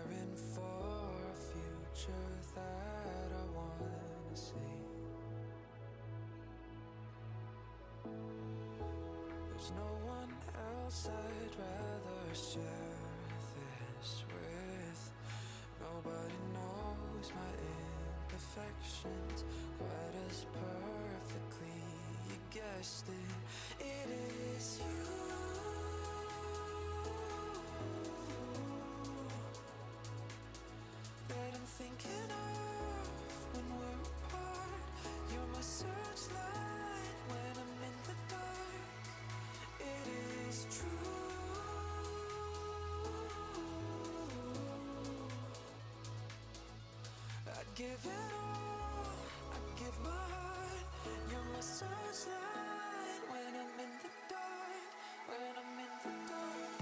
preparing for a future that I wanna see. There's no one else I'd rather share this with. Nobody knows my imperfections quite as perfectly. You guessed it, it is you that I'm thinking of when we're apart. You're my searchlight when I'm in the dark. It is true. I'd give it all, I'd give my heart. You're my searchlight when I'm in the dark, when I'm in the dark.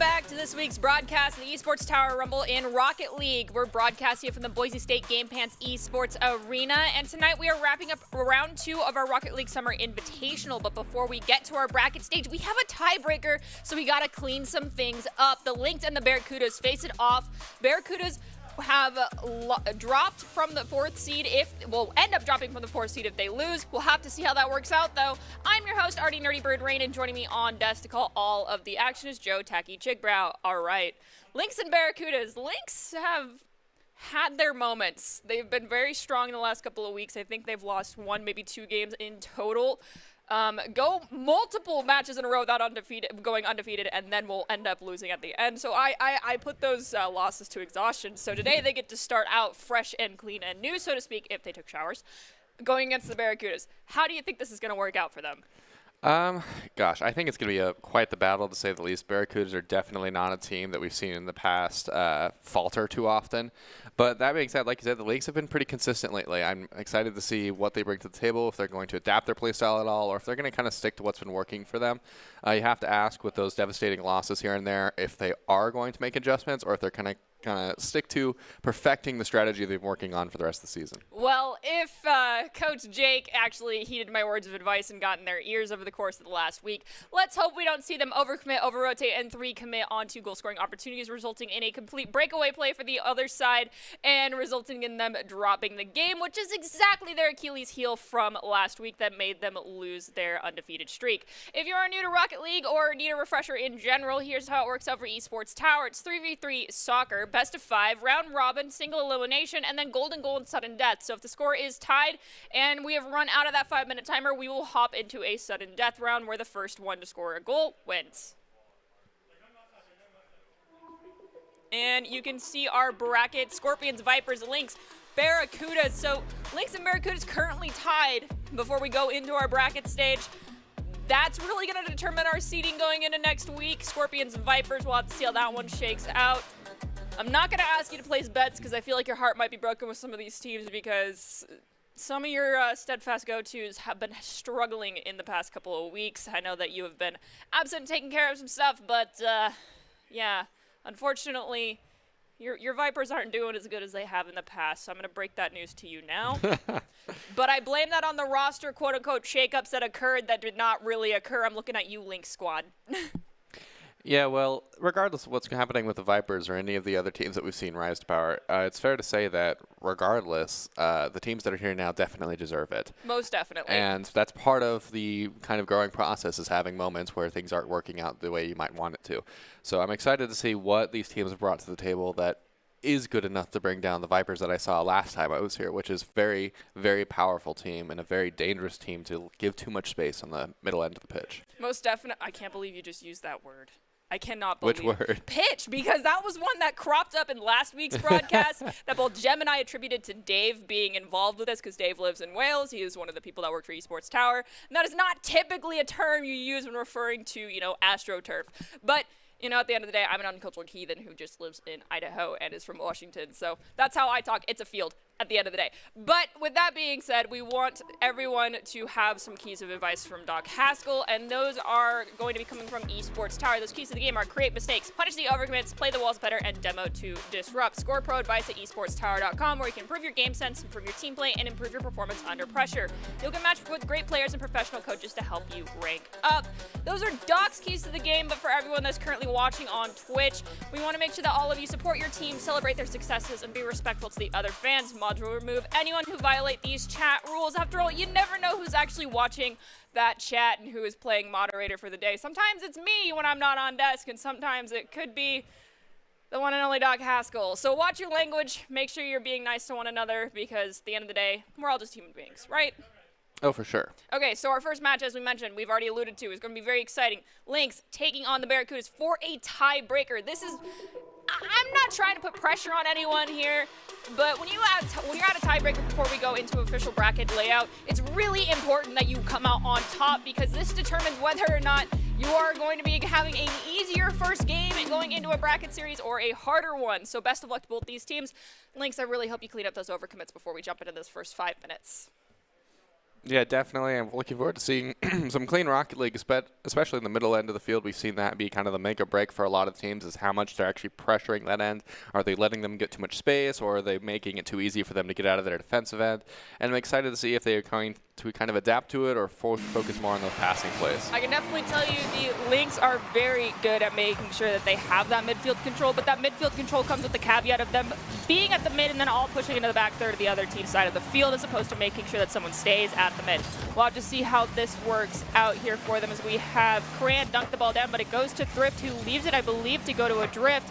back to this week's broadcast of the Esports Tower Rumble in Rocket League. We're broadcasting from the Boise State Game Pants Esports Arena, and tonight we are wrapping up round 2 of our Rocket League Summer Invitational. But before we get to our bracket stage, we have a tiebreaker, so we gotta clean some things up. The Lynx and the Barracudas face it off. Barracudas have dropped from the 4th seed will end up dropping from the 4th seed if they lose. We'll have to see how that works out, though. I'm your host, Artie Nerdy Bird Rain, and joining me on desk to call all of the action is Joe Tacky Chigbrow. All right, Lynx and Barracudas. Lynx have had their moments. They've been very strong in the last couple of weeks. I think they've lost 1, maybe 2 games in total. Go multiple matches in a row without going undefeated, and then we'll end up losing at the end. So I put those losses to exhaustion. So today they get to start out fresh and clean and new, so to speak, if they took showers, going against the Barracudas. How do you think this is going to work out for them? Gosh, I think it's going to be quite the battle, to say the least. Barracudas are definitely not a team that we've seen in the past falter too often. But that being said, like you said, the Lynx have been pretty consistent lately. I'm excited to see what they bring to the table, if they're going to adapt their playstyle at all, or if they're going to kind of stick to what's been working for them. You have to ask, with those devastating losses here and there, if they are going to make adjustments, or if they're kind of stick to perfecting the strategy they've been working on for the rest of the season. Well, if Coach Jake actually heeded my words of advice and got in their ears over the course of the last week, let's hope we don't see them overcommit, over-rotate, and 3-commit onto goal-scoring opportunities, resulting in a complete breakaway play for the other side and resulting in them dropping the game, which is exactly their Achilles heel from last week that made them lose their undefeated streak. If you are new to Rocket League or need a refresher in general, here's how it works out for Esports Tower. It's 3v3 soccer, best of 5, round robin, single elimination, and then golden goal and sudden death. So if the score is tied and we have run out of that 5-minute timer, we will hop into a sudden death round where the first one to score a goal wins. And you can see our bracket: Scorpions, Vipers, Lynx, Barracudas. So Lynx and Barracudas currently tied before we go into our bracket stage. That's really going to determine our seeding going into next week. Scorpions and Vipers, we'll have to see how that one shakes out. I'm not going to ask you to place bets because I feel like your heart might be broken with some of these teams, because some of your steadfast go-tos have been struggling in the past couple of weeks. I know that you have been absent taking care of some stuff, but yeah, unfortunately, your Vipers aren't doing as good as they have in the past, so I'm going to break that news to you now. But I blame that on the roster quote-unquote shakeups that occurred that did not really occur. I'm looking at you, Lynx squad. Yeah, well, regardless of what's happening with the Vipers or any of the other teams that we've seen rise to power, it's fair to say that regardless, the teams that are here now definitely deserve it. Most definitely. And that's part of the kind of growing process, is having moments where things aren't working out the way you might want it to. So I'm excited to see what these teams have brought to the table that is good enough to bring down the Vipers that I saw last time I was here, which is very, very powerful team and a very dangerous team to give too much space on the middle end of the pitch. Most definitely. I can't believe you just used that word. I cannot believe. Which word? Pitch, because that was one that cropped up in last week's broadcast that both Jem and I attributed to Dave being involved with this, because Dave lives in Wales. He is one of the people that work for Esports Tower. And that is not typically a term you use when referring to, AstroTurf. But at the end of the day, I'm an uncultured heathen who just lives in Idaho and is from Washington. So that's how I talk. It's a field at the end of the day. But with that being said, we want everyone to have some keys of advice from Doc Haskell, and those are going to be coming from Esports Tower. Those keys to the game are: create mistakes, punish the overcommits, play the walls better, and demo to disrupt. Score pro advice at esportstower.com, where you can improve your game sense, improve your team play, and improve your performance under pressure. You'll get matched with great players and professional coaches to help you rank up. Those are Doc's keys to the game, but for everyone that's currently watching on Twitch, we want to make sure that all of you support your team, celebrate their successes, and be respectful to the other fans. Mods will remove anyone who violate these chat rules. After all, you never know who's actually watching that chat and who is playing moderator for the day. Sometimes it's me when I'm not on desk, and sometimes it could be the one and only Doc Haskell. So watch your language. Make sure you're being nice to one another, because at the end of the day, we're all just human beings, right? Oh, for sure. Okay, so our first match, as we mentioned, we've already alluded to, is going to be very exciting. Lynx taking on the Barracudas for a tiebreaker. This is, I'm not trying to put pressure on anyone here, but when you're at a tiebreaker before we go into official bracket layout, it's really important that you come out on top, because this determines whether or not you are going to be having an easier first game and going into a bracket series, or a harder one. So best of luck to both these teams. Lynx, I really hope you clean up those overcommits before we jump into this first 5 minutes. Yeah, definitely. I'm looking forward to seeing some clean Rocket League, especially in the middle end of the field. We've seen that be kind of the make or break for a lot of teams, is how much they're actually pressuring that end. Are they letting them get too much space, or are they making it too easy for them to get out of their defensive end? And I'm excited to see if they are going to kind of adapt to it or focus more on those passing plays. I can definitely tell you the Lynx are very good at making sure that they have that midfield control, but that midfield control comes with the caveat of them being at the mid and then all pushing into the back third of the other team's side of the field, as opposed to making sure that someone stays at the mid. We'll have to see how this works out here for them, as we have Cran dunk the ball down, but it goes to Thrift, who leaves it, I believe, to go to Adrift.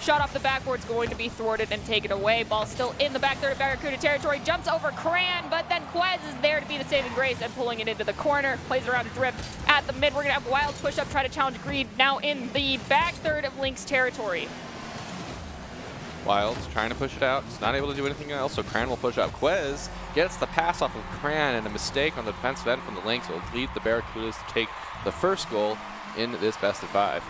Shot off the backboard's going to be thwarted and taken away. Ball still in the back third of Barracuda territory. Jumps over Cran, but then Quez is there to be the saving grace and pulling it into the corner. Plays around Adrift at the mid. We're going to have Wild push up, try to challenge Greed now in the back third of Lynx territory. Wild's trying to push it out. It's not able to do anything else, so Cran will push up. Quez gets the pass off of Cran, and a mistake on the defensive end from the Lynx will lead the Barracudas to take the first goal in this best of 5.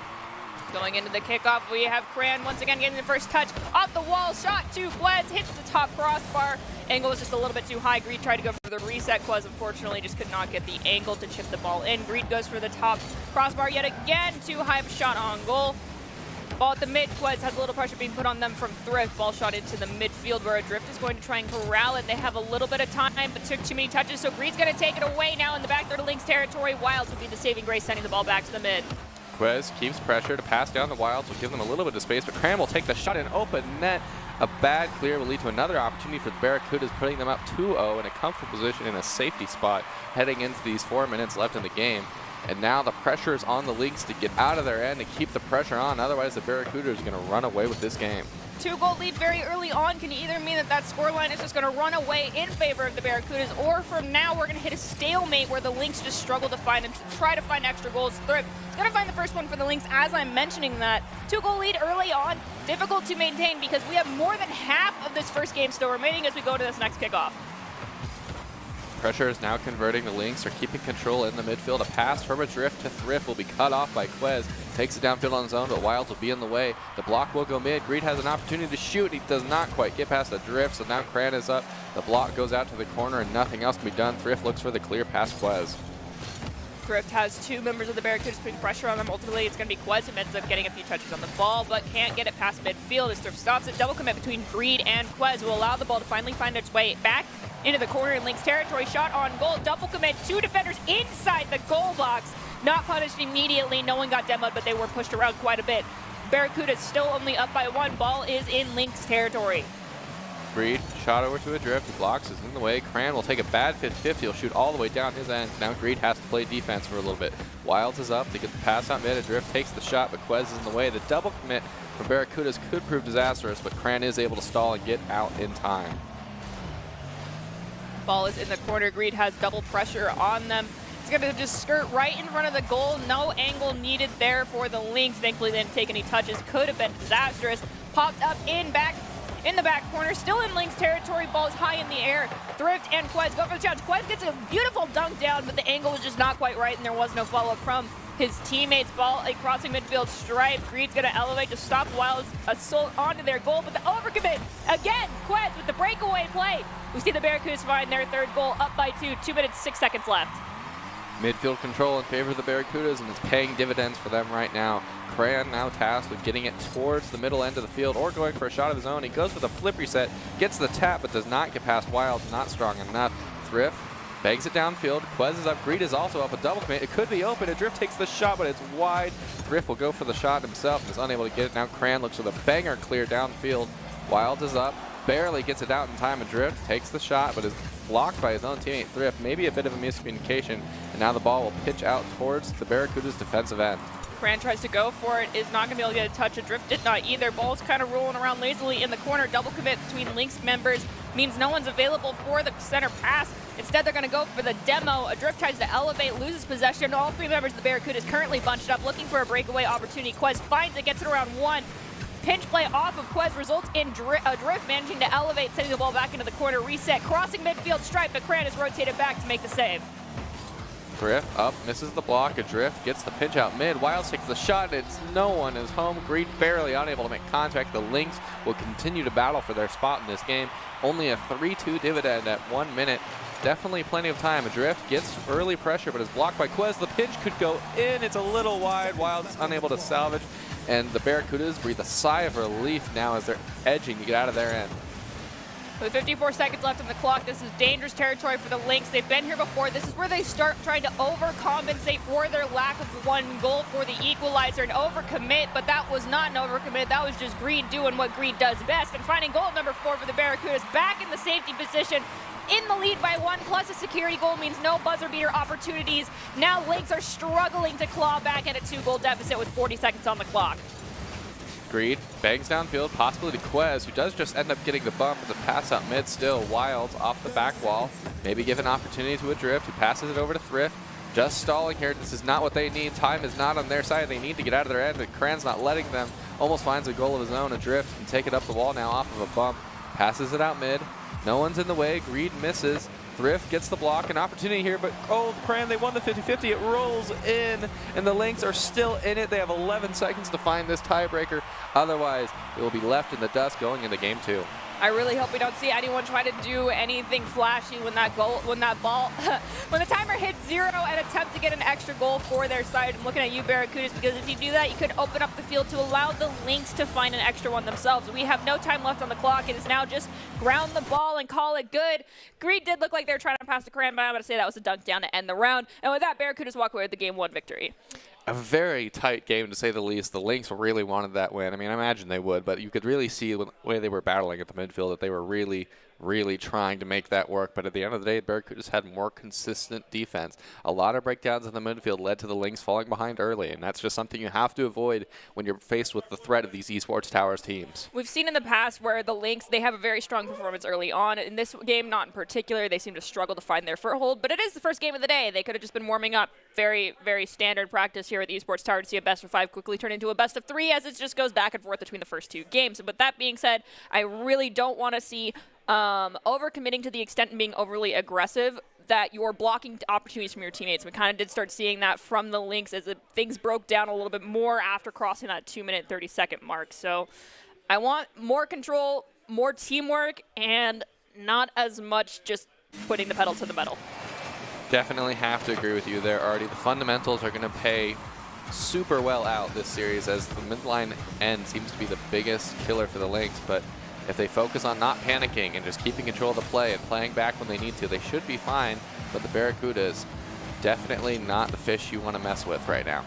Going into the kickoff, we have Cran once again getting the first touch off the wall. Shot to Quez, hits the top crossbar. Angle was just a little bit too high. Greed tried to go for the reset. Quez unfortunately just could not get the angle to chip the ball in. Greed goes for the top crossbar yet again. Too high of a shot on goal. Ball at the mid. Quez has a little pressure being put on them from Thrift. Ball shot into the midfield where Adrift is going to try and corral it. They have a little bit of time, but took too many touches, so Greed's going to take it away now in the back third of Lynx territory. Wilds will be the saving grace, sending the ball back to the mid. Quez keeps pressure to pass down the Wilds, will give them a little bit of space, but Cran will take the shot in open net. A bad clear will lead to another opportunity for the Barracudas, putting them up 2-0 in a comfortable position in a safety spot heading into these 4 minutes left in the game. And now the pressure is on the Lynx to get out of their end and keep the pressure on. Otherwise, the Barracudas are going to run away with this game. 2-goal lead very early on can either mean that that scoreline is just going to run away in favor of the Barracudas, or from now we're going to hit a stalemate where the Lynx just struggle to find and try to find extra goals. Thrift is going to find the first one for the Lynx as I'm mentioning that. 2-goal lead early on, difficult to maintain because we have more than half of this first game still remaining as we go to this next kickoff. Pressure is now converting. The Lynx are keeping control in the midfield. A pass from Adrift to Thrift will be cut off by Quez. Takes it downfield on his own, but Wilds will be in the way. The block will go mid. Greed has an opportunity to shoot. He does not quite get past Adrift, so now Cran is up. The block goes out to the corner and nothing else can be done. Thrift looks for the clear past Quez. Thrift has 2 members of the Barracudas putting pressure on them. Ultimately, it's going to be Quez who ends up getting a few touches on the ball, but can't get it past midfield as Thrift stops it. Double commit between Greed and Quez will allow the ball to finally find its way back into the corner in Lynx territory. Shot on goal. Double commit. 2 defenders inside the goal box. Not punished immediately. No one got demoed, but they were pushed around quite a bit. Barracuda still only up by 1. Ball is in Lynx territory. Greed shot over to Adrift. The blocks is in the way. Cran will take a bad 50-50. He'll shoot all the way down his end. Now Greed has to play defense for a little bit. Wilds is up to get the pass out mid. Adrift takes the shot, but Quez is in the way. The double commit from Barracudas could prove disastrous, but Cran is able to stall and get out in time. Ball is in the corner. Greed has double pressure on them. It's going to just skirt right in front of the goal. No angle needed there for the Lynx. Thankfully, they didn't take any touches. Could have been disastrous. Popped up in the back corner. Still in Lynx territory. Ball is high in the air. Thrift and Quez go for the challenge. Quez gets a beautiful dunk down, but the angle was just not quite right, and there was no follow-up from his teammates. Ball a crossing midfield stripe. Greed's going to elevate to stop Wild's assault onto their goal, but the overcommit again. Quez with the breakaway play. We see the Barracudas find their third goal, up by 2. 2 minutes, 6 seconds left. Midfield control in favor of the Barracudas, and it's paying dividends for them right now. Cran now tasked with getting it towards the middle end of the field or going for a shot of his own. He goes for the flip reset, gets the tap, but does not get past Wilds. Not strong enough. Thrift bangs it downfield. Quez is up. Greed is also up. A double commit. It could be open. Adrift takes the shot, but it's wide. Thrift will go for the shot himself and is unable to get it. Now Cran looks for the banger clear downfield. Wilds is up. Barely gets it out in time. Adrift takes the shot, but is blocked by his own teammate Thrift. Maybe a bit of a miscommunication, and now the ball will pitch out towards the Barracudas' defensive end. Cran tries to go for it, is not going to be able to get a touch. Adrift did not either. Ball's kind of rolling around lazily in the corner. Double commit between Lynx members means no one's available for the center pass. Instead, they're going to go for the demo. Adrift tries to elevate, loses possession. All 3 members of the Barracudas currently bunched up, looking for a breakaway opportunity. Quez finds it, gets it around 1. Pinch play off of Quez results in Adrift managing to elevate, sending the ball back into the corner. Reset, crossing midfield stripe, but Cran is rotated back to make the save. Thrift up, misses the block. Adrift gets the pinch out mid. Wilds takes the shot. It's no one is home. Greed barely unable to make contact. The Lynx will continue to battle for their spot in this game. Only a 3-2 dividend at 1 minute definitely plenty of time. Adrift gets early pressure, but is blocked by Quez. The pinch could go in. It's a little wide. Wild's unable to salvage. And the Barracudas breathe a sigh of relief now as they're edging to get out of their end. With 54 seconds left on the clock, this is dangerous territory for the Lynx. They've been here before. This is where they start trying to overcompensate for their lack of one goal for the equalizer and overcommit, but that was not an overcommit. That was just Greed doing what Greed does best and finding goal number 4 for the Barracudas, back in the safety position. In the lead by 1, plus a security goal means no buzzer beater opportunities. Now Lynx are struggling to claw back at a 2-goal deficit with 40 seconds on the clock. Greed bangs downfield, possibly to Quez, who does just end up getting the bump, but the pass out mid still. Wild off the back wall. Maybe give an opportunity to Adrift, who passes it over to Thrift. Just stalling here. This is not what they need. Time is not on their side. They need to get out of their end, but Cran's not letting them. Almost finds a goal of his own. Adrift can take it up the wall now off of a bump. Passes it out mid. No one's in the way. Greed misses. Thrift gets the block, an opportunity here, but Cran, they won the 50-50. It rolls in, and the Lynx are still in it. They have 11 seconds to find this tiebreaker. Otherwise, it will be left in the dust going into game 2. I really hope we don't see anyone try to do anything flashy when that ball, when the timer hits 0 and attempt to get an extra goal for their side. I'm looking at you, Barracudas, because if you do that, you could open up the field to allow the Lynx to find an extra one themselves. We have no time left on the clock. It is now just ground the ball and call it good. Greed did look like they were trying to pass to Cran, but I'm going to say that was a dunk down to end the round. And with that, Barracudas walk away with the game 1 victory. A very tight game, to say the least. The Lynx really wanted that win. I mean, I imagine they would, but you could really see the way they were battling at the midfield that they were really trying to make that work. But at the end of the day, Barracudas had more consistent defense. A lot of breakdowns in the midfield led to the Lynx falling behind early, and that's just something you have to avoid when you're faced with the threat of these Esports Towers teams. We've seen in the past where the Lynx, they have a very strong performance early on. In this game, not in particular, they seem to struggle to find their foothold, but it is the first game of the day. They could have just been warming up. Very, very standard practice here at the Esports Tower to see a best of 5 quickly turn into a best of 3 as it just goes back and forth between the first 2 games. But that being said, I really don't want to see overcommitting to the extent of being overly aggressive that you're blocking opportunities from your teammates. We kind of did start seeing that from the Lynx as things broke down a little bit more after crossing that 2-minute 30-second mark. So I want more control, more teamwork, and not as much just putting the pedal to the metal. Definitely have to agree with you there, Artie. The fundamentals are going to pay super well out this series, as the midline end seems to be the biggest killer for the Lynx, but if they focus on not panicking and just keeping control of the play and playing back when they need to, they should be fine. But the Barracudas, definitely not the fish you want to mess with right now.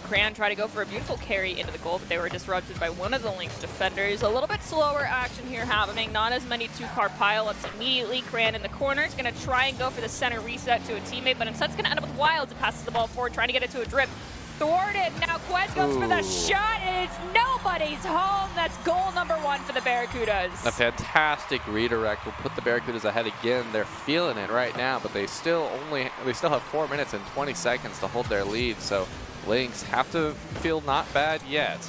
Cran tried to go for a beautiful carry into the goal, but they were disrupted by one of the Lynx defenders. A little bit slower action here happening, not as many 2-car pileups immediately. Cran in the corner is going to try and go for the center reset to a teammate, but instead it's going to end up with Wilds who passes the ball forward, trying to get it to a drip. Thwarted. Now Quez goes for the shot, and it's nobody's home. That's goal number 1 for the Barracudas. A fantastic redirect will put the Barracudas ahead again. They're feeling it right now, but they still have 4 minutes and 20 seconds to hold their lead. So Lynx have to feel not bad yet.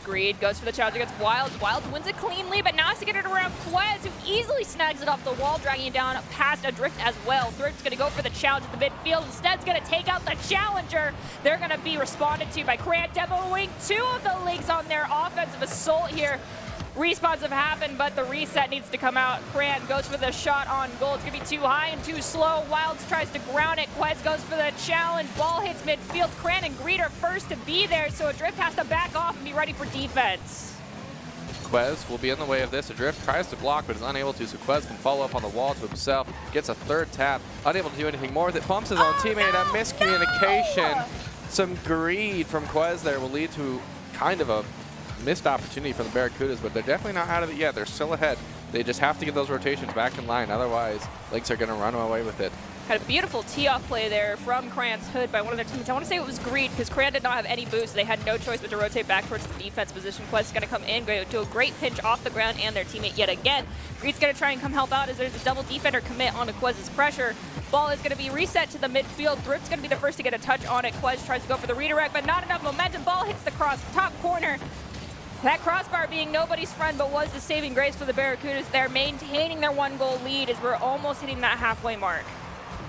Greed goes for the challenge against Wilds. Wilds wins it cleanly, but now has to get it around Quez, who easily snags it off the wall, dragging it down past Adrift as well. Thrift's going to go for the challenge at the midfield. Instead's going to take out the challenger. They're going to be responded to by Cran, demoing 2 of the Lynx on their offensive assault here. Respawns have happened, but the reset needs to come out. Cran goes for the shot on goal. It's going to be too high and too slow. Wilds tries to ground it. Quez goes for the challenge. Ball hits midfield. Cran and Greed are first to be there, so Adrift has to back off and be ready for defense. Quez will be in the way of this. Adrift tries to block, but is unable to, so Quez can follow up on the wall to himself. Gets a 3rd tap. Unable to do anything more with it. Bumps his own teammate. A miscommunication. No! Some greed from Quez there will lead to kind of a missed opportunity for the Barracudas, but they're definitely not out of it yet. They're still ahead. They just have to get those rotations back in line. Otherwise, Lynx are going to run away with it. Had a beautiful tee-off play there from Cran's hood by one of their teammates. I want to say it was Greed, because Cran did not have any boost. They had no choice but to rotate back towards the defense position. Quest is going to come in, go to a great pinch off the ground, and their teammate yet again. Greed's going to try and come help out as there's a double defender commit onto Quez's pressure. Ball is going to be reset to the midfield. Thrift's going to be the first to get a touch on it. Quez tries to go for the redirect, but not enough momentum. Ball hits the top corner. That crossbar being nobody's friend, but was the saving grace for the Barracudas. They're maintaining their 1-goal lead as we're almost hitting that halfway mark.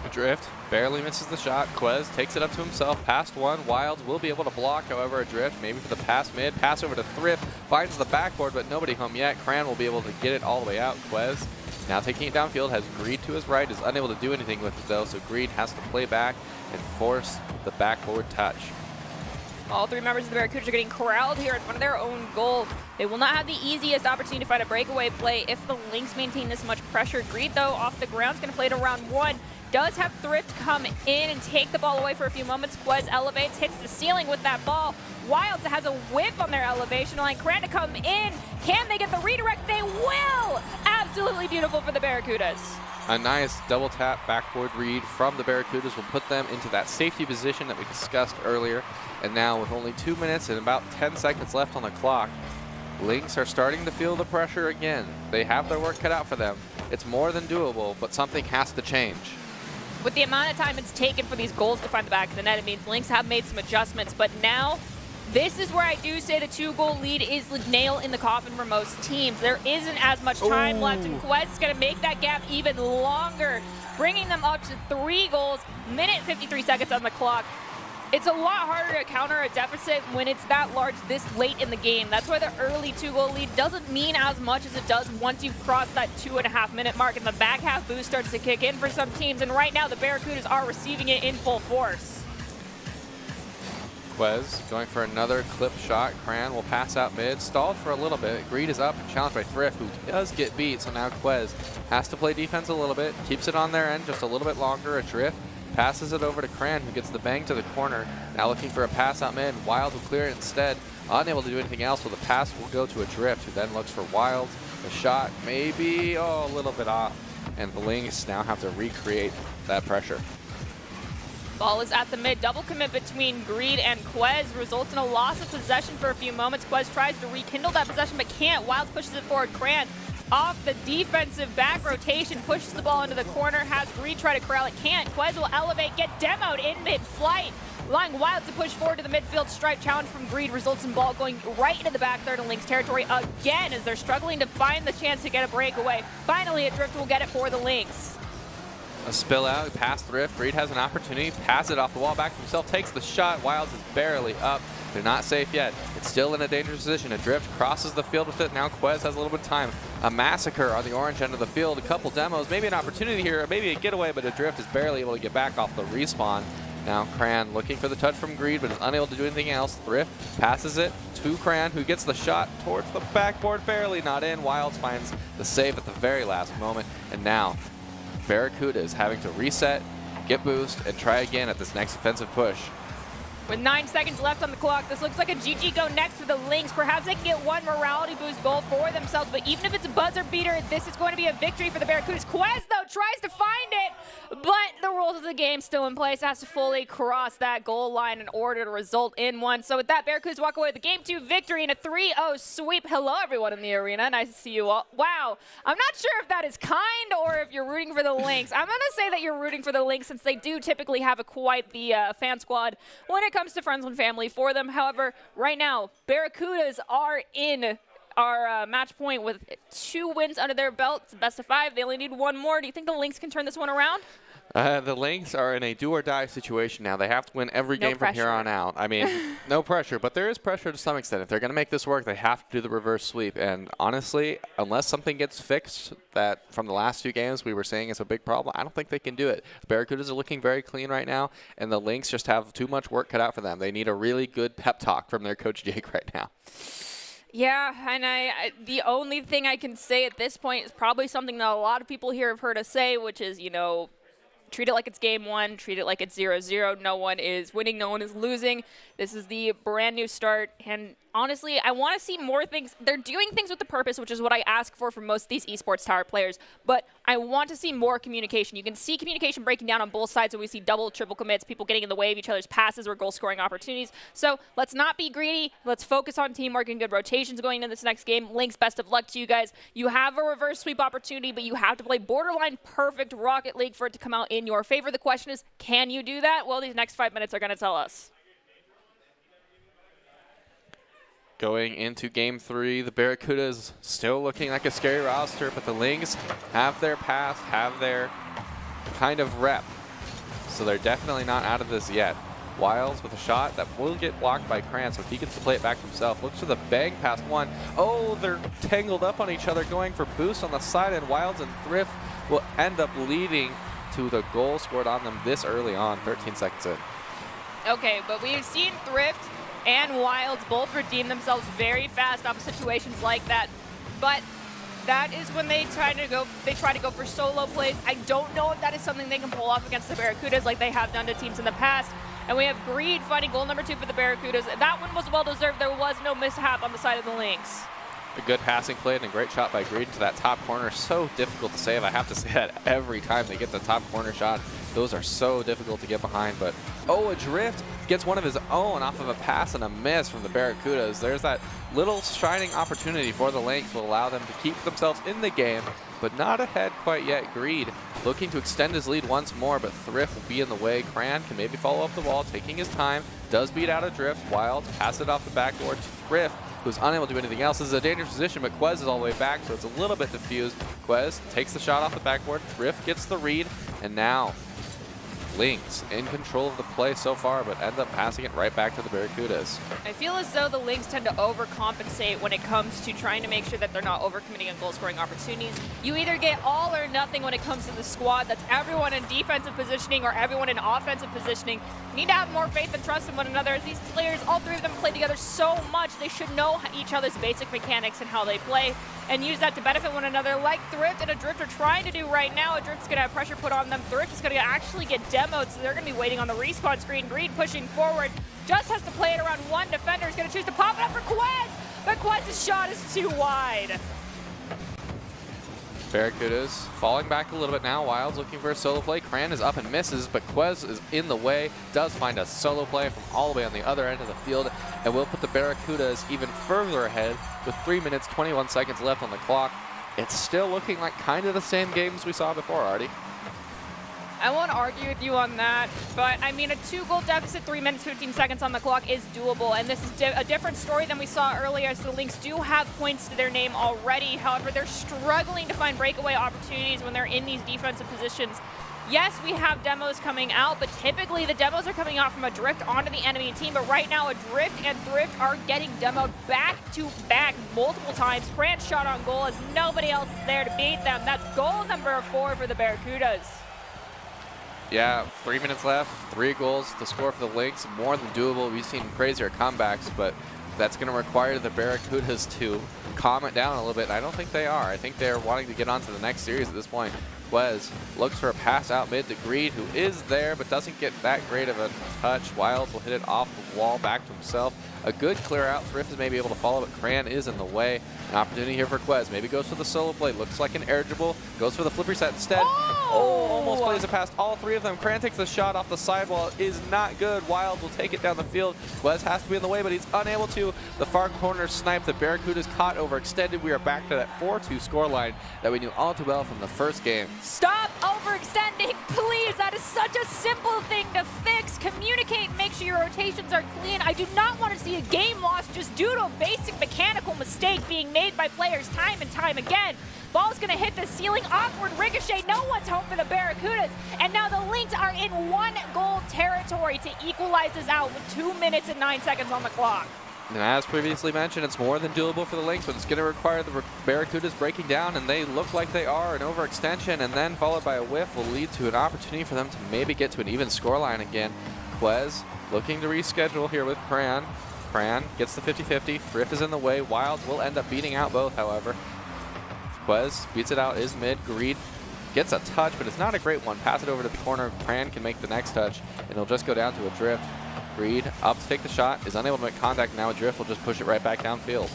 Adrift barely misses the shot. Quez takes it up to himself. Past 1. Wilds will be able to block, however, Adrift maybe for the pass mid. Pass over to Thrift. Finds the backboard, but nobody home yet. Cran will be able to get it all the way out. Quez Now taking it downfield has Greed to his right, is unable to do anything with it though, so Greed has to play back and force the backboard touch. All three members of the Barracudas are getting corralled here in front of their own goal. They will not have the easiest opportunity to find a breakaway play if the Lynx maintain this much pressure. Greed, though, off the ground is going to play to round one. Does have Thrift come in and take the ball away for a few moments. Quez elevates, hits the ceiling with that ball. Wilds has a whip on their elevation line. Cran to come in. Can they get the redirect? They will! Absolutely beautiful for the Barracudas. A nice double tap backboard read from the Barracudas will put them into that safety position that we discussed earlier. And now with only 2 minutes and about 10 seconds left on the clock, Lynx are starting to feel the pressure again. They have their work cut out for them. It's more than doable, but something has to change. With the amount of time it's taken for these goals to find the back of the net, it means Lynx have made some adjustments, but now this is where I do say the 2-goal lead is the nail in the coffin for most teams. There isn't as much time left, and Quez is going to make that gap even longer, bringing them up to 3 goals, minute 53 seconds on the clock. It's a lot harder to counter a deficit when it's that large this late in the game. That's why the early 2-goal lead doesn't mean as much as it does once you've crossed that 2.5-minute mark, and the back half boost starts to kick in for some teams, and right now the Barracudas are receiving it in full force. Quez going for another clip shot. Cran will pass out mid, stalled for a little bit. Greed is up and challenged by Thrift, who does get beat, so now Quez has to play defense a little bit, keeps it on their end just a little bit longer. Adrift passes it over to Cran, who gets the bang to the corner. Now looking for a pass out mid. Wild will clear it instead. Unable to do anything else, so the pass will go to Adrift, who then looks for Wild. The shot maybe, a little bit off. And the Lynx now have to recreate that pressure. Ball is at the mid. Double commit between Greed and Quez results in a loss of possession for a few moments. Quez tries to rekindle that possession but can't. Wilds pushes it forward. Cran off the defensive back rotation, pushes the ball into the corner, has Greed try to corral it, can't. Quez will elevate, get demoed in mid-flight. Allowing Wild to push forward to the midfield. Stripe challenge from Greed results in ball going right into the back third of Lynx territory again as they're struggling to find the chance to get a breakaway. Finally, Adrift will get it for the Lynx. A spill out, past Thrift. Greed has an opportunity, pass it off the wall, back to himself, takes the shot. Wilds is barely up. They're not safe yet. It's still in a dangerous position. Adrift crosses the field with it. Now Quez has a little bit of time. A massacre on the orange end of the field. A couple demos, maybe an opportunity here, maybe a getaway, but Adrift is barely able to get back off the respawn. Now Cran looking for the touch from Greed, but is unable to do anything else. Thrift passes it to Cran, who gets the shot towards the backboard, barely not in. Wilds finds the save at the very last moment, and now Barracudas having to reset, get boost, and try again at this next offensive push. With 9 seconds left on the clock, this looks like a GG go next for the Lynx. Perhaps they can get one morality boost goal for themselves, but even if it's a buzzer beater, this is going to be a victory for the Barracudas. Quez, though, tries to find it, but the rules of the game still in place. Has to fully cross that goal line in order to result in one. So with that, Barracudas walk away with a Game 2 victory and a 3-0 sweep. Hello, everyone in the arena. Nice to see you all. Wow, I'm not sure if that is kind or if you're rooting for the Lynx. I'm going to say that you're rooting for the Lynx since they do typically have quite the fan squad when it comes to friends and family for them. However, right now, Barracudas are in our match point with 2 wins under their belt. It's a best of 5. They only need one more. Do you think the Lynx can turn this one around? The Lynx are in a do-or-die situation now. They have to win every game from here on out. I mean, no pressure, but there is pressure to some extent. If they're going to make this work, they have to do the reverse sweep. And honestly, unless something gets fixed that from the last 2 games we were saying is a big problem, I don't think they can do it. The Barracudas are looking very clean right now, and the Lynx just have too much work cut out for them. They need a really good pep talk from their coach, Jake, right now. Yeah, and the only thing I can say at this point is probably something that a lot of people here have heard us say, which is, treat it like it's game 1. Treat it like it's 0-0. No one is winning. No one is losing. This is the brand new start. And honestly, I want to see more things. They're doing things with the purpose, which is what I ask for from most of these esports tower players. But I want to see more communication. You can see communication breaking down on both sides when we see double, triple commits, people getting in the way of each other's passes or goal-scoring opportunities. So let's not be greedy. Let's focus on teamwork and good rotations going into this next game. Lynx, best of luck to you guys. You have a reverse sweep opportunity, but you have to play borderline perfect Rocket League for it to come out in your favor. The question is, can you do that? Well, these next 5 minutes are going to tell us. Going into Game 3, the Barracudas still looking like a scary roster, but the Lynx have their past, have their kind of rep. So they're definitely not out of this yet. Wilds with a shot that will get blocked by Kran, so he gets to play it back himself. Looks for the bang past one. Oh, they're tangled up on each other, going for boost on the side, and Wilds and Thrift will end up leading to the goal scored on them this early on, 13 seconds in. Okay, but we've seen Thrift and Wilds both redeem themselves very fast off of situations like that. But that is when they try to go for solo plays. I don't know if that is something they can pull off against the Barracudas like they have done to teams in the past. And we have Greed finding goal number 2 for the Barracudas. That one was well deserved. There was no mishap on the side of the Lynx. A good passing play and a great shot by Greed into that top corner. So difficult to save. I have to say that every time they get the top corner shot. Those are so difficult to get behind. But, oh, Adrift gets one of his own off of a pass and a miss from the Barracudas. There's that little shining opportunity for the Lynx will allow them to keep themselves in the game, but not ahead quite yet. Greed looking to extend his lead once more, but Thrift will be in the way. Kran can maybe follow up the wall, taking his time. Does beat out Adrift. Wild pass it off the backboard to Thrift, who's unable to do anything else. This is a dangerous position, but Quez is all the way back, so it's a little bit diffused. Quez takes the shot off the backboard. Thrift gets the read, and now Lynx in control of the play so far, but end up passing it right back to the Barracudas. I feel as though the Lynx tend to overcompensate when it comes to trying to make sure that they're not overcommitting on goal-scoring opportunities. You either get all or nothing when it comes to the squad. That's everyone in defensive positioning or everyone in offensive positioning. You need to have more faith and trust in one another. As these players, all 3 of them play together so much, they should know each other's basic mechanics and how they play, and use that to benefit one another, like Thrift and Adrift are trying to do right now. Adrift's going to have pressure put on them. Thrift is going to actually get demoed, so they're going to be waiting on the respawn screen. Greed pushing forward, just has to play it around one defender. Is going to choose to pop it up for Quez, but Quez's shot is too wide. Barracudas falling back a little bit now. Wild's looking for a solo play. Kran is up and misses, but Quez is in the way. Does find a solo play from all the way on the other end of the field, and will put the Barracudas even further ahead with 3 minutes, 21 seconds left on the clock. It's still looking like kind of the same games we saw before, Artie. I won't argue with you on that, but I mean, a 2-goal deficit, 3 minutes, 15 seconds on the clock is doable, and this is a different story than we saw earlier, so the Lynx do have points to their name already. However, they're struggling to find breakaway opportunities when they're in these defensive positions. Yes, we have demos coming out, but typically the demos are coming out from Adrift onto the enemy team, but right now Adrift and Thrift are getting demoed back-to-back multiple times. Kran's shot on goal as nobody else is there to beat them. That's goal number 4 for the Barracudas. Yeah, 3 minutes left, 3 goals to score for the Lynx, more than doable. We've seen crazier comebacks, but that's going to require the Barracudas to calm it down a little bit. I don't think they are. I think they're wanting to get on to the next series at this point. Quez looks for a pass out mid to Greed, who is there, but doesn't get that great of a touch. Wild will hit it off the wall back to himself. A good clear out. Thrift is maybe able to follow, but Kran is in the way. An opportunity here for Quez. Maybe goes for the solo play. Looks like an air dribble. Goes for the flip reset instead. Oh, almost plays it past all 3 of them. Kran takes the shot off the sidewall. Is not good. Wild will take it down the field. Quez has to be in the way, but he's unable to. The far corner snipe. The Barracudas caught overextended. We are back to that 4-2 scoreline that we knew all too well from the first game. Stop overextending, please. That is such a simple thing to fix. Communicate, make sure your rotations are clean. I do not want to see a game lost just due to a basic mechanical mistake being made by players time and time again. Ball's going to hit the ceiling, awkward ricochet. No one's home for the Barracudas. And now the Lynx are in 1-goal territory to equalize this out with 2 minutes and 9 seconds on the clock. And as previously mentioned, it's more than doable for the Lynx, but it's going to require the Barracudas breaking down, and they look like they are. An overextension and then followed by a whiff will lead to an opportunity for them to maybe get to an even scoreline again. Quez looking to reschedule here with Kran. Kran gets the 50-50. Thrift is in the way. Wilds will end up beating out both, however. Quez beats it out, is mid. Greed gets a touch, but it's not a great one. Pass it over to the corner. Kran can make the next touch, and it'll just go down to Adrift. Greed up to take the shot, is unable to make contact. Now Adrift will just push it right back downfield.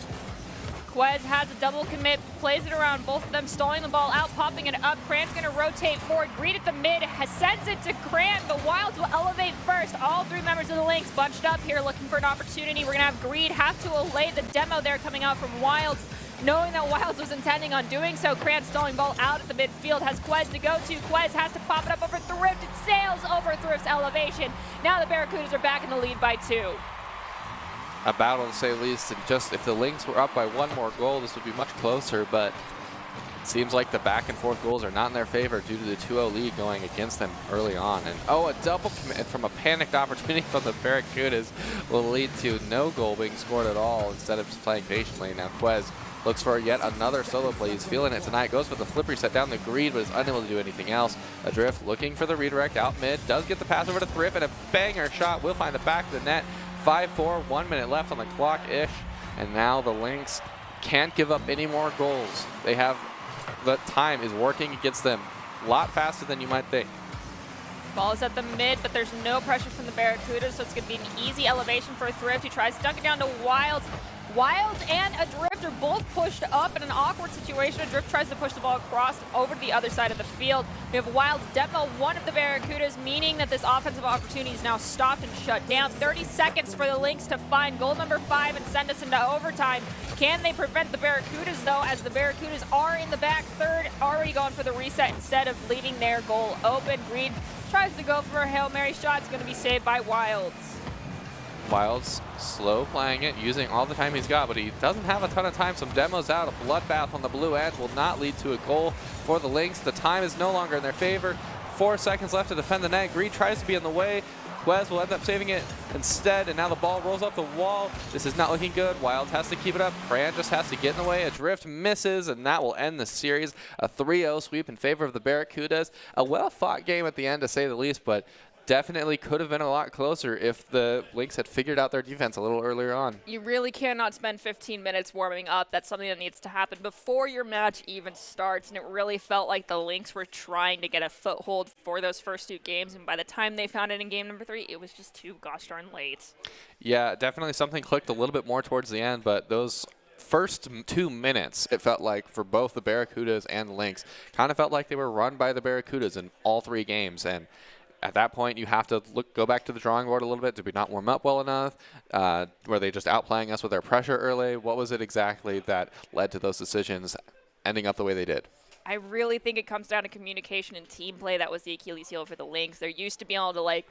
Quez has a double commit, plays it around both of them, stalling the ball out, popping it up. Kran's going to rotate forward. Greed at the mid, sends it to Kran, but Wilds will elevate first. All 3 members of the Lynx bunched up here looking for an opportunity. We're going to have Greed have to allay the demo there coming out from Wilds. Knowing that Wilds was intending on doing so, Kran stalling ball out at the midfield, has Quez to go to. Quez has to pop it up over Thrift. It sails over Thrift's elevation. Now the Barracudas are back in the lead by 2. A battle to say the least, and just if the Lynx were up by 1 more goal, this would be much closer, but seems like the back and forth goals are not in their favor due to the 2-0 lead going against them early on. And a double commit from a panicked opportunity from the Barracudas will lead to no goal being scored at all instead of just playing patiently. Now Quez looks for yet another solo play. He's feeling it tonight. Goes for the flip reset down the green, but is unable to do anything else. Adrift looking for the redirect out mid. Does get the pass over to Thrift, and a banger shot will find the back of the net. 5-4, 1 minute left on the clock-ish. And now the Lynx can't give up any more goals. They have, the time is working against them a lot faster than you might think. Ball is at the mid, but there's no pressure from the Barracudas, so it's going to be an easy elevation for Thrift. He tries to dunk it down to Wilds. Wilds and Adrift are both pushed up in an awkward situation. Adrift tries to push the ball across over to the other side of the field. We have Wilds demo one of the Barracudas, meaning that this offensive opportunity is now stopped and shut down. 30 seconds for the Lynx to find goal number 5 and send us into overtime. Can they prevent the Barracudas, though, as the Barracudas are in the back third, already going for the reset instead of leaving their goal open. Reed tries to go for a Hail Mary shot. It's going to be saved by Wilds. Wilds slow playing it, using all the time he's got, but he doesn't have a ton of time. Some demos out. A bloodbath on the blue end will not lead to a goal for the Lynx. The time is no longer in their favor. 4 seconds left to defend the net. Greed tries to be in the way. Quez will end up saving it instead, and now the ball rolls off the wall. This is not looking good. Wilds has to keep it up. Cran just has to get in the way. Adrift misses, and that will end the series. A 3-0 sweep in favor of the Barracudas. A well-fought game at the end, to say the least, but definitely could have been a lot closer if the Lynx had figured out their defense a little earlier on. You really cannot spend 15 minutes warming up. That's something that needs to happen before your match even starts, and it really felt like the Lynx were trying to get a foothold for those first 2 games, and by the time they found it in game number 3, it was just too gosh darn late. Yeah, definitely something clicked a little bit more towards the end, but those first 2 minutes, it felt like, for both the Barracudas and the Lynx, kind of felt like they were run by the Barracudas in all 3 games, and at that point, you have to go back to the drawing board a little bit. Did we not warm up well enough? Were they just outplaying us with their pressure early? What was it exactly that led to those decisions ending up the way they did? I really think it comes down to communication and team play. That was the Achilles heel for the Lynx. They're used to being able to,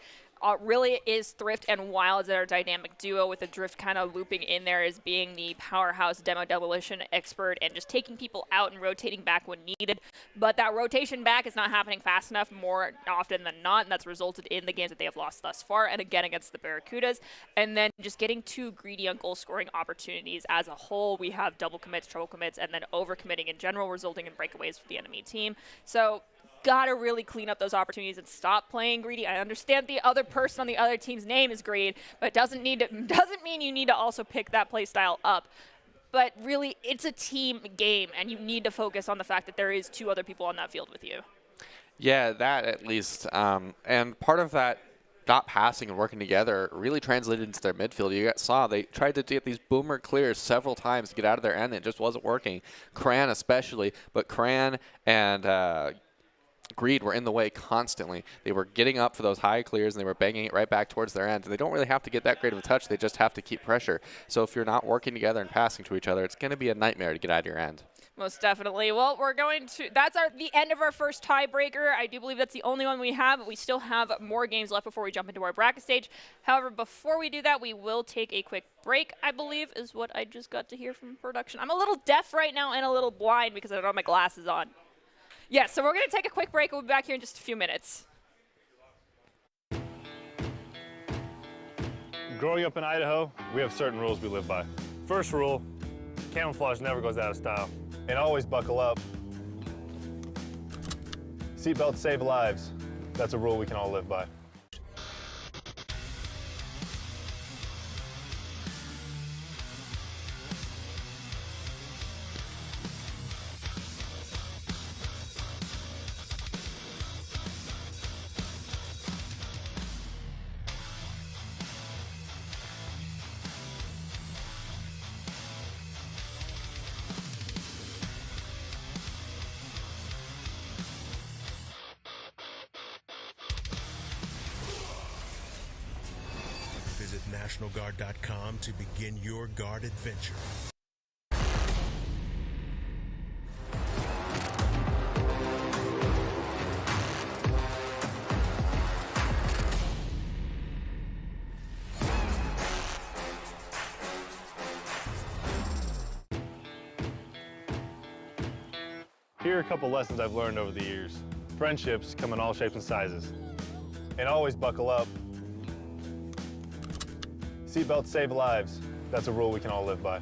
really is Thrift and Wilds that are a dynamic duo, with Adrift kind of looping in there as being the powerhouse demo demolition expert and just taking people out and rotating back when needed. But that rotation back is not happening fast enough more often than not, and that's resulted in the games that they have lost thus far, and again against the Barracudas. And then just getting too greedy on goal-scoring opportunities as a whole. We have double commits, triple commits, and then over-committing in general, resulting in breakaways for the enemy team. So got to really clean up those opportunities and stop playing greedy. I understand the other person on the other team's name is greed, but doesn't mean you need to also pick that play style up. But really, it's a team game, and you need to focus on the fact that there is 2 other people on that field with you. Yeah, that at least. And part of that not passing and working together really translated into their midfield. You saw they tried to get these boomer clears several times to get out of their end. It just wasn't working. Cran especially, but Cran and Greed were in the way constantly. They were getting up for those high clears, and they were banging it right back towards their end. They don't really have to get that great of a touch. They just have to keep pressure. So if you're not working together and passing to each other, it's going to be a nightmare to get out of your end. Most definitely. Well, we're going to, that's the end of our first tiebreaker. I do believe that's the only one we have, but we still have more games left before we jump into our bracket stage. However, before we do that, we will take a quick break, I believe, is what I just got to hear from production. I'm a little deaf right now and a little blind because I don't have my glasses on. Yeah, so we're going to take a quick break. We'll be back here in just a few minutes. Growing up in Idaho, we have certain rules we live by. First rule, camouflage never goes out of style. And always buckle up. Seatbelts save lives. That's a rule we can all live by. Visit NationalGuard.com to begin your Guard adventure. Here are a couple lessons I've learned over the years. Friendships come in all shapes and sizes. And always buckle up. Seatbelts save lives. That's a rule we can all live by.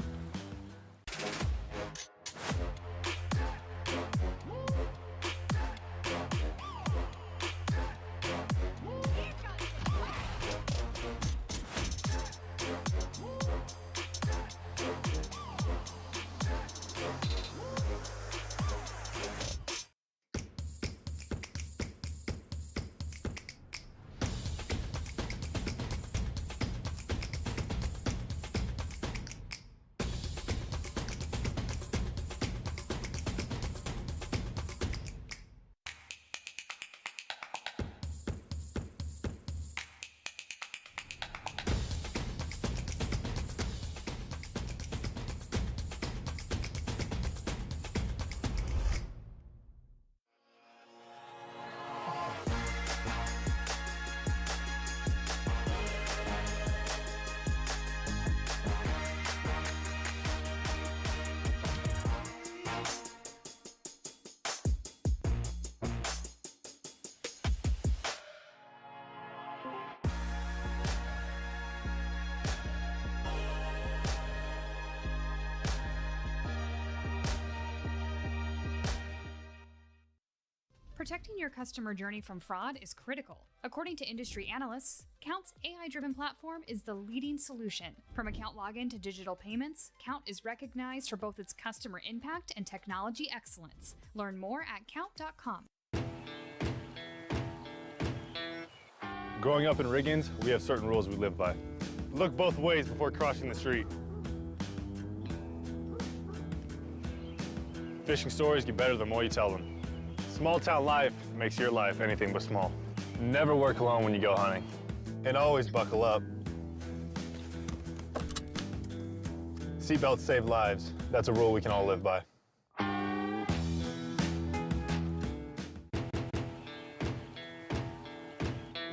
Protecting your customer journey from fraud is critical. According to industry analysts, Count's AI-driven platform is the leading solution. From account login to digital payments, Count is recognized for both its customer impact and technology excellence. Learn more at count.com. Growing up in Riggins, we have certain rules we live by. Look both ways before crossing the street. Fishing stories get better the more you tell them. Small town life makes your life anything but small. Never work alone when you go hunting. And always buckle up. Seatbelts save lives. That's a rule we can all live by.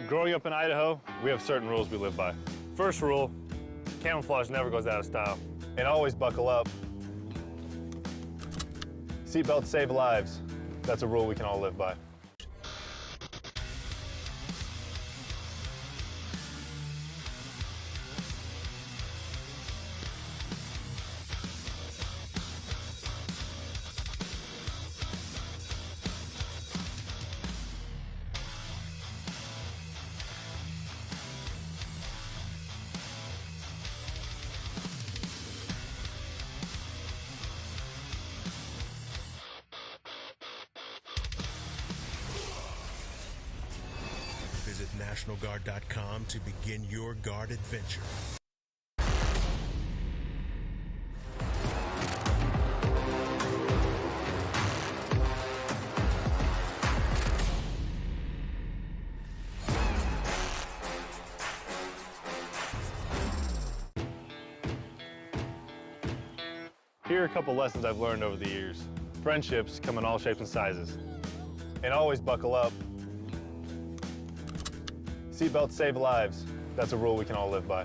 Growing up in Idaho, we have certain rules we live by. First rule, camouflage never goes out of style. And always buckle up. Seatbelts save lives. That's a rule we can all live by. Visit NationalGuard.com to begin your guard adventure. Here are a couple lessons I've learned over the years. Friendships come in all shapes and sizes. And always buckle up. Seatbelts save lives. That's a rule we can all live by.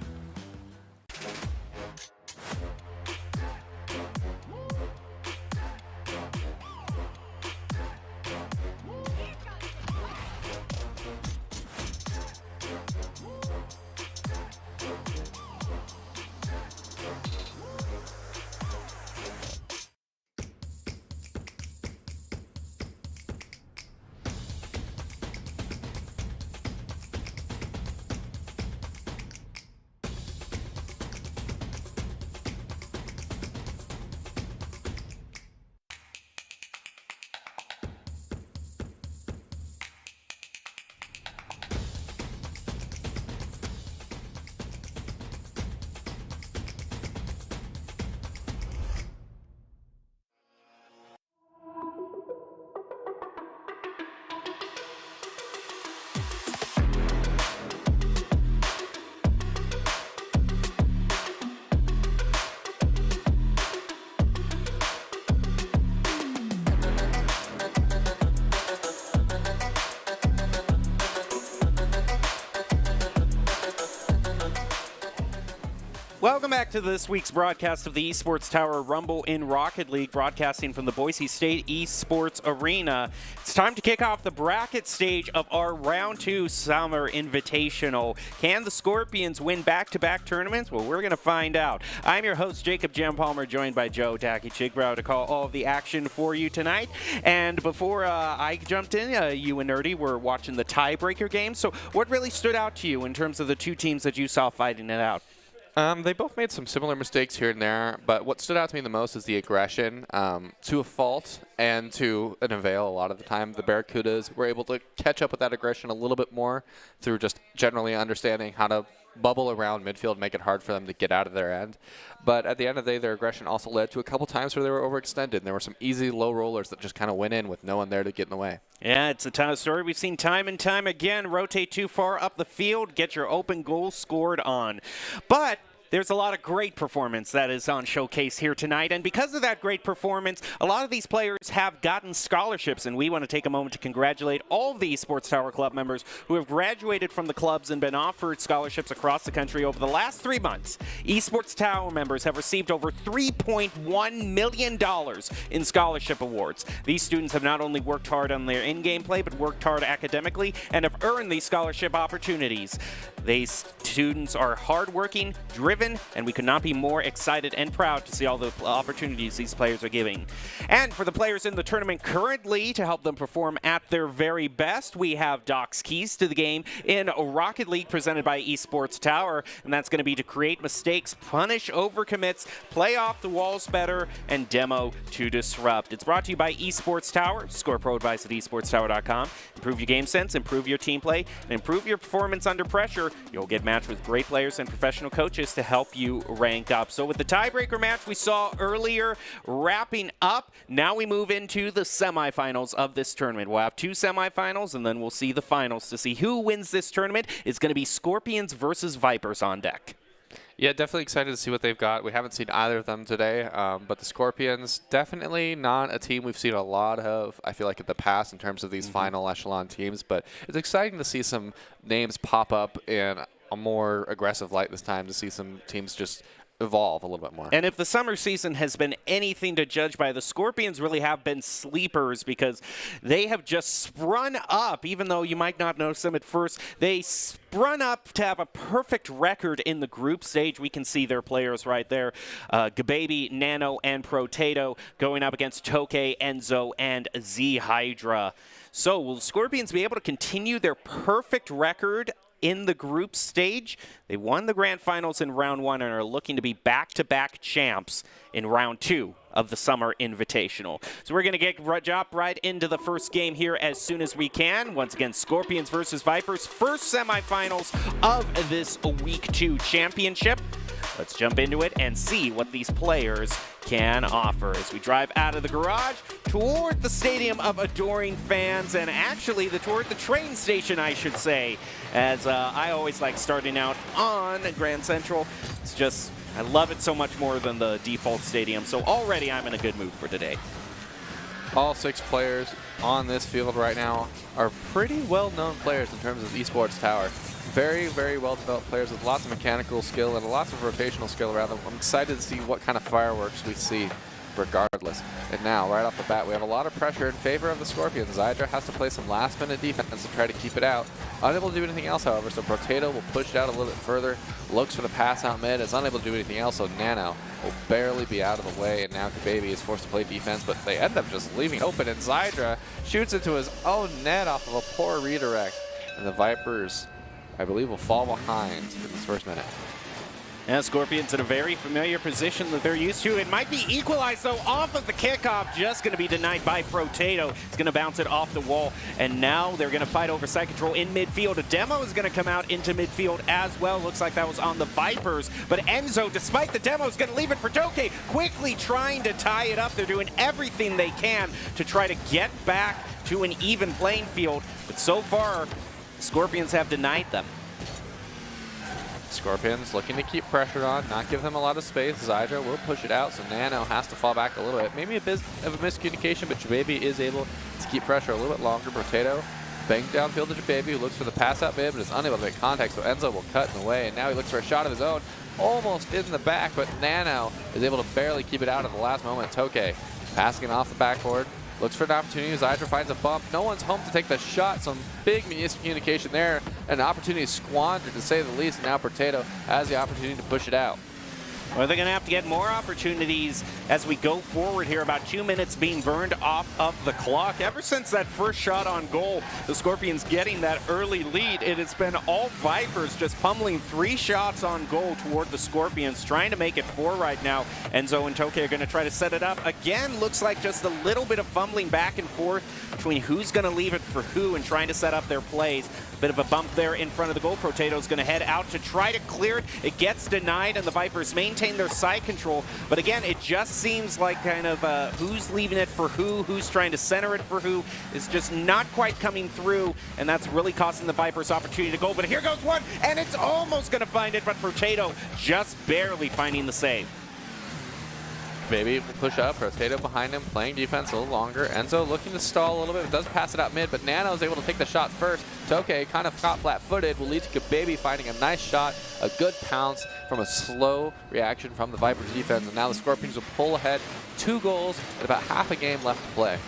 Welcome back to this week's broadcast of the Esports Tower Rumble in Rocket League, broadcasting from the Boise State Esports Arena. It's time to kick off the bracket stage of our Round 2 Summer Invitational. Can the Scorpions win back-to-back tournaments? Well, we're going to find out. I'm your host, Jacob Jem Palmer, joined by Joe Tacky Chigbrow to call all of the action for you tonight. And before I jumped in, you and Nerdy were watching the tiebreaker game. So what really stood out to you in terms of the two teams that you saw fighting it out? They both made some similar mistakes here and there, but what stood out to me the most is the aggression. To a fault and to an avail a lot of the time, the Barracudas were able to catch up with that aggression a little bit more through just generally understanding how to bubble around midfield, make it hard for them to get out of their end. But at the end of the day, their aggression also led to a couple times where they were overextended, and there were some easy low rollers that just kind of went in with no one there to get in the way. Yeah, it's a ton of story we've seen time and time again. Rotate too far up the field, get your open goal scored on. But there's a lot of great performance that is on showcase here tonight, and because of that great performance, a lot of these players have gotten scholarships, and we want to take a moment to congratulate all of the Esports Tower Club members who have graduated from the clubs and been offered scholarships across the country over the last 3 months. Esports Tower members have received over $3.1 million in scholarship awards. These students have not only worked hard on their in-game play, but worked hard academically and have earned these scholarship opportunities. These students are hardworking, driven, and we could not be more excited and proud to see all the opportunities these players are giving. And for the players in the tournament currently, to help them perform at their very best, we have Doc's keys to the game in Rocket League presented by Esports Tower, and that's going to be to create mistakes, punish overcommits, play off the walls better, and demo to disrupt. It's brought to you by Esports Tower. Score pro advice at esportstower.com. Improve your game sense, improve your team play, and improve your performance under pressure. You'll get matched with great players and professional coaches to help you rank up. So with the tiebreaker match we saw earlier wrapping up, now we move into the semifinals of this tournament. We'll have 2 semifinals, and then we'll see the finals to see who wins this tournament. It's going to be Scorpions versus Vipers on deck. Yeah, definitely excited to see what they've got. We haven't seen either of them today, but the Scorpions, definitely not a team we've seen a lot of, I feel like, in the past in terms of these final echelon teams. But it's exciting to see some names pop up in a more aggressive light this time, to see some teams just evolve a little bit more. And if the summer season has been anything to judge by, the Scorpions really have been sleepers because they have just sprung up, even though you might not notice them at first. They sprung up to have a perfect record in the group stage. We can see their players right there. Gababy, Nano, and Protato going up against Toke, Enzo, and Z-Hydra. So will the Scorpions be able to continue their perfect record in the group stage? They won the grand finals in round 1 and are looking to be back-to-back champs in round 2 of the Summer Invitational. So we're going to jump right into the first game here as soon as we can. Once again, Scorpions versus Vipers, first semifinals of this Week 2 championship. Let's jump into it and see what these players can offer as we drive out of the garage toward the stadium of adoring fans, and actually toward the train station, I should say, as I always like starting out on Grand Central. It's just, I love it so much more than the default stadium, so already I'm in a good mood for today. All 6 players on this field right now are pretty well-known players in terms of Esports Tower. Very, very well-developed players with lots of mechanical skill and lots of rotational skill around them. I'm excited to see what kind of fireworks we see regardless. And now, right off the bat, we have a lot of pressure in favor of the Scorpions. Zydra has to play some last-minute defense to try to keep it out. Unable to do anything else, however, so Protato will push it out a little bit further, looks for the pass out mid, is unable to do anything else, so Nano will barely be out of the way, and now Baby is forced to play defense, but they end up just leaving open, and Zydra shoots into his own net off of a poor redirect, and the Vipers, I believe, will fall behind in this first minute. And Scorpions in a very familiar position that they're used to. It might be equalized, though, off of the kickoff. Just going to be denied by Protato. He's going to bounce it off the wall. And now they're going to fight over side control in midfield. A demo is going to come out into midfield as well. Looks like that was on the Vipers. But Enzo, despite the demo, is going to leave it for Toke. Quickly trying to tie it up. They're doing everything they can to try to get back to an even playing field. But so far, Scorpions have denied them. Scorpions looking to keep pressure on, not give them a lot of space. Zydra will push it out, so Nano has to fall back a little bit. Maybe a bit of a miscommunication, but Jababy is able to keep pressure a little bit longer. Potato bangs downfield to Jababy, who looks for the pass out mid, but is unable to make contact, so Enzo will cut in the way, and now he looks for a shot of his own. almost in the back, but Nano is able to barely keep it out at the last moment. Toke passing it off the backboard. Looks for an opportunity. Zydra finds a bump. No one's home to take the shot. Some big miscommunication there. An opportunity squandered, to say the least. And now Potato has the opportunity to push it out. Well, they're going to have to get more opportunities as we go forward here. About 2 minutes being burned off of the clock. Ever since that first shot on goal, the Scorpions getting that early lead, it has been all Vipers just pummeling 3 shots on goal toward the Scorpions, trying to make it 4 right now. Enzo and Toke are going to try to set it up. Again, looks like just a little bit of fumbling back and forth between who's going to leave it for who and trying to set up their plays. Bit of a bump there in front of the goal. Potato's going to head out to try to clear it. It gets denied, and the Vipers maintain their side control. But again, it just seems like kind of who's leaving it for who's trying to center it for who, is just not quite coming through, and that's really costing the Vipers opportunity to go. But here goes one, and it's almost going to find it, but Potato just barely finding the save. Baby will push up. Potato behind him, playing defense a little longer. Enzo looking to stall a little bit, does pass it out mid, but Nano is able to take the shot first. Toke kind of caught flat-footed, will lead to Baby finding a nice shot, a good pounce from a slow reaction from the Vipers defense, and now the Scorpions will pull ahead 2 goals and about half a game left to play.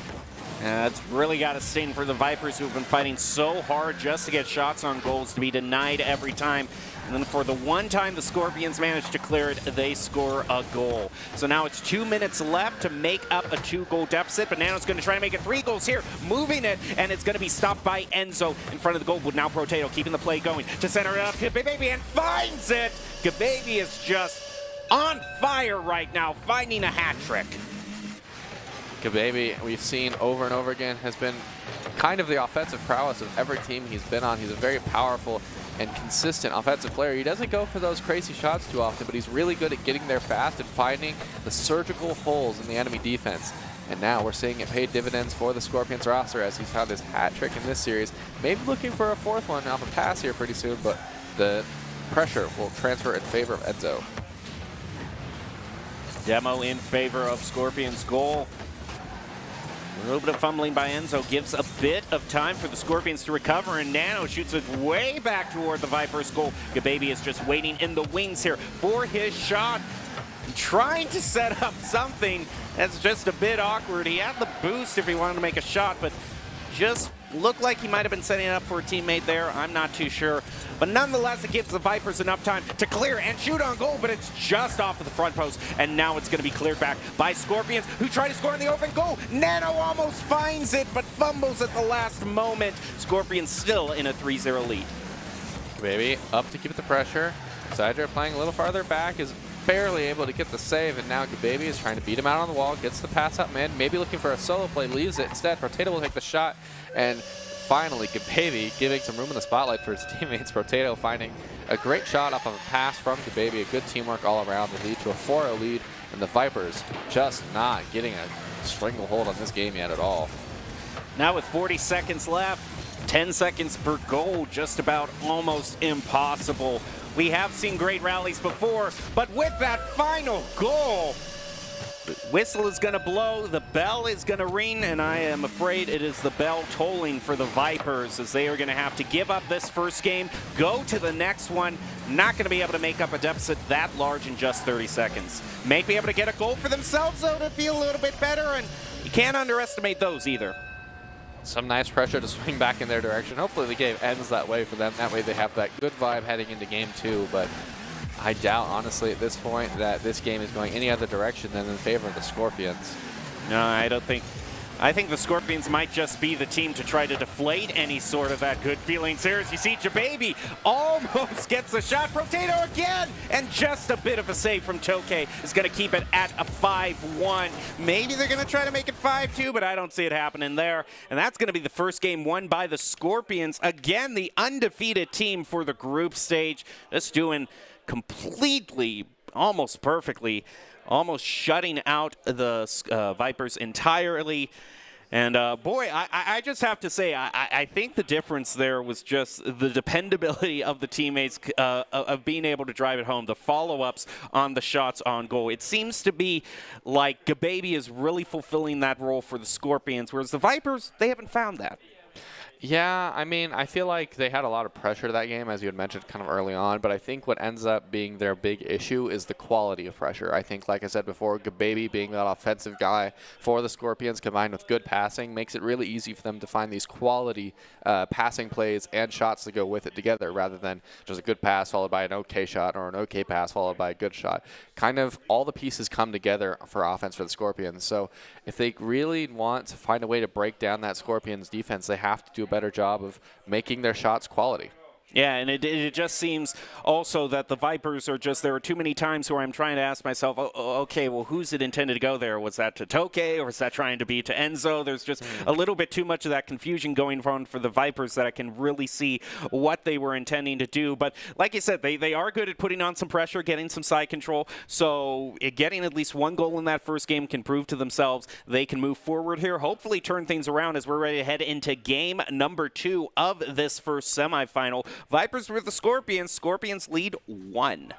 It's really got to sting for the Vipers, who have been fighting so hard just to get shots on goals, to be denied every time. And then for the one time the Scorpions managed to clear it, they score a goal. So now it's 2 minutes left to make up a 2-goal deficit. But Nano's going to try to make it 3 goals here, moving it, and it's going to be stopped by Enzo in front of the goal. But now Potato keeping the play going to center it up. Gababy and finds it. Gababy is just on fire right now, finding a hat trick. Gababy, we've seen over and over again, has been kind of the offensive prowess of every team he's been on. He's a very powerful and consistent offensive player. He doesn't go for those crazy shots too often, but he's really good at getting there fast and finding the surgical holes in the enemy defense. And now we're seeing it pay dividends for the Scorpions roster as he's found his hat trick in this series. Maybe looking for a 4th one off a pass here pretty soon, but the pressure will transfer in favor of Enzo. Demo in favor of Scorpions' goal. A little bit of fumbling by Enzo gives a bit of time for the Scorpions to recover, and Nano shoots it way back toward the Vipers' goal. Gababy is just waiting in the wings here for his shot, trying to set up something that's just a bit awkward. He had the boost if he wanted to make a shot, but just looked like he might have been setting it up for a teammate there. I'm not too sure. But nonetheless, it gives the Vipers enough time to clear and shoot on goal, but it's just off of the front post, and now it's going to be cleared back by Scorpions, who try to score in the open goal. Nano almost finds it, but fumbles at the last moment. Scorpions still in a 3-0 lead. Baby up to keep the pressure. Zydra playing a little farther back, is barely able to get the save, and now Gababy is trying to beat him out on the wall, gets the pass up mid, maybe looking for a solo play, leaves it instead. Potato will take the shot, and finally Gababy giving some room in the spotlight for his teammates. Potato finding a great shot off of a pass from Gababy, a good teamwork all around to lead to a 4-0 lead, and the Vipers just not getting a stranglehold on this game yet at all. Now with 40 seconds left, 10 seconds per goal, just about almost impossible. We have seen great rallies before, but with that final goal, the whistle is going to blow, the bell is going to ring, and I am afraid it is the bell tolling for the Vipers, as they are going to have to give up this first game, go to the next one. Not going to be able to make up a deficit that large in just 30 seconds. May be able to get a goal for themselves, though, to feel a little bit better, and you can't underestimate those either. Some nice pressure to swing back in their direction. Hopefully the game ends that way for them. That way they have that good vibe heading into game 2, but I doubt, honestly, at this point that this game is going any other direction than in favor of the Scorpions. No, I don't think. I think the Scorpions might just be the team to try to deflate any sort of that good feelings here. As you see, Gababy almost gets a shot. Potato again, and just a bit of a save from Toke is going to keep it at a 5-1. Maybe they're going to try to make it 5-2, but I don't see it happening there. And that's going to be the first game won by the Scorpions. Again, the undefeated team for the group stage. Just doing completely, almost perfectly, almost shutting out the Vipers entirely. And boy, I just have to say, I think the difference there was just the dependability of the teammates of being able to drive it home, the follow-ups on the shots on goal. It seems to be like Gababy is really fulfilling that role for the Scorpions, whereas the Vipers, they haven't found that. Yeah, I mean, I feel like they had a lot of pressure to that game, as you had mentioned kind of early on, but I think what ends up being their big issue is the quality of pressure. I think, like I said before, Gababy being that offensive guy for the Scorpions combined with good passing makes it really easy for them to find these quality passing plays and shots to go with it together rather than just a good pass followed by an okay shot or an okay pass followed by a good shot. Kind of all the pieces come together for offense for the Scorpions. So if they really want to find a way to break down that Scorpions defense, they have to do a better job of making their shots quality. Yeah, and it just seems also that the Vipers are just, there are too many times where I'm trying to ask myself, okay, well, who's it intended to go there? Was that to Toke, or was that trying to be to Enzo? There's just a little bit too much of that confusion going on for the Vipers that I can really see what they were intending to do. But like you said, they are good at putting on some pressure, getting some side control. So getting at least one goal in that first game can prove to themselves they can move forward here, hopefully turn things around as we're ready to head into game number 2 of this first semifinal. Vipers with the Scorpions. Scorpions lead 1.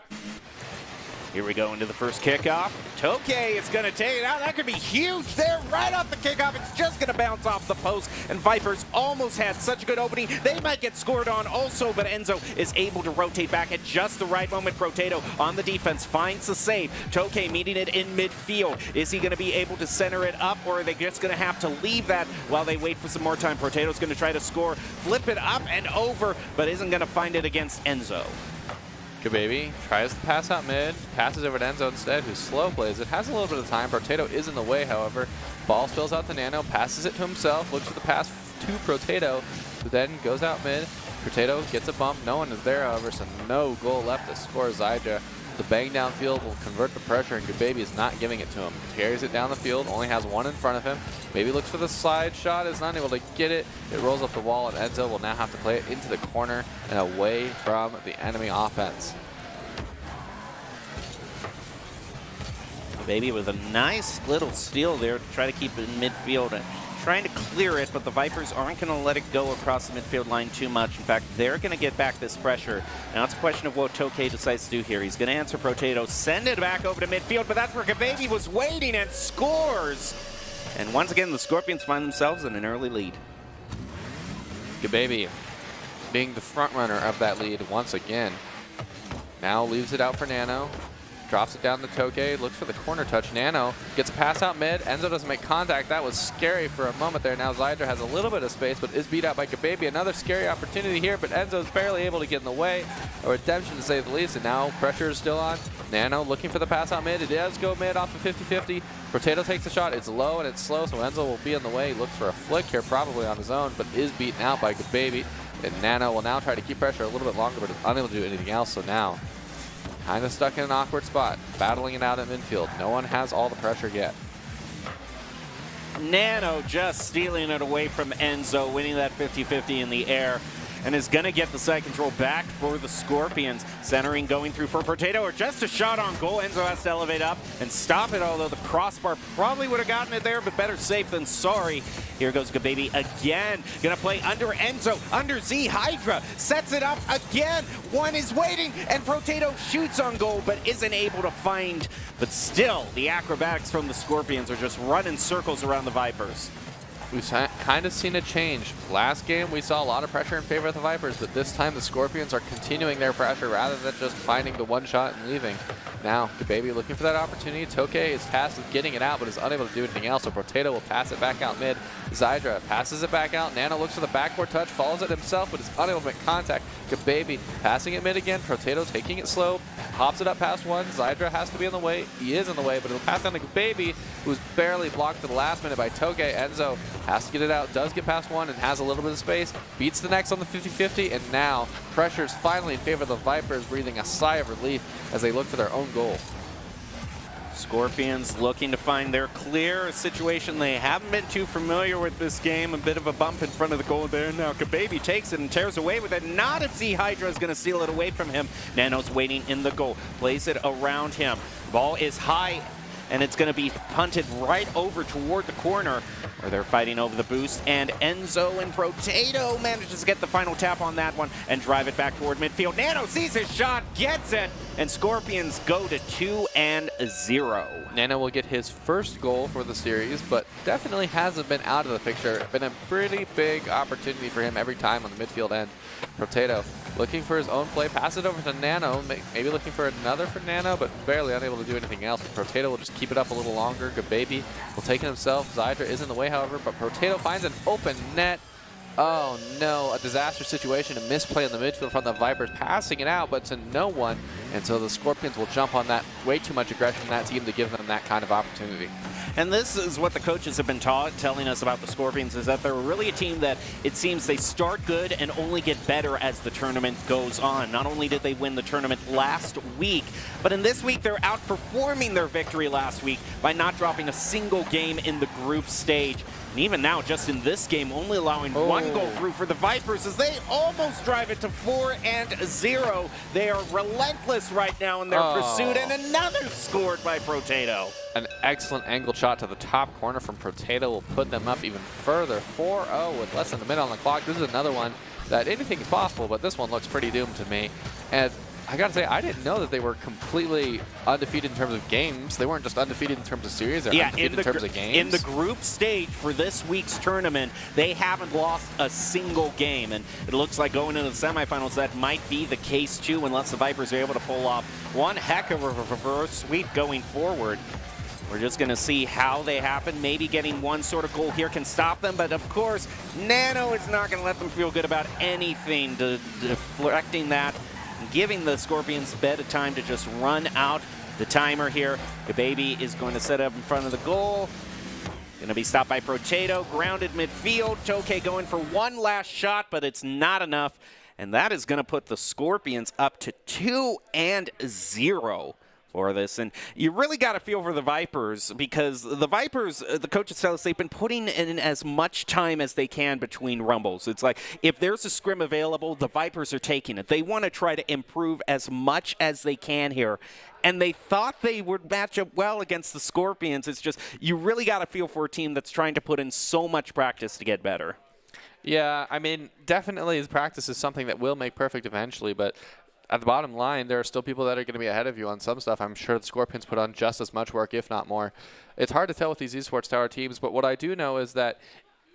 Here we go into the first kickoff. Toke is going to take it out. That could be huge there right off the kickoff. It's just going to bounce off the post. And Vipers almost had such a good opening. They might get scored on also, but Enzo is able to rotate back at just the right moment. Protato on the defense finds the save. Toke meeting it in midfield. Is he going to be able to center it up, or are they just going to have to leave that while they wait for some more time? Protato's going to try to score, flip it up and over, but isn't going to find it against Enzo. Gababy tries to pass out mid, passes over to Enzo instead, who slow plays it. Has a little bit of time. Protato is in the way, however. Ball spills out to Nano, passes it to himself, looks for the pass to Protato, who then goes out mid. Protato gets a bump. No one is there, however, so no goal left to score. Zydra. The bang downfield will convert the pressure, and Gababy is not giving it to him. Carries it down the field, only has one in front of him. Maybe looks for the slide shot, is not able to get it. It rolls up the wall, and Enzo will now have to play it into the corner and away from the enemy offense. Gababy with a nice little steal there to try to keep it in midfield and trying to clear it, but the Vipers aren't going to let it go across the midfield line too much. In fact, they're going to get back this pressure. Now it's a question of what Toke decides to do here. He's going to answer Protato, send it back over to midfield, but that's where Gababy was waiting and scores. And once again, the Scorpions find themselves in an early lead. Gababy being the front runner of that lead once again. Now leaves it out for Nano. Drops it down to Toke, looks for the corner touch. Nano gets a pass out mid. Enzo doesn't make contact. That was scary for a moment there. Now Zydra has a little bit of space, but is beat out by Gababy. Another scary opportunity here, but Enzo's barely able to get in the way. A redemption to say the least, and now pressure is still on. Nano looking for the pass out mid. It does go mid off of 50-50. Potato takes the shot. It's low and it's slow, so Enzo will be in the way. He looks for a flick here, probably on his own, but is beaten out by Gababy. And Nano will now try to keep pressure a little bit longer, but is unable to do anything else, so now kind of stuck in an awkward spot, battling it out at midfield. No one has all the pressure yet. Nano just stealing it away from Enzo, winning that 50-50 in the air, and is going to get the side control back for the Scorpions. Centering going through for Potato, or just a shot on goal. Enzo has to elevate up and stop it, although the crossbar probably would have gotten it there, but better safe than sorry. Here goes Gababy again. Going to play under Enzo, under Z. Hydra sets it up again. One is waiting, and Potato shoots on goal, but isn't able to find. But still, the acrobatics from the Scorpions are just running circles around the Vipers. We've kind of seen a change. Last game, we saw a lot of pressure in favor of the Vipers, but this time the Scorpions are continuing their pressure rather than just finding the one shot and leaving. Now, Gababy looking for that opportunity. Toke is tasked with getting it out, but is unable to do anything else, so Potato will pass it back out mid. Zydra passes it back out. Nano looks for the backboard touch, follows it himself, but is unable to make contact. Gababy passing it mid again. Potato taking it slow, pops it up past one. Zydra has to be in the way. He is in the way, but it'll pass down to Gababy, who's barely blocked at the last minute by Toke. Enzo has to get it out, does get past one, and has a little bit of space. Beats the next on the 50-50, and now pressure's finally in favor of the Vipers, breathing a sigh of relief as they look for their own goal. Scorpions looking to find their clear situation. They haven't been too familiar with this game. A bit of a bump in front of the goal there. Now Gababy takes it and tears away with it. Not if Z Hydra is going to steal it away from him. Nano's waiting in the goal. Plays it around him. Ball is high and it's going to be punted right over toward the corner where they're fighting over the boost, and Enzo and Potato manages to get the final tap on that one and drive it back toward midfield. Nano sees his shot, gets it, and Scorpions go to 2-0. Nano will get his first goal for the series, but definitely hasn't been out of the picture. Been a pretty big opportunity for him every time on the midfield end. Potato looking for his own play, pass it over to Nano, maybe looking for another for Nano, but barely unable to do anything else. Potato will just keep it up a little longer. Gababy will take it himself. Zydra is in the way, however, but Potato finds an open net. Oh no, a disaster situation, a misplay in the midfield from the Vipers, passing it out, but to no one. And so the Scorpions will jump on that. Way too much aggression in that team to give them that kind of opportunity. And this is what the coaches have been telling us about the Scorpions, is that they're really a team that it seems they start good and only get better as the tournament goes on. Not only did they win the tournament last week, but in this week they're outperforming their victory last week by not dropping a single game in the group stage. And even now, just in this game, only allowing one goal through for the Vipers as they almost drive it to 4-0. They are relentless right now in their pursuit, and another scored by Potato. An excellent angled shot to the top corner from Potato will put them up even further. 4-0 with less than a minute on the clock. This is another one that anything is possible, but this one looks pretty doomed to me. And I gotta say, I didn't know that they were completely undefeated in terms of games. They weren't just undefeated in terms of series, they're undefeated in terms of games. In the group stage for this week's tournament, they haven't lost a single game. And it looks like going into the semifinals, that might be the case too, unless the Vipers are able to pull off one heck of a reverse sweep going forward. We're just going to see how they happen. Maybe getting one sort of goal here can stop them. But, of course, Nano is not going to let them feel good about anything, deflecting that, and giving the Scorpions a bit of time to just run out the timer here. The baby is going to set up in front of the goal. Going to be stopped by Potato. Grounded midfield. Toke going for one last shot, but it's not enough. And that is going to put the Scorpions up to 2-0. For this, and you really got to feel for the Vipers, because the Vipers, the coaches tell us they've been putting in as much time as they can between rumbles. It's like if there's a scrim available, the Vipers are taking it. They want to try to improve as much as they can here, and they thought they would match up well against the Scorpions. It's just you really got to feel for a team that's trying to put in so much practice to get better. Yeah, I mean, definitely his practice is something that will make perfect eventually, but at the bottom line, there are still people that are going to be ahead of you on some stuff. I'm sure the Scorpions put on just as much work, if not more. It's hard to tell with these Esports Tower teams, but what I do know is that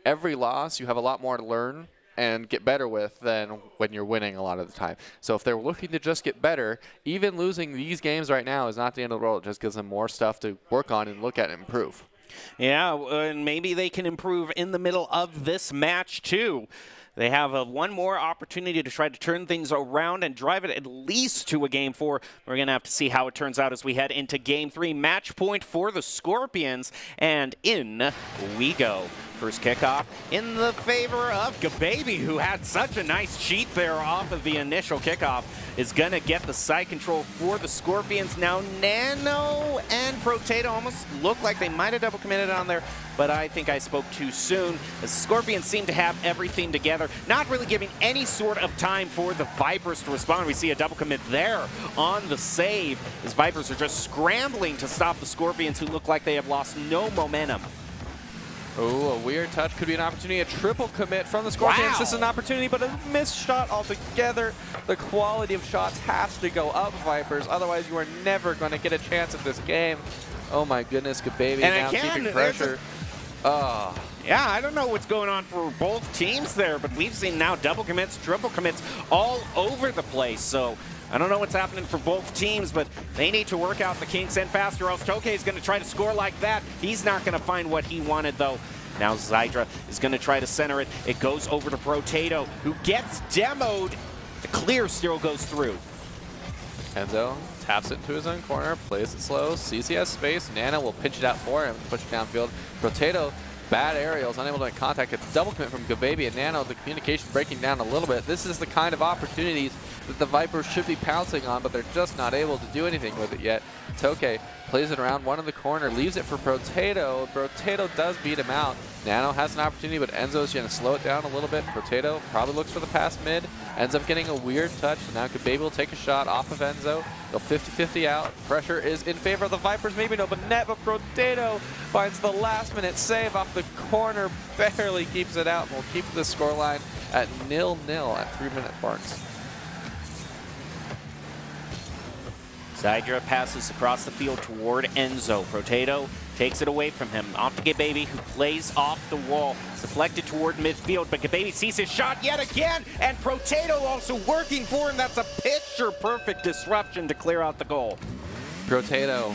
every loss, you have a lot more to learn and get better with than when you're winning a lot of the time. So if they're looking to just get better, even losing these games right now is not the end of the world. It just gives them more stuff to work on and look at and improve. Yeah, and maybe they can improve in the middle of this match, too. They have one more opportunity to try to turn things around and drive it at least to a Game 4. We're going to have to see how it turns out as we head into Game 3. Match point for the Scorpions, and in we go. First kickoff in the favor of Gababy, who had such a nice cheat there off of the initial kickoff, is going to get the side control for the Scorpions. Now Nano and Potato almost look like they might have double committed on there, but I think I spoke too soon. The Scorpions seem to have everything together, not really giving any sort of time for the Vipers to respond. We see a double commit there on the save, as Vipers are just scrambling to stop the Scorpions, who look like they have lost no momentum. Oh, a weird touch could be an opportunity. A triple commit from the Scorpions. Wow. This is an opportunity, but a missed shot altogether. The quality of shots has to go up, Vipers. Otherwise, you are never going to get a chance at this game. Oh my goodness, Gababy now keeping pressure. Yeah, I don't know what's going on for both teams there, but we've seen now double commits, triple commits all over the place. So I don't know what's happening for both teams, but they need to work out the kinks and fast, or else Toke is going to try to score like that. He's not going to find what he wanted, though. Now Zydra is going to try to center it. It goes over to Potato, who gets demoed. The clear still goes through. Enzo taps it into his own corner, plays it slow, sees he has space. Nana will pinch it out for him, push it downfield. Potato, bad aerials, unable to make contact. It's double commit from Gababy and Nano. The communication breaking down a little bit. This is the kind of opportunities that the Vipers should be pouncing on, but they're just not able to do anything with it yet. Toke plays it around one in the corner, leaves it for Potato. Potato does beat him out. Nano has an opportunity, but Enzo's going to slow it down a little bit. Potato probably looks for the pass mid. Ends up getting a weird touch. Now Gababy will take a shot off of Enzo. Go 50-50 out. Pressure is in favor of the Vipers. Maybe no, but net, but Potato finds the last-minute save off the corner. Barely keeps it out. And we'll keep the scoreline at 0-0 at 3-minute marks. Zydra passes across the field toward Enzo. Potato takes it away from him. Off to Gababy, who plays off the wall. It's deflected toward midfield, but Gababy sees his shot yet again, and Potato also working for him. That's a picture-perfect disruption to clear out the goal. Potato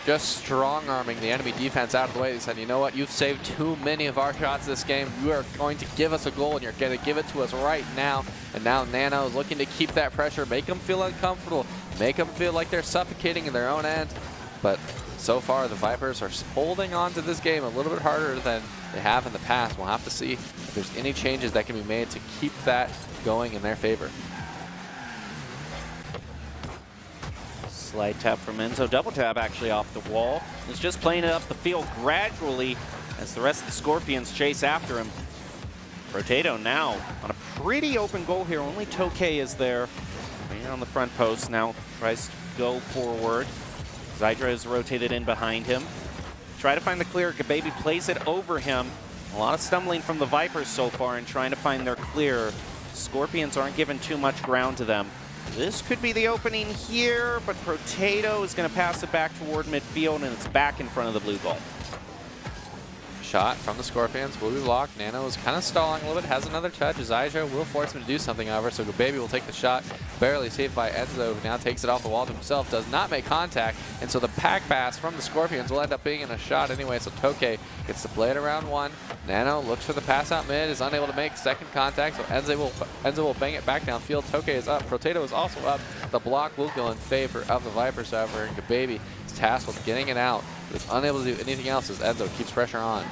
just strong-arming the enemy defense out of the way. They said, you know what, you've saved too many of our shots this game. You are going to give us a goal, and you're going to give it to us right now. And now Nano is looking to keep that pressure, make them feel uncomfortable, make them feel like they're suffocating in their own end. But so far, the Vipers are holding on to this game a little bit harder than they have in the past. We'll have to see if there's any changes that can be made to keep that going in their favor. Slide tap from Enzo, double tap actually off the wall. He's just playing it up the field gradually as the rest of the Scorpions chase after him. Potato now on a pretty open goal here. Only Tokay is there. Right on the front post now. Tries to go forward. Zydra is rotated in behind him. Try to find the clear. Gababy plays it over him. A lot of stumbling from the Vipers so far and trying to find their clear. Scorpions aren't giving too much ground to them. This could be the opening here, but Potato is going to pass it back toward midfield, and it's back in front of the blue goal. Shot from the Scorpions will be blocked. Nano is kind of stalling a little bit, has another touch. Zydra will force him to do something, however, so Gababy will take the shot. Barely saved by Enzo, who now takes it off the wall to himself, does not make contact, and so the pack pass from the Scorpions will end up being in a shot anyway, so Tokay gets to play it around one. Nano looks for the pass out mid, is unable to make second contact, so Enzo will bang it back downfield. Tokay is up, Potato is also up. The block will go in favor of the Vipers, however, and Gababy is tasked with getting it out, but is unable to do anything else as Enzo keeps pressure on.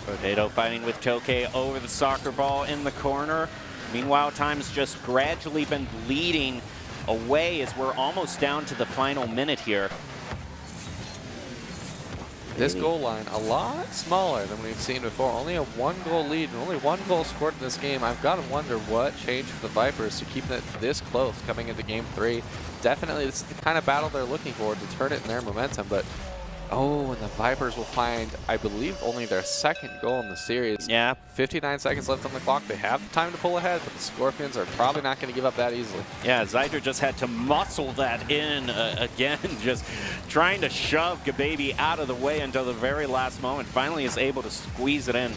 Potato fighting with Tokay over the soccer ball in the corner. Meanwhile, time's just gradually been bleeding away as we're almost down to the final minute here. This goal line a lot smaller than we've seen before. Only a 1-goal lead and only 1 goal scored in this game. I've got to wonder what changed for the Vipers to keep it this close coming into game 3. Definitely this is the kind of battle they're looking for to turn it in their momentum, but oh, and the Vipers will find, I believe, only their second goal in the series. Yeah. 59 seconds left on the clock. They have the time to pull ahead, but the Scorpions are probably not going to give up that easily. Yeah, Zydra just had to muscle that in again, just trying to shove Gababy out of the way until the very last moment. Finally is able to squeeze it in.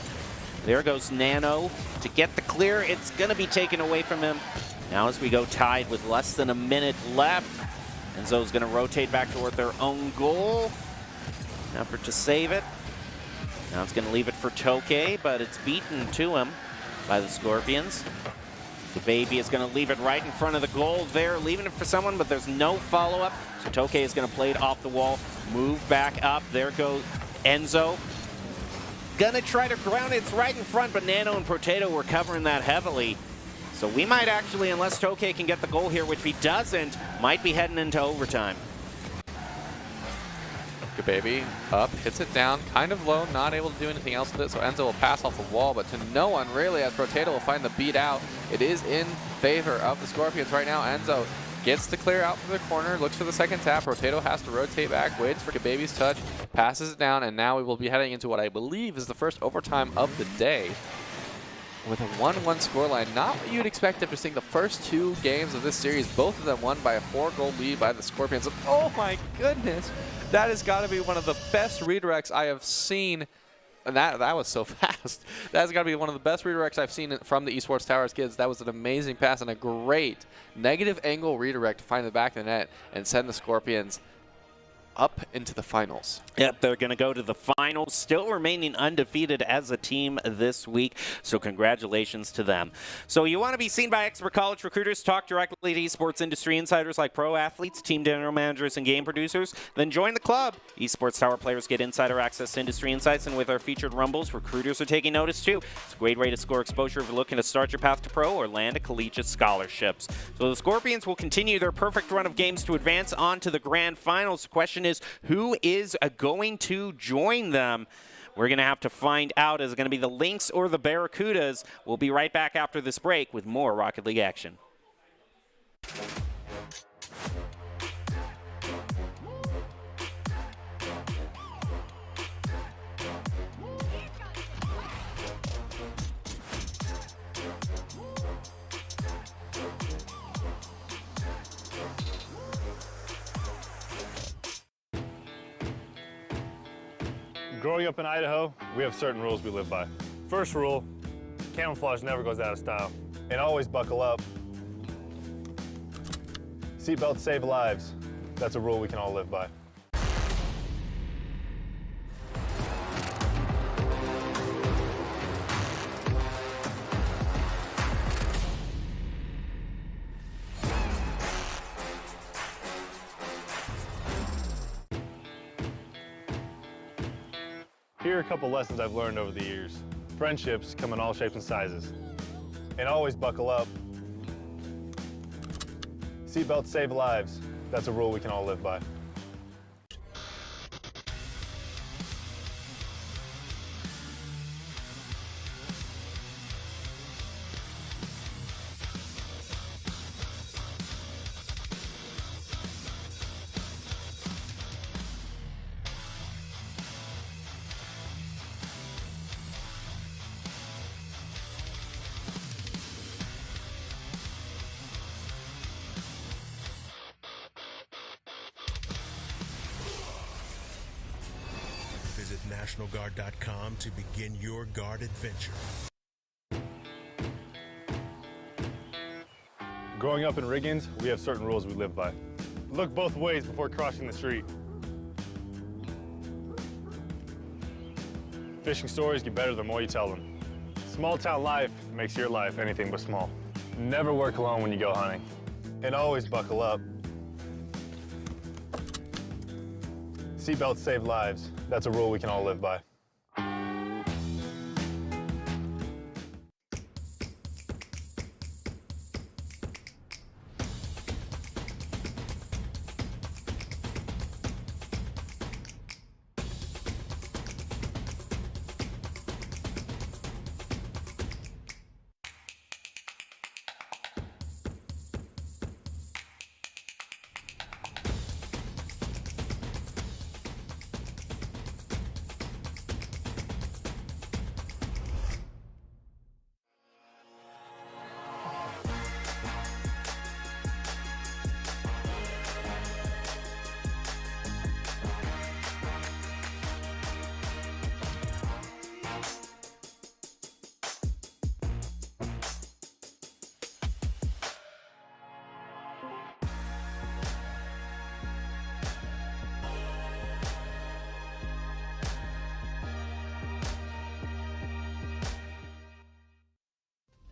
There goes Nano to get the clear. It's going to be taken away from him. Now as we go tied with less than a minute left, Enzo's going to rotate back toward their own goal. An effort to save it. Now it's going to leave it for Tokay, but it's beaten to him by the Scorpions. Gababy is going to leave it right in front of the goal there, leaving it for someone, but there's no follow-up. So Tokay is going to play it off the wall, move back up. There goes Enzo. Gonna try to ground it. It's right in front, but Nano and Potato were covering that heavily. So we might actually, unless Tokay can get the goal here, which he doesn't, might be heading into overtime. Gababy up, hits it down, kind of low, not able to do anything else with it, so Enzo will pass off the wall, but to no one really, as Potato will find the beat out. It is in favor of the Scorpions right now. Enzo gets the clear out from the corner, looks for the second tap. Potato has to rotate back, waits for Gababy's touch, passes it down, and now we will be heading into what I believe is the first overtime of the day with a 1-1 scoreline. Not what you'd expect after seeing the first 2 games of this series, both of them won by a 4-goal lead by the Scorpions. Oh my goodness, that has got to be one of the best redirects I have seen. And that was so fast. That has got to be one of the best redirects I've seen from the Esports Towers kids. That was an amazing pass and a great negative angle redirect to find the back of the net and send the Scorpions up into the finals. Yep, they're going to go to the finals, still remaining undefeated as a team this week, so congratulations to them. So you want to be seen by expert college recruiters, talk directly to esports industry insiders like pro athletes, team general managers, and game producers? Then join the club. Esports Tower players get insider access to industry insights, and with our featured rumbles, recruiters are taking notice too. It's a great way to score exposure if you're looking to start your path to pro or land a collegiate scholarships. So the Scorpions will continue their perfect run of games to advance on to the grand finals. The question is, who is going to join them? We're going to have to find out. Is it going to be the Lynx or the Barracudas? We'll be right back after this break with more Rocket League action. Growing up in Idaho, we have certain rules we live by. First rule, camouflage never goes out of style. And always buckle up. Seatbelts save lives. That's a rule we can all live by. Here are a couple lessons I've learned over the years. Friendships come in all shapes and sizes. And always buckle up. Seatbelts save lives. That's a rule we can all live by. Visit NationalGuard.com to begin your guard adventure. Growing up in Riggins, we have certain rules we live by. Look both ways before crossing the street. Fishing stories get better the more you tell them. Small town life makes your life anything but small. Never work alone when you go hunting. And always buckle up. Seatbelts save lives. That's a rule we can all live by.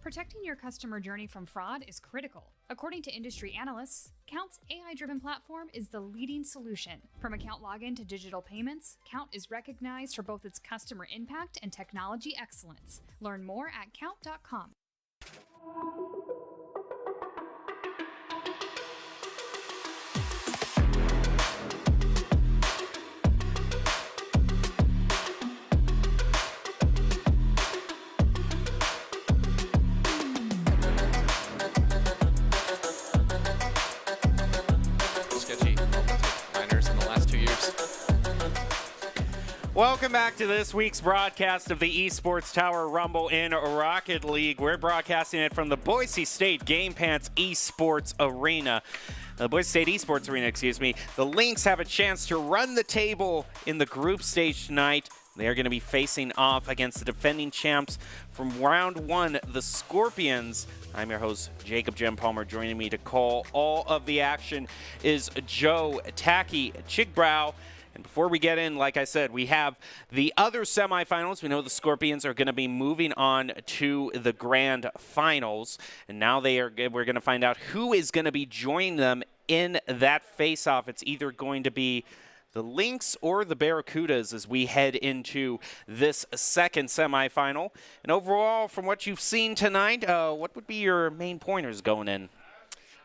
Protecting your customer journey from fraud is critical. According to industry analysts, Count's AI-driven platform is the leading solution. From account login to digital payments, Count is recognized for both its customer impact and technology excellence. Learn more at count.com. Welcome back to this week's broadcast of the Esports Tower Rumble in Rocket League. We're broadcasting it from the Boise State Game Pants Esports Arena. The Boise State Esports Arena, excuse me. The Lynx have a chance to run the table in the group stage tonight. They are going to be facing off against the defending champs from round one, the Scorpions. I'm your host, Jacob Jem Palmer. Joining me to call all of the action is Joe Tacky Chigbrow. And before we get in, like I said, we have the other semifinals. We know the Scorpions are going to be moving on to the grand finals. And now we're going to find out who is going to be joining them in that face-off. It's either going to be the Lynx or the Barracudas as we head into this second semifinal. And overall, from what you've seen tonight, what would be your main pointers going in?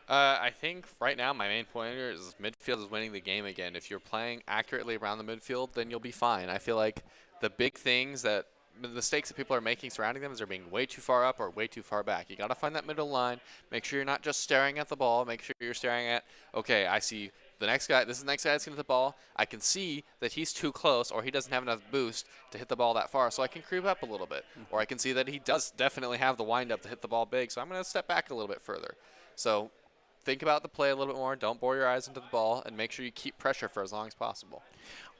I think right now my main pointer is midfield is winning the game again. If you're playing accurately around the midfield, then you'll be fine. I feel like the big things that the mistakes that people are making surrounding them is they're being way too far up or way too far back. You got to find that middle line. Make sure you're not just staring at the ball. Make sure you're staring at, okay, I see the next guy. This is the next guy that's going to hit the ball. I can see that he's too close or he doesn't have enough boost to hit the ball that far, so I can creep up a little bit. Or I can see that he does definitely have the windup to hit the ball big, so I'm going to step back a little bit further. So think about the play a little bit more. Don't bore your eyes into the ball, and make sure you keep pressure for as long as possible.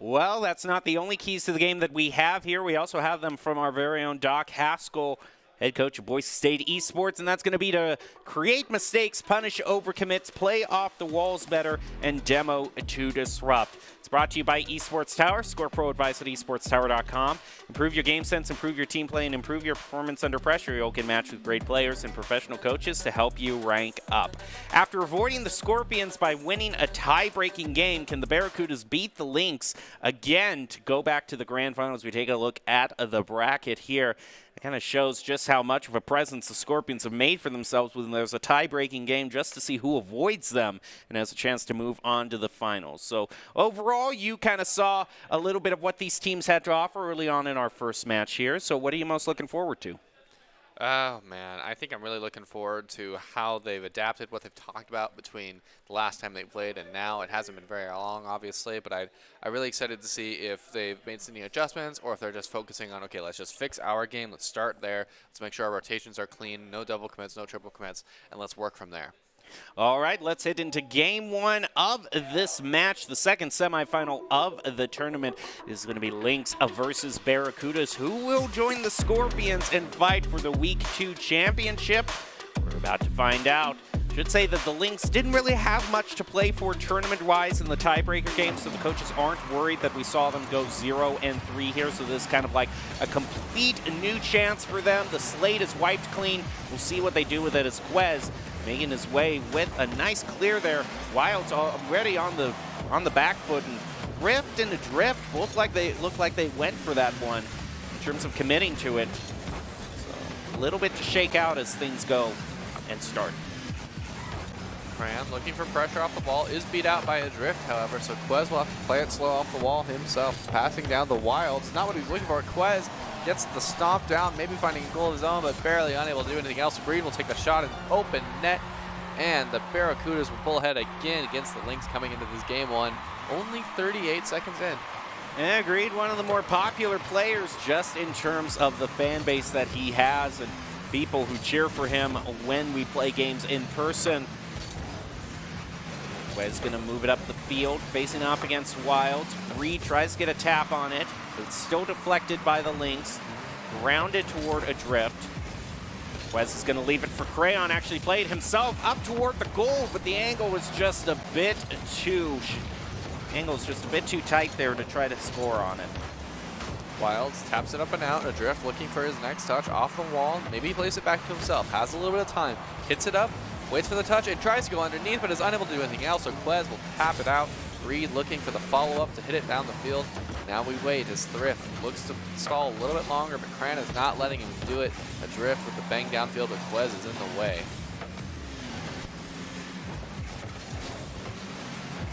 Well, that's not the only keys to the game that we have here. We also have them from our very own Doc Haskell, head coach of Boise State Esports, and that's going to be to create mistakes, punish overcommits, play off the walls better, and demo to disrupt. It's brought to you by Esports Tower. Score pro advice at esportstower.com. Improve your game sense, improve your team play, and improve your performance under pressure. You'll get matched with great players and professional coaches to help you rank up. After avoiding the Scorpions by winning a tie-breaking game, can the Barracudas beat the Lynx again to go back to the grand finals? We take a look at the bracket here. It kind of shows just how much of a presence the Scorpions have made for themselves when there's a tie-breaking game, just to see who avoids them and has a chance to move on to the finals. So overall, you kind of saw a little bit of what these teams had to offer early on in our first match here. So what are you most looking forward to? Oh, man, I think I'm really looking forward to how they've adapted what they've talked about between the last time they played and now. It hasn't been very long, obviously, but I'm really excited to see if they've made any adjustments or if they're just focusing on, okay, let's just fix our game. Let's start there. Let's make sure our rotations are clean, no double commits, no triple commits, and let's work from there. All right, let's head into game one of this match. The second semifinal of the tournament is going to be Lynx versus Barracudas. Who will join the Scorpions and fight for the Week 2 championship? We're about to find out. Should say that the Lynx didn't really have much to play for tournament-wise in the tiebreaker game, so the coaches aren't worried that we saw them go 0-3 here, so this is kind of like a complete new chance for them. The slate is wiped clean. We'll see what they do with it as Quez making his way with a nice clear there. Wild's already on the back foot, and Rift and Drift both look like they went for that one in terms of committing to it. So a little bit to shake out as things go and start. Cran looking for pressure off the ball, is beat out by a Drift, however, so Quez will have to play it slow off the wall himself. Passing down the Wilds, not what he's looking for. Quez gets the stomp down, maybe finding a goal of his own, but barely unable to do anything else. Breed will take the shot in open net, and the Barracudas will pull ahead again against the Lynx coming into this game one. Only 38 seconds in. And agreed, one of the more popular players just in terms of the fan base that he has and people who cheer for him when we play games in person. Quez gonna move it up the field, facing off against Wild. Reed tries to get a tap on it, but it's still deflected by the Lynx. Grounded toward a Drift. Quez is gonna leave it for Crayon, actually played himself up toward the goal, but the angle was just a bit too tight there to try to score on it. Wilds taps it up and out. Adrift looking for his next touch off the wall. Maybe he plays it back to himself. Has a little bit of time. Hits it up. Waits for the touch and tries to go underneath, but is unable to do anything else. So Quez will tap it out. Reed looking for the follow-up to hit it down the field. Now we wait as Thrift looks to stall a little bit longer, but Cran is not letting him do it. Adrift with the bang downfield, but Quez is in the way.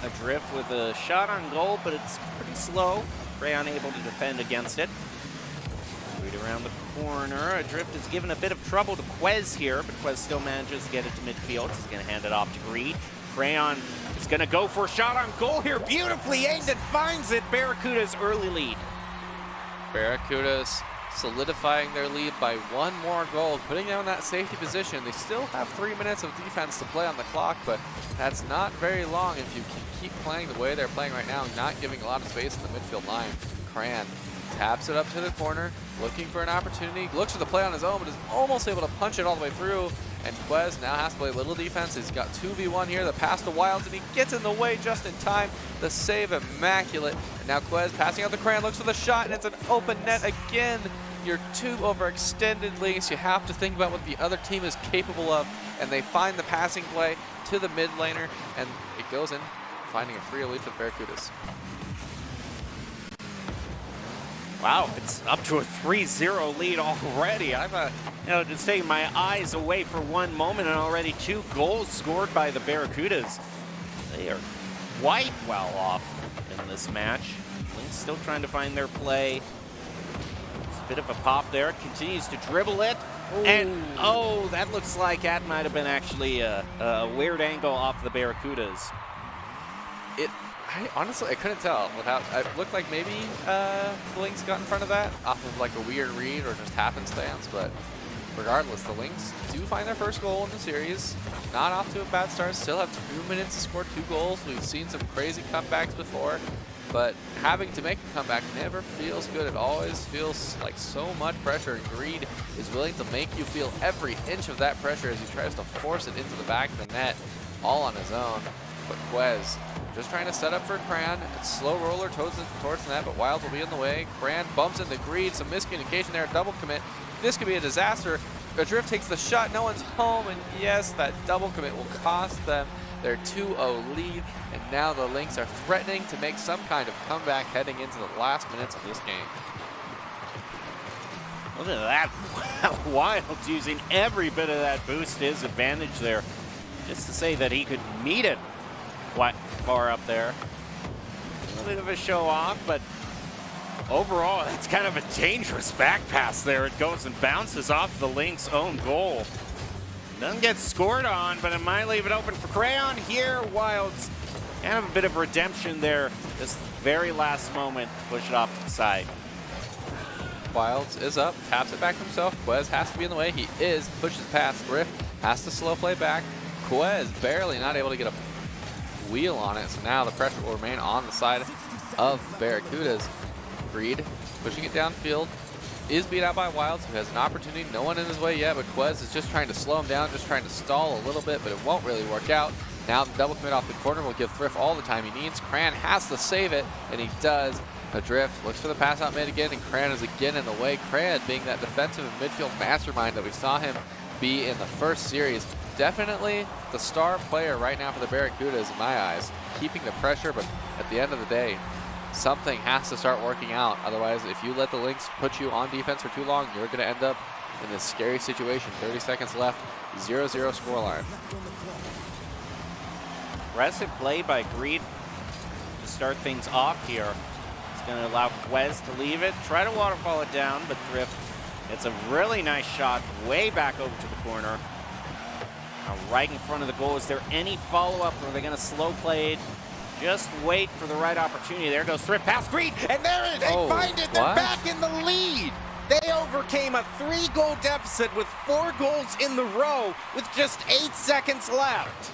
Adrift with a shot on goal, but it's pretty slow. Ray unable to defend against it. Reed around the corner. Adrift is given a bit of trouble to Quez here, but Quez still manages to get it to midfield. He's going to hand it off to Reed. Crayon is going to go for a shot on goal here. Beautifully aimed and finds it. Barracuda's early lead. Barracudas solidifying their lead by one more goal, putting them in that safety position. They still have 3 minutes of defense to play on the clock, but that's not very long if you can keep playing the way they're playing right now, not giving a lot of space in the midfield line. Cran taps it up to the corner, looking for an opportunity, looks for the play on his own, but is almost able to punch it all the way through. And Quez now has to play a little defense. He's got 2v1 here. The pass to Wilds, and he gets in the way just in time. The save immaculate. And now Quez passing out the Cran, looks for the shot, and it's an open net again. You're too overextended, Lynx. You have to think about what the other team is capable of, and they find the passing play to the mid laner, and it goes in, finding a free lead for the Barracudas. Wow, it's up to a 3-0 lead already. I'm just taking my eyes away for one moment, and already 2 goals scored by the Barracudas. They are quite well off in this match. Lynx still trying to find their play. Bit of a pop there. Continues to dribble it. Ooh. And, oh, that looks like that might have been actually a weird angle off the Barracudas. Honestly, I couldn't tell. It looked like maybe the Lynx got in front of that off of like a weird read or just happenstance, but regardless, the Lynx do find their first goal in the series. Not off to a bad start. Still have 2 minutes to score 2 goals. We've seen some crazy comebacks before, but having to make a comeback never feels good. It always feels like so much pressure, and Greed is willing to make you feel every inch of that pressure as he tries to force it into the back of the net, all on his own. But Quez just trying to set up for Cran. It's slow roller towards the net, but Wild will be in the way. Cran bumps into Greed. Some miscommunication there, double commit. This could be a disaster. Adrift takes the shot. No one's home, and yes, that double commit will cost them their 2-0 lead, and now the Lynx are threatening to make some kind of comeback heading into the last minutes of this game. Look at that. Wild using every bit of that boost to his advantage there, just to say that he could meet it quite far up there. A little bit of a show off, but overall, it's kind of a dangerous back pass there. It goes and bounces off the Lynx' own goal. Doesn't get scored on, but it might leave it open for Crayon here. Wild's kind of a bit of redemption there. This very last moment, push it off to the side. Wilds is up, taps it back to himself. Quez has to be in the way. He is, pushes past. Griff has to slow play back. Quez barely not able to get a wheel on it, so now the pressure will remain on the side of Barracudas. Greed pushing it downfield. Is beat out by Wilds, who has an opportunity. No one in his way yet, but Quez is just trying to slow him down, just trying to stall a little bit, but it won't really work out. Now the double commit off the corner will give Thrift all the time he needs. Cran has to save it, and he does. Adrift looks for the pass out mid again, and Cran is again in the way. Cran being that defensive and midfield mastermind that we saw him be in the first series. Definitely the star player right now for the Barracudas in my eyes. Keeping the pressure, but at the end of the day, something has to start working out. Otherwise, if you let the Lynx put you on defense for too long, you're going to end up in this scary situation. 30 seconds left, 0-0 scoreline. Aggressive play by Greed to start things off here. It's going to allow Quez to leave it, try to waterfall it down, but Thrift gets a really nice shot way back over to the corner. Now right in front of the goal. Is there any follow-up, or are they going to slow play it? Just wait for the right opportunity. There goes Thrift past Greed, and there it is. They find it. They're back in the lead. They overcame a 3-goal deficit with 4 goals in the row with just 8 seconds left.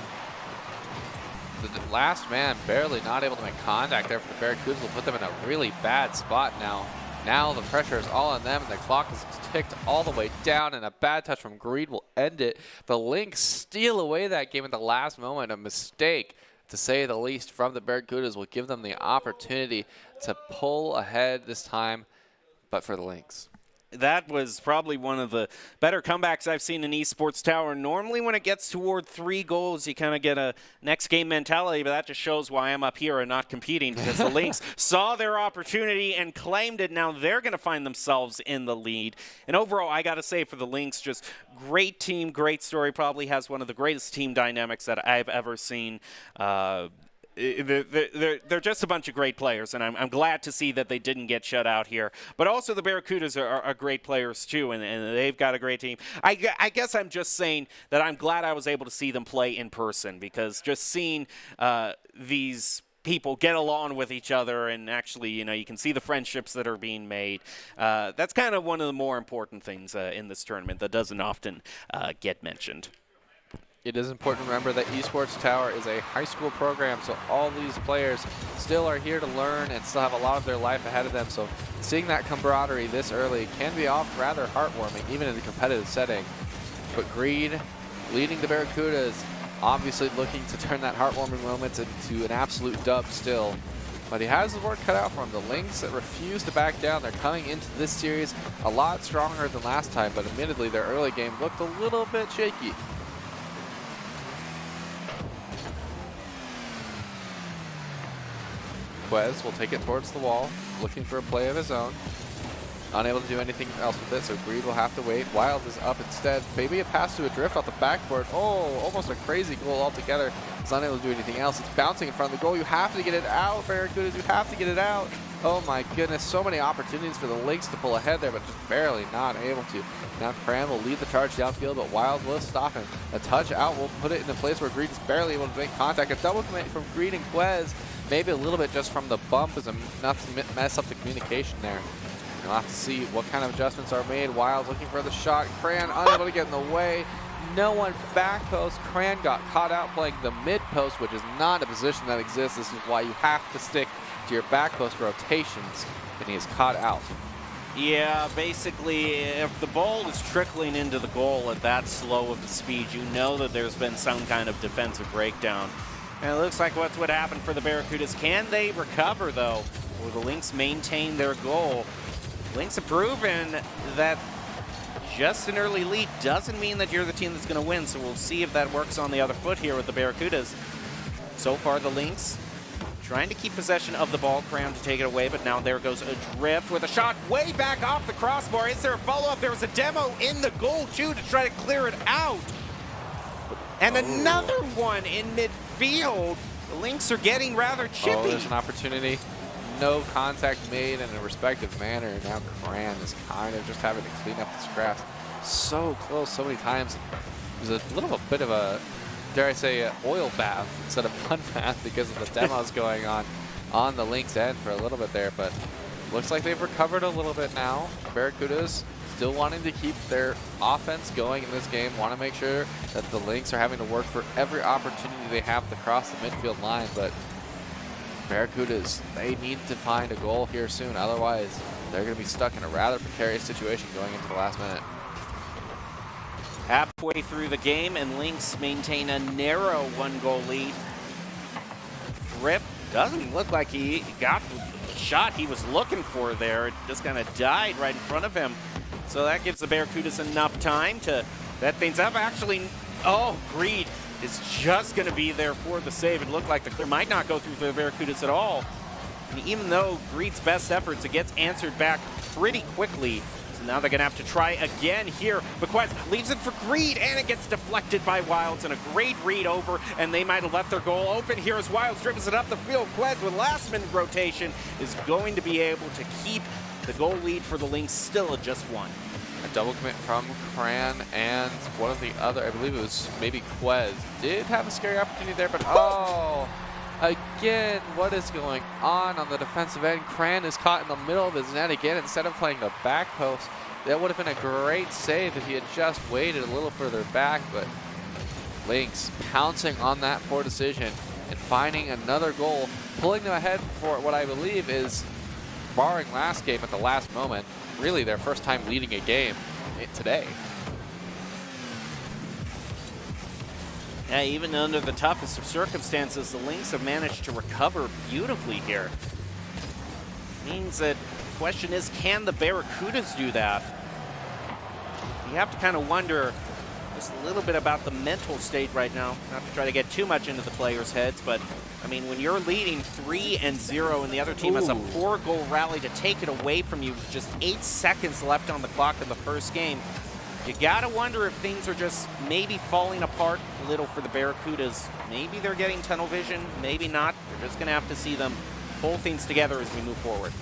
The last man barely not able to make contact there for the Barracudas will put them in a really bad spot now. Now the pressure is all on them, and the clock is ticked all the way down, and a bad touch from Greed will end it. The Lynx steal away that game at the last moment. A mistake, to say the least, from the Barracudas will give them the opportunity to pull ahead this time, but for the Lynx. That was probably one of the better comebacks I've seen in Esports Tower. Normally when it gets toward 3 goals, you kind of get a next game mentality, but that just shows why I'm up here and not competing, because the Lynx saw their opportunity and claimed it. Now they're going to find themselves in the lead. And overall, I got to say for the Lynx, just great team, great story, probably has one of the greatest team dynamics that I've ever seen. They're just a bunch of great players, and I'm glad to see that they didn't get shut out here. But also the Barracudas are great players too, and they've got a great team. I guess I'm just saying that I'm glad I was able to see them play in person, because just seeing these people get along with each other, and actually, you can see the friendships that are being made. That's kind of one of the more important things in this tournament that doesn't often get mentioned. It is important to remember that Esports Tower is a high school program, so all these players still are here to learn and still have a lot of their life ahead of them. So seeing that camaraderie this early can be rather heartwarming, even in a competitive setting. But Greed, leading the Barracudas, obviously looking to turn that heartwarming moment into an absolute dub still. But he has his work cut out for him. The Lynx that refuse to back down. They're coming into this series a lot stronger than last time, but admittedly their early game looked a little bit shaky. Quez will take it towards the wall, looking for a play of his own. unable to do anything else with it, so Greed will have to wait. Wild is up instead. Maybe a pass to a drift off the backboard. Oh, almost a crazy goal altogether. He's unable to do anything else. It's bouncing in front of the goal. You have to get it out, Barracudas. You have to get it out. Oh my goodness, so many opportunities for the Lynx to pull ahead there, but just barely not able to. Now Cran will lead the charge downfield, but Wild will stop him. A touch out will put it in a place where Greed is barely able to make contact. A double commit from Greed and Quez. Maybe a little bit just from the bump is enough to mess up the communication there. We'll have to see what kind of adjustments are made. Wild's looking for the shot. Cran unable to get in the way. No one back post. Cran got caught out playing the mid post, which is not a position that exists. This is why you have to stick to your back post rotations, and he is caught out. Yeah, basically, if the ball is trickling into the goal at that slow of a speed, you know that there's been some kind of defensive breakdown. And it looks like what's what happened for the Barracudas. Can they recover, though? Will the Lynx maintain their goal? Lynx have proven that just an early lead doesn't mean that you're the team that's going to win, so we'll see if that works on the other foot here with the Barracudas. So far, the Lynx trying to keep possession of the ball. Cram to take it away, but now there goes Adrift with a shot way back off the crossbar. Is there a follow-up? There was a demo in the goal, too, to try to clear it out. And another one in midfield. The Lynx are getting rather chippy. Oh, there's an opportunity. No contact made in a respective manner. Now Cran is kind of just having to clean up the scraps. So close so many times. There's a little bit of a, dare I say, oil bath instead of fun bath because of the demos going on the Lynx end for a little bit there. But looks like they've recovered a little bit now. Barracudas still wanting to keep their offense going in this game. Want to make sure that the Lynx are having to work for every opportunity they have to cross the midfield line. But Barracudas, they need to find a goal here soon. Otherwise, they're going to be stuck in a rather precarious situation going into the last minute. Halfway through the game, and Lynx maintain a narrow one-goal lead. Rip doesn't look like he got the shot he was looking for there. It just kind of died right in front of him. So that gives the Barracudas enough time to set things up. Actually, oh, Greed is just going to be there for the save. It looked like the clear might not go through for the Barracudas at all. And even though Greed's best efforts, it gets answered back pretty quickly. So now they're going to have to try again here. McQuest leaves it for Greed, and it gets deflected by Wilds, and a great read over, and they might have left their goal open here as Wilds dribbles it up the field. Quez with last-minute rotation is going to be able to keep the goal lead for the Lynx still at just one. A double commit from Cran and one of the other, I believe it was maybe Quez, did have a scary opportunity there, but oh, again, what is going on the defensive end? Cran is caught in the middle of his net again instead of playing the back post. That would have been a great save if he had just waited a little further back, but Lynx pouncing on that poor decision and finding another goal, pulling them ahead for what I believe is, barring last game at the last moment, really their first time leading a game today. Yeah, even under the toughest of circumstances, the Lynx have managed to recover beautifully here. Means that the question is, can the Barracudas do that? You have to kind of wonder just a little bit about the mental state right now. Not to try to get too much into the players' heads, but I mean, when you're leading 3-0 and the other team has a 4-goal rally to take it away from you with just 8 seconds left on the clock in the first game, you gotta wonder if things are just maybe falling apart a little for the Barracudas. Maybe they're getting tunnel vision, maybe not. We're just gonna have to see them pull things together as we move forward.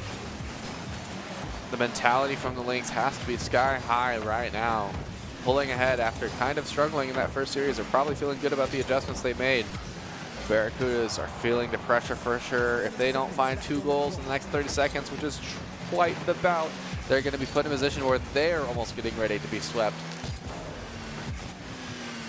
The mentality from the Lynx has to be sky high right now. Pulling ahead after kind of struggling in that first series. They're probably feeling good about the adjustments they made. Barracudas are feeling the pressure for sure. If they don't find 2 goals in the next 30 seconds, which is quite the bout, they're going to be put in a position where they're almost getting ready to be swept.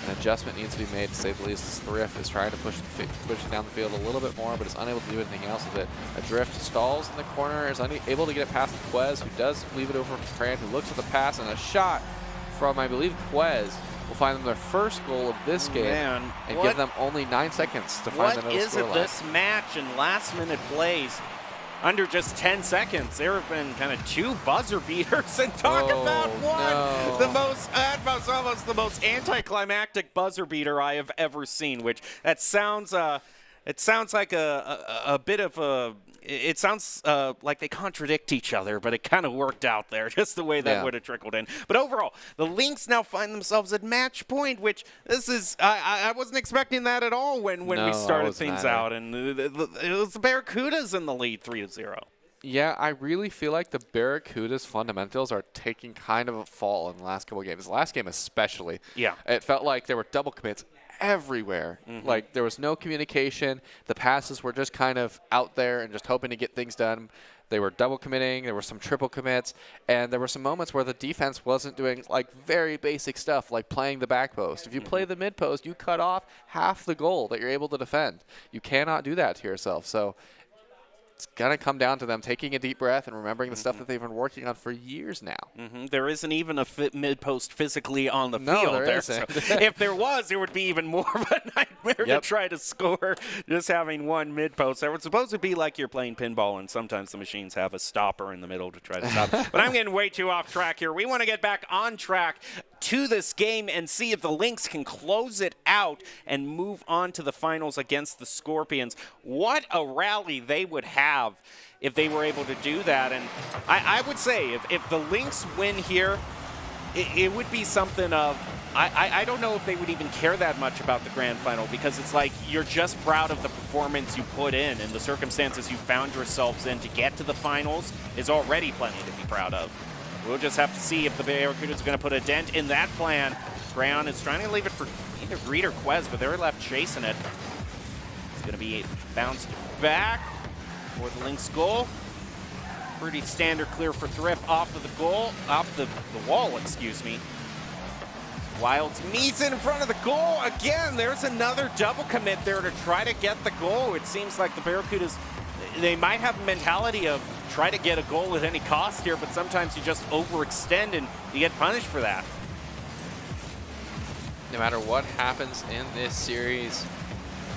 An adjustment needs to be made, to say the least. This Thrift is trying to push it down the field a little bit more, but is unable to do anything else with it. Adrift stalls in the corner, is unable to get it past Quez, who does leave it over for Cran, who looks at the pass, and a shot from, I believe, Quez will find them their first goal of this game and give them only 9 seconds to find another scoreline. What is it this match and last-minute plays? Under just 10 seconds, there have been kind of 2 buzzer beaters, and talk about one, the most, almost the most anticlimactic buzzer beater I have ever seen, which that sounds It sounds like a bit of a. It sounds like they contradict each other, but it kind of worked out there, just the way that would have trickled in. But overall, the Lynx now find themselves at match point, which this is I wasn't expecting that at all when we started things out, and it was the Barracudas in the lead 3-0. Yeah, I really feel like the Barracudas' fundamentals are taking kind of a fall in the last couple of games. The last game especially. Yeah. It felt like there were double commits everywhere. Like there was no communication. The passes were just kind of out there and just hoping to get things done. They were double committing. There were some triple commits. And there were some moments where the defense wasn't doing like very basic stuff like playing the back post. If you play the mid post, you cut off half the goal that you're able to defend. You cannot do that to yourself. So it's going to come down to them taking a deep breath and remembering the stuff that they've been working on for years now. There isn't even a mid-post physically on the No, field. there isn't. So if there was, it would be even more of a nightmare to try to score just having one mid-post. It was supposed to be like you're playing pinball, and sometimes the machines have a stopper in the middle to try to stop. But I'm getting way too off track here. We want to get back on track to this game and see if the Lynx can close it out and move on to the finals against the Scorpions. What a rally they would have if they were able to do that. And I would say if the Lynx win here, it would be something of, I don't know if they would even care that much about the grand final, because it's like you're just proud of the performance you put in, and the circumstances you found yourselves in to get to the finals is already plenty to be proud of. We'll just have to see if the Barracudas are going to put a dent in that plan. Crayon is trying to leave it for either Greed or Quez, but they're left chasing it. It's going to be bounced back for the Lynx goal. Pretty standard clear for Thrift off of the goal, off the wall, excuse me. Wilds meets in front of the goal. Again, there's another double commit there to try to get the goal. It seems like the Barracudas, they might have a mentality of try to get a goal at any cost here, but sometimes you just overextend and you get punished for that. No matter what happens in this series,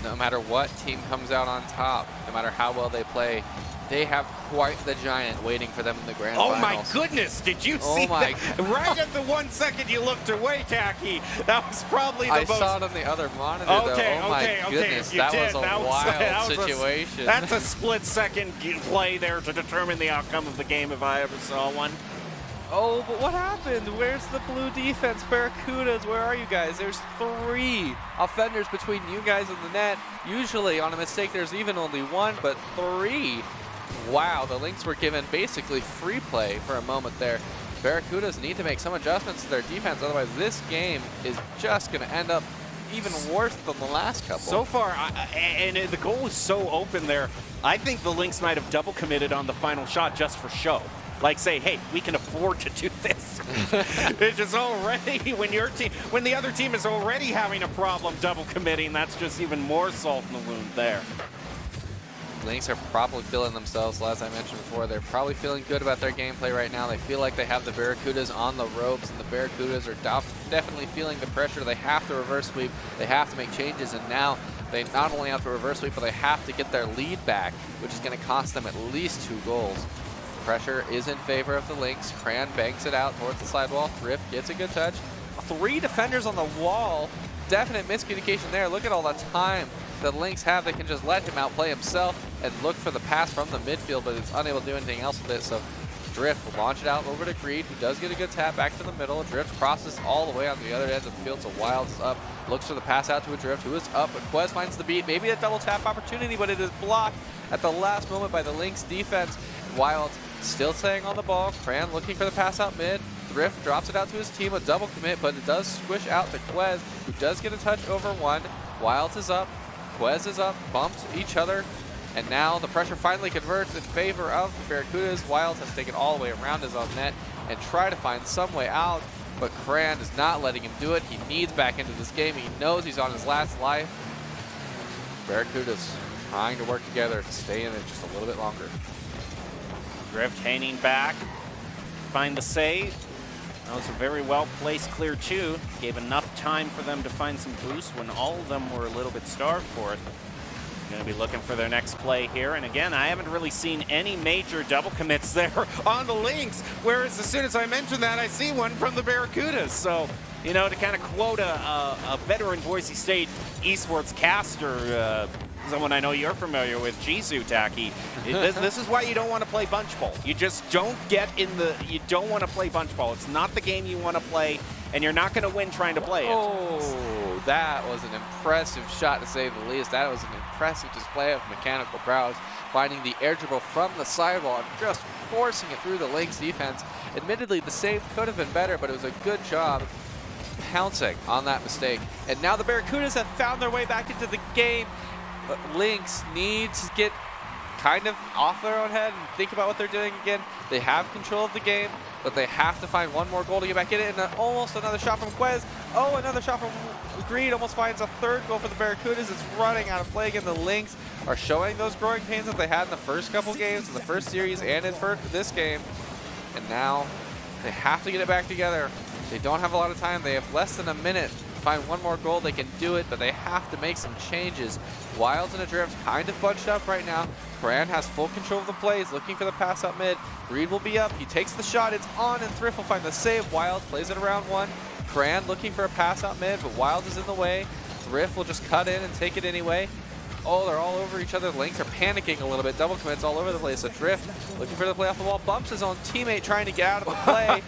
no matter what team comes out on top, no matter how well they play, they have quite the giant waiting for them in the grand finals. Oh my goodness, did you see that? Right at the 1 second you looked away, Tacky. That was probably the most... I saw it on the other monitor, though. Oh my goodness, that was a wild situation. That's a split-second play there to determine the outcome of the game if I ever saw one. Oh, but what happened? Where's the blue defense? Barracudas, where are you guys? There's 3 offenders between you guys and the net. Usually on a mistake there's even only 1, but 3. Wow, the Lynx were given basically free play for a moment there. Barracudas need to make some adjustments to their defense, otherwise this game is just going to end up even worse than the last couple. So far, and the goal was so open there, I think the Lynx might have double committed on the final shot just for show. Like say, hey, we can afford to do this. It's just already, when the other team is already having a problem double committing, that's just even more salt in the wound there. Lynx are probably feeling themselves, as I mentioned before. They're probably feeling good about their gameplay right now. They feel like they have the Barracudas on the ropes, and the Barracudas are definitely feeling the pressure. They have to reverse sweep. They have to make changes, and now they not only have to reverse sweep, but they have to get their lead back, which is going to cost them at least 2 goals. Pressure is in favor of the Lynx. Cran banks it out towards the sidewall. Thrift gets a good touch. 3 defenders on the wall. Definite miscommunication there. Look at all the time the Lynx have. They can just let him outplay himself and look for the pass from the midfield, but it's unable to do anything else with it. So Drift will launch it out over to Greed, who does get a good tap back to the middle. Drift crosses all the way on the other end of the field, so Wilds is up. Looks for the pass out to a Drift, who is up, but Quez finds the beat. Maybe a double tap opportunity, but it is blocked at the last moment by the Lynx defense. Wilds still staying on the ball. Cran looking for the pass out mid. Thrift drops it out to his team, a double commit, but it does squish out to Quez, who does get a touch over 1. Wilds is up. Quez is up, bumped each other, and now the pressure finally converts in favor of the Barracudas. Wilds has taken all the way around his own net and try to find some way out, but Cran is not letting him do it. He needs back into this game. He knows he's on his last life. Barracudas trying to work together to stay in it just a little bit longer. Drift hanging back, find the save. That was a very well-placed clear too. Gave enough time for them to find some boost when all of them were a little bit starved for it. Going to be looking for their next play here. And again, I haven't really seen any major double commits there on the Lynx, whereas as soon as I mention that, I see one from the Barracudas. So, you know, to kind of quote a veteran Boise State esports caster, someone I know you're familiar with, Jisoo, Taki. This is why you don't want to play bunch bowl. You just don't you don't want to play bunch bowl. It's not the game you want to play, and you're not going to win trying to play it. Oh, that was an impressive shot, to say the least. That was an impressive display of mechanical prowess, finding the air dribble from the sidewall and just forcing it through the Lynx defense. Admittedly, the save could have been better, but it was a good job pouncing on that mistake. And now the Barracudas have found their way back into the game. Lynx need to get kind of off their own head and think about what they're doing again. They have control of the game, but they have to find one more goal to get back in it. And almost another shot from Quez. Oh, another shot from Greed. Almost finds a third goal for the Barracudas. It's running out of play again. The Lynx are showing those growing pains that they had in the first couple games, in the first series, and in this game. And now they have to get it back together. They don't have a lot of time. They have less than a minute to find one more goal. They can do it, but they have to make some changes. Wilds and Adrift kind of bunched up right now. Brand has full control of the plays, looking for the pass up mid. Reed will be up. He takes the shot. It's on, and Thrift will find the save. Wilds plays it around one. Cran looking for a pass out mid, but Wilds is in the way. Thrift will just cut in and take it anyway. Oh, they're all over each other. The Lynx are panicking a little bit. Double commits all over the place. Adrift looking for the play off the wall. Bumps his own teammate trying to get out of the play.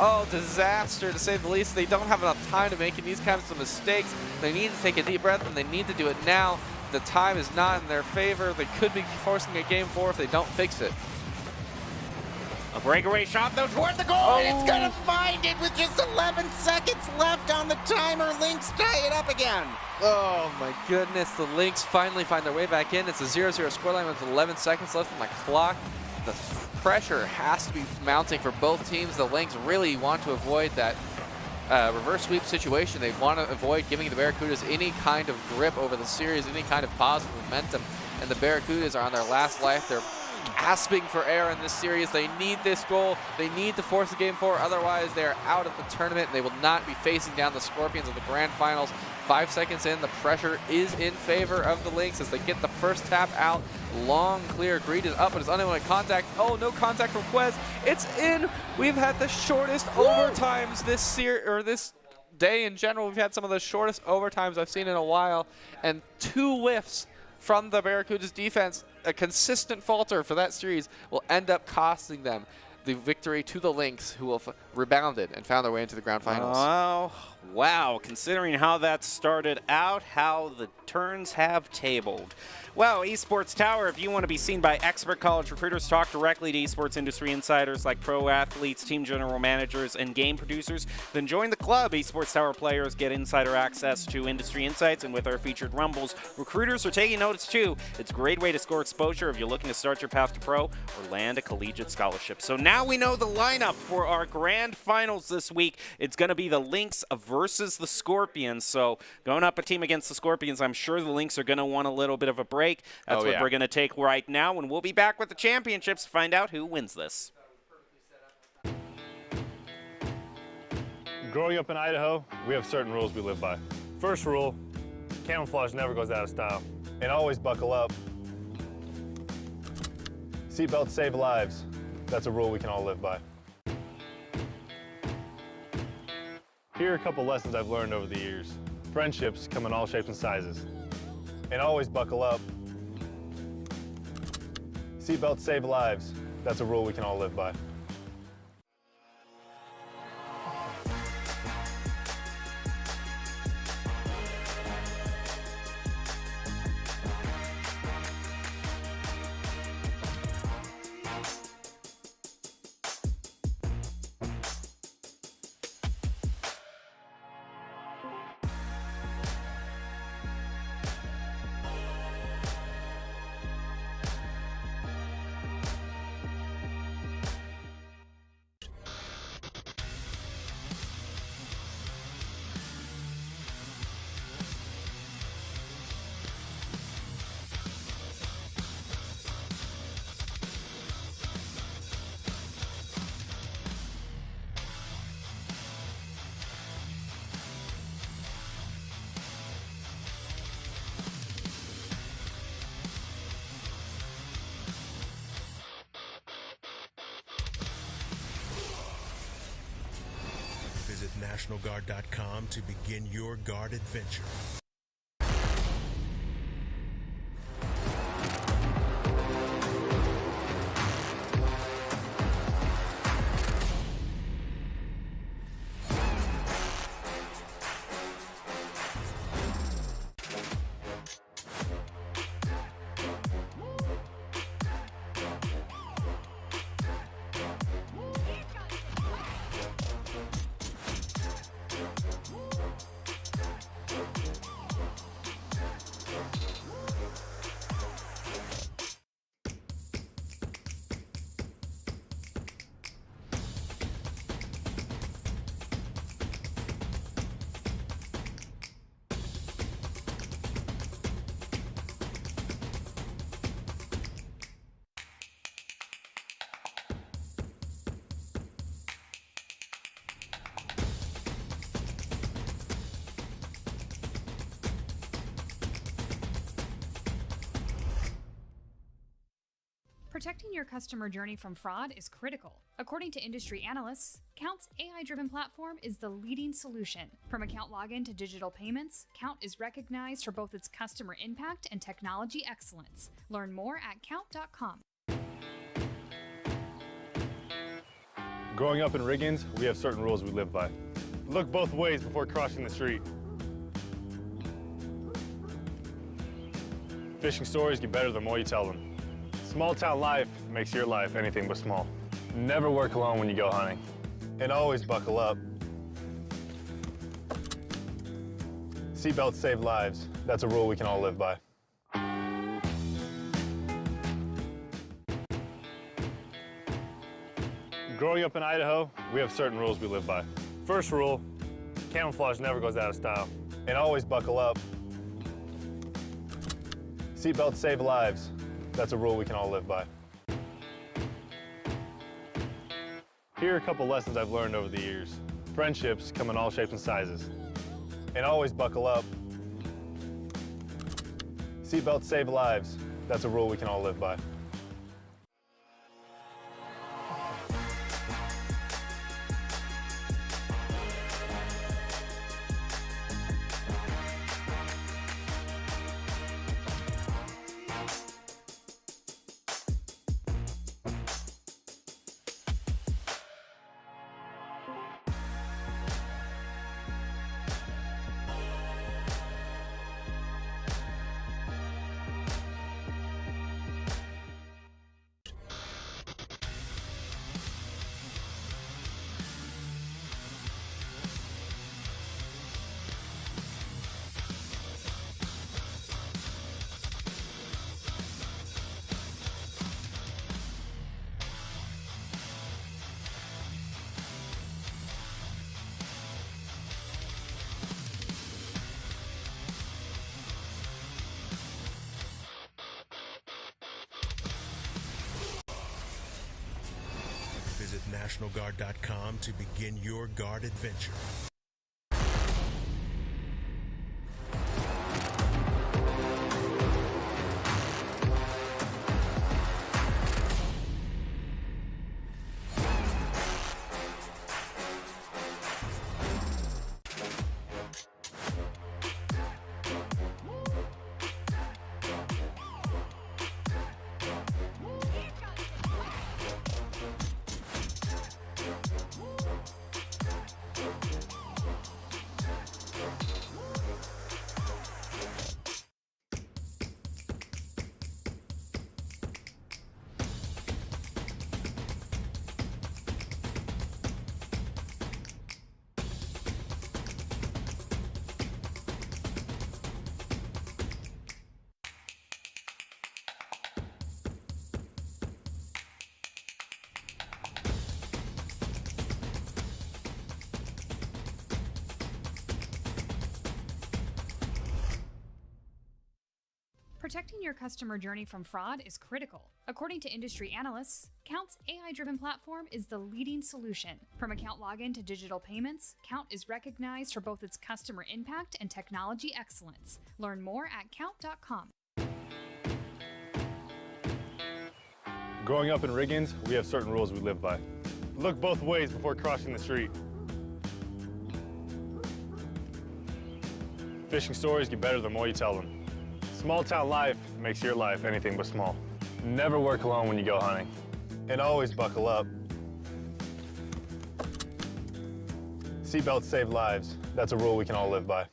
Oh, disaster, to say the least. They don't have enough time to make these kinds of mistakes. They need to take a deep breath, and they need to do it now. The time is not in their favor. They could be forcing a game 4 if they don't fix it. A breakaway shot, though, toward the goal, and it's going to find it with just 11 seconds left on the timer. Lynx tie it up again. Oh, my goodness. The Lynx finally find their way back in. It's a 0-0 scoreline with 11 seconds left on the clock. The pressure has to be mounting for both teams. The Lynx really want to avoid that reverse sweep situation. They want to avoid giving the Barracudas any kind of grip over the series, any kind of positive momentum. And the Barracudas are on their last life. They're gasping for air in this series. They need this goal. They need to force the game 4. Otherwise, they're out of the tournament. They will not be facing down the Scorpions in the grand finals. 5 seconds in, the pressure is in favor of the Lynx as they get the first tap out. Long clear. Greed is up, but is unable to contact. Oh, no contact from Quez. It's in. We've had the shortest overtimes this day in general. We've had some of the shortest overtimes I've seen in a while, and 2 whiffs from the Barracudas defense. A consistent falter for that series will end up costing them the victory to the Lynx, who will rebounded and found their way into the grand finals. Oh, wow. Considering how that started out, how the turns have tabled. Well, Esports Tower, if you want to be seen by expert college recruiters, talk directly to esports industry insiders like pro athletes, team general managers, and game producers, then join the club. Esports Tower players get insider access to industry insights, and with our featured rumbles, recruiters are taking notice too. It's a great way to score exposure if you're looking to start your path to pro or land a collegiate scholarship. So now we know the lineup for our grand finals this week. It's going to be the Lynx versus the Scorpions. So going up a team against the Scorpions, I'm sure the Lynx are going to want a little bit of a break. That's what we're going to take right now, and we'll be back with the championships to find out who wins this. Growing up in Idaho, we have certain rules we live by. First rule, camouflage never goes out of style. And always buckle up. Seatbelts save lives. That's a rule we can all live by. Here are a couple lessons I've learned over the years. Friendships come in all shapes and sizes. And always buckle up. Seatbelts save lives. That's a rule we can all live by. Visit NationalGuard.com to begin your guard adventure. Protecting your customer journey from fraud is critical. According to industry analysts, Count's AI-driven platform is the leading solution. From account login to digital payments, Count is recognized for both its customer impact and technology excellence. Learn more at count.com. Growing up in Riggins, we have certain rules we live by. Look both ways before crossing the street. Fishing stories get better the more you tell them. Small town life makes your life anything but small. Never work alone when you go hunting. And always buckle up. Seatbelts save lives. That's a rule we can all live by. Growing up in Idaho, we have certain rules we live by. First rule, camouflage never goes out of style. And always buckle up. Seatbelts save lives. That's a rule we can all live by. Here are a couple lessons I've learned over the years. Friendships come in all shapes and sizes. And always buckle up. Seatbelts save lives. That's a rule we can all live by. Visit NationalGuard.com to begin your guard adventure. Protecting your customer journey from fraud is critical. According to industry analysts, Count's AI-driven platform is the leading solution. From account login to digital payments, Count is recognized for both its customer impact and technology excellence. Learn more at count.com. Growing up in Riggins, we have certain rules we live by. Look both ways before crossing the street. Fishing stories get better the more you tell them. Small town life makes your life anything but small. Never work alone when you go hunting. And always buckle up. Seatbelts save lives. That's a rule we can all live by.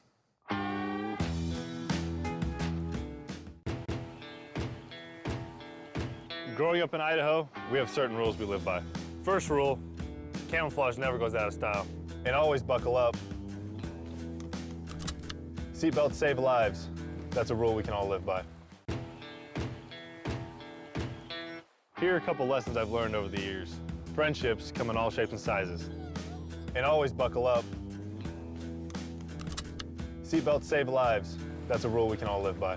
Growing up in Idaho, we have certain rules we live by. First rule, camouflage never goes out of style. And always buckle up. Seatbelts save lives. That's a rule we can all live by. Here are a couple lessons I've learned over the years. Friendships come in all shapes and sizes. And always buckle up. Seatbelts save lives. That's a rule we can all live by.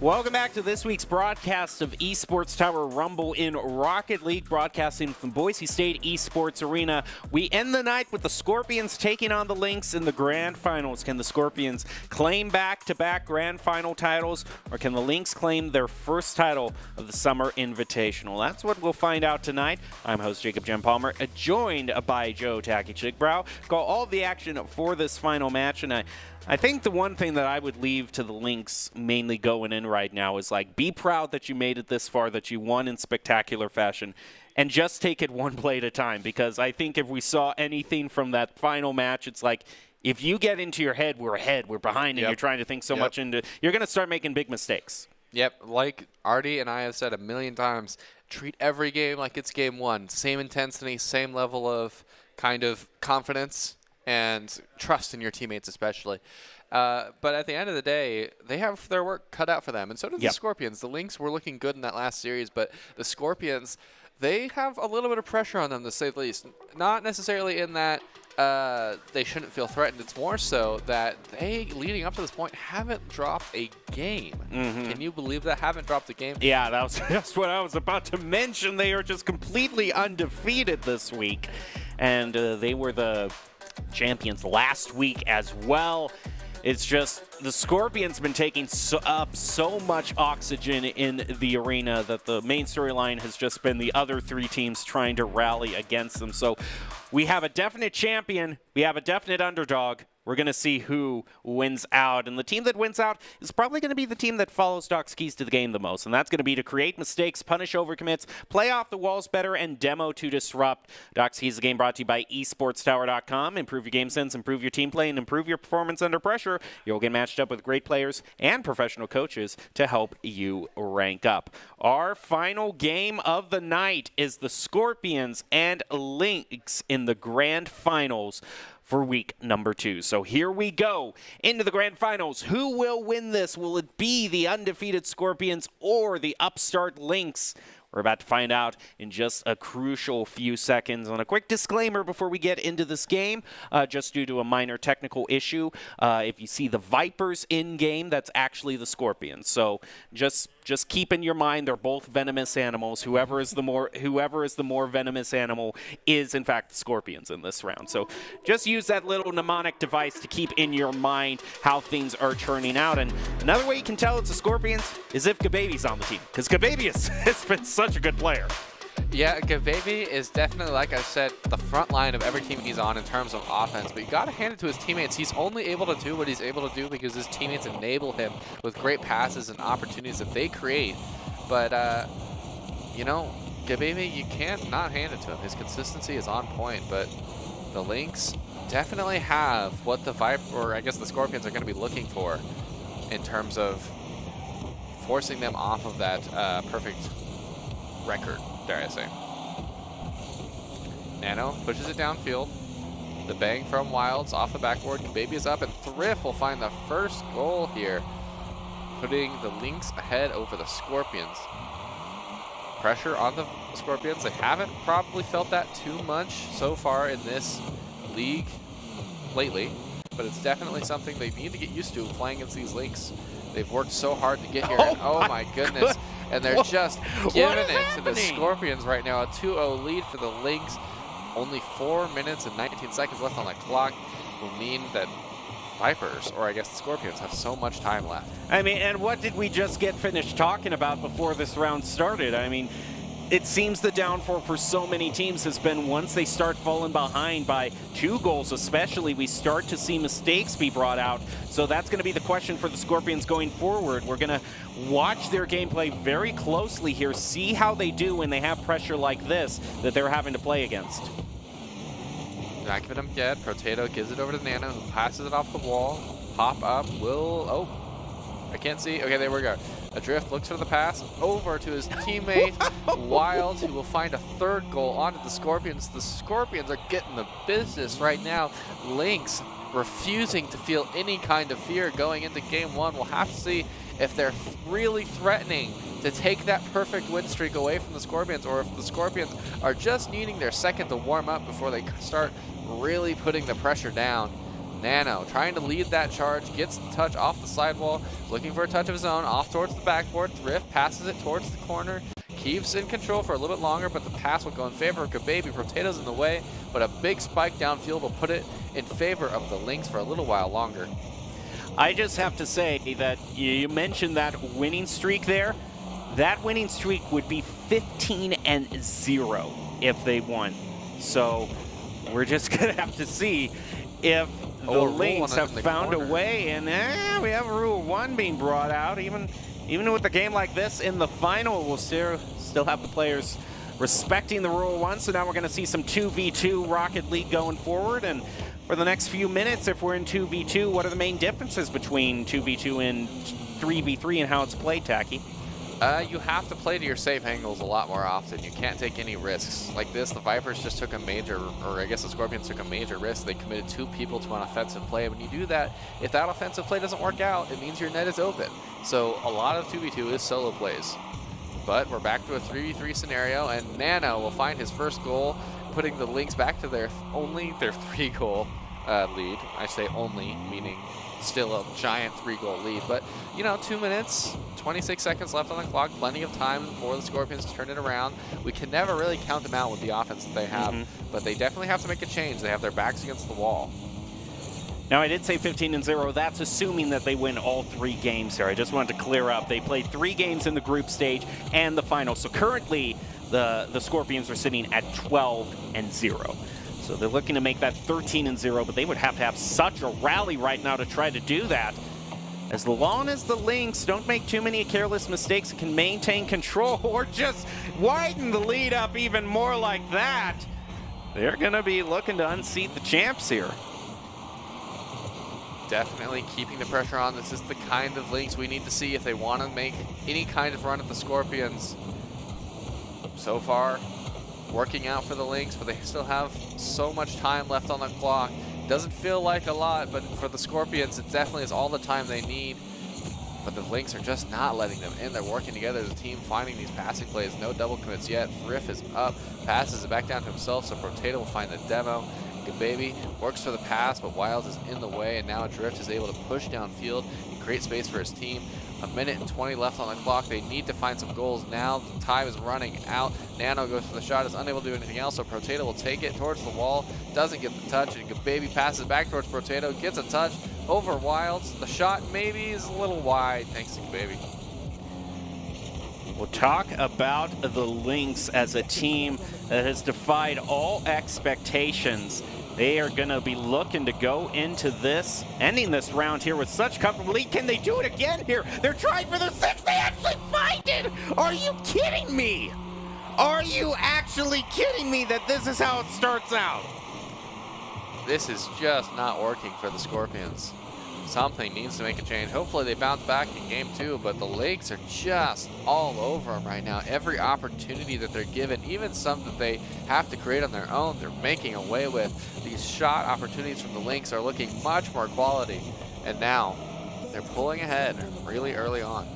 Welcome back to this week's broadcast of Esports Tower Rumble in Rocket League, broadcasting from Boise State Esports Arena. We end the night with the Scorpions taking on the Lynx in the Grand Finals. Can the Scorpions claim back-to-back Grand Final titles, or can the Lynx claim their first title of the Summer Invitational? That's what we'll find out tonight. I'm host Jacob Jem Palmer, joined by Joe Tacky Chickbrow. Got all the action for this final match, and I think the one thing that I would leave to the Lynx mainly going in right now is, like, be proud that you made it this far, that you won in spectacular fashion, and just take it one play at a time. Because I think if we saw anything from that final match, it's like, if you get into your head, we're ahead, we're behind, and you're trying to think so much into, you're going to start making big mistakes. Yep, like Artie and I have said a million times, treat every game like it's game one. Same intensity, same level of kind of confidence and trust in your teammates especially. But at the end of the day, they have their work cut out for them, and so do the Scorpions. The Lynx were looking good in that last series, but the Scorpions, they have a little bit of pressure on them, to say the least. Not necessarily in that they shouldn't feel threatened. It's more so that they, leading up to this point, haven't dropped a game. Can you believe that? Haven't dropped a game? Yeah, that's what I was about to mention. They are just completely undefeated this week, and they were the champions last week as well. It's just the Scorpions been taking up so much oxygen in the arena that the main storyline has just been the other three teams trying to rally against them. So we have a definite champion. We have a definite underdog. We're going to see who wins out. And the team that wins out is probably going to be the team that follows Doc's keys to the game the most. And that's going to be to create mistakes, punish overcommits, play off the walls better, and demo to disrupt. Doc's keys to the game brought to you by esportstower.com. Improve your game sense, improve your team play, and improve your performance under pressure. You'll get matched up with great players and professional coaches to help you rank up. Our final game of the night is the Scorpions and Lynx in the Grand Finals for week number 2. So here we go into the Grand Finals. Who will win this? Will it be the undefeated Scorpions or the upstart Lynx? We're about to find out in just a crucial few seconds. And a quick disclaimer before we get into this game, just due to a minor technical issue. If you see the Vipers in-game, that's actually the Scorpions. So just keep in your mind they're both venomous animals. Whoever is the more venomous animal is, in fact, the Scorpions in this round. So just use that little mnemonic device to keep in your mind how things are turning out. And another way you can tell it's the Scorpions is if Gababy's on the team, because Gababy has been such a good player. Yeah, Gababy is definitely, like I said, the front line of every team he's on in terms of offense. But you got to hand it to his teammates. He's only able to do what he's able to do because his teammates enable him with great passes and opportunities that they create. But, you know, Gababy, you can't not hand it to him. His consistency is on point. But the Lynx definitely have what the the Scorpions are going to be looking for in terms of forcing them off of that perfect record, dare I say. Nano pushes it downfield. The bang from Wilds off the backboard. Baby is up, and Thrift will find the first goal here, putting the Lynx ahead over the Scorpions. Pressure on the Scorpions. They haven't probably felt that too much so far in this league lately, but it's definitely something they need to get used to playing against these Lynx. They've worked so hard to get here, and oh my goodness. And they're just giving it to the Scorpions right now. A 2-0 lead for the Lynx. Only 4 minutes and 19 seconds left on the clock will mean that Vipers, or I guess the Scorpions, have so much time left. I mean, and what did we just get finished talking about before this round started? I mean, it seems the downfall for so many teams has been once they start falling behind by 2 goals especially, we start to see mistakes be brought out. So that's going to be the question for the Scorpions going forward. We're going to watch their gameplay very closely here, see how they do when they have pressure like this that they're having to play against. Not giving them yet. Potato gives it over to Nano, who passes it off the wall. Pop up will... I can't see. Okay, there we go. Adrift looks for the pass over to his teammate, Wild, who will find a 3rd goal onto the Scorpions. The Scorpions are getting the business right now. Lynx refusing to feel any kind of fear going into game 1. We'll have to see if they're really threatening to take that perfect win streak away from the Scorpions, or if the Scorpions are just needing their second to warm up before they start really putting the pressure down. Nano trying to lead that charge, gets the touch off the sidewall, looking for a touch of his own, off towards the backboard. Thrift passes it towards the corner, keeps in control for a little bit longer, but the pass will go in favor of Baby. Potatoes in the way, but a big spike downfield will put it in favor of the Lynx for a little while longer. I just have to say that you mentioned that winning streak there. That winning streak would be 15-0 if they won. So we're just going to have to see if the Lynx have found a way. And we have Rule 1 being brought out. Even with a game like this in the final, we'll still have the players respecting the Rule 1. So now we're going to see some 2v2 Rocket League going forward. And for the next few minutes, if we're in 2v2, what are the main differences between 2v2 and 3v3 and how it's played, Tacky? You have to play to your safe angles a lot more often. You can't take any risks. Like this, the Vipers just took a major, or I guess the Scorpions took a major risk. They committed 2 people to an offensive play. When you do that, if that offensive play doesn't work out, it means your net is open. So a lot of 2v2 is solo plays. But we're back to a 3v3 scenario, and Nano will find his first goal, putting the Lynx back to their 3-goal lead. I say only, meaning still a giant 3-goal lead. But, 2 minutes, 26 seconds left on the clock, plenty of time for the Scorpions to turn it around. We can never really count them out with the offense that they have, but they definitely have to make a change. They have their backs against the wall. Now, I did say 15-0. That's assuming that they win all 3 games here. I just wanted to clear up. They played 3 games in the group stage and the final. So currently, the Scorpions are sitting at 12-0. So they're looking to make that 13-0, but they would have to have such a rally right now to try to do that. As long as the Lynx don't make too many careless mistakes and can maintain control or just widen the lead up even more like that, they're going to be looking to unseat the champs here. Definitely keeping the pressure on. This is the kind of Lynx we need to see if they want to make any kind of run at the Scorpions. So far, working out for the Lynx, but they still have so much time left on the clock. Doesn't feel like a lot, but for the Scorpions, it definitely is all the time they need. But the Lynx are just not letting them in. They're working together as a team, finding these passing plays. No double commits yet. Thrift is up, passes it back down to himself, so Potato will find the demo. Baby works for the pass, but Wilds is in the way, and now Drift is able to push downfield and create space for his team. 1 minute and 20 left on the clock. They need to find some goals now. The time is running out. Nano goes for the shot, is unable to do anything else, so Potato will take it towards the wall, doesn't get the touch, and Baby passes back towards Potato, gets a touch over Wilds. The shot maybe is a little wide, thanks to Baby. We'll talk about the Lynx as a team that has defied all expectations. They are going to be looking to go into this, ending this round here with such comfortable lead. Can they do it again here? They're trying for their 6th. They actually find it! Are you kidding me? Are you actually kidding me that this is how it starts out? This is just not working for the Scorpions. Something needs to make a change. Hopefully they bounce back in game 2, but the Lakes are just all over them right now. Every opportunity that they're given, even some that they have to create on their own, they're making away with. These shot opportunities from the Lynx are looking much more quality, and now they're pulling ahead really early on.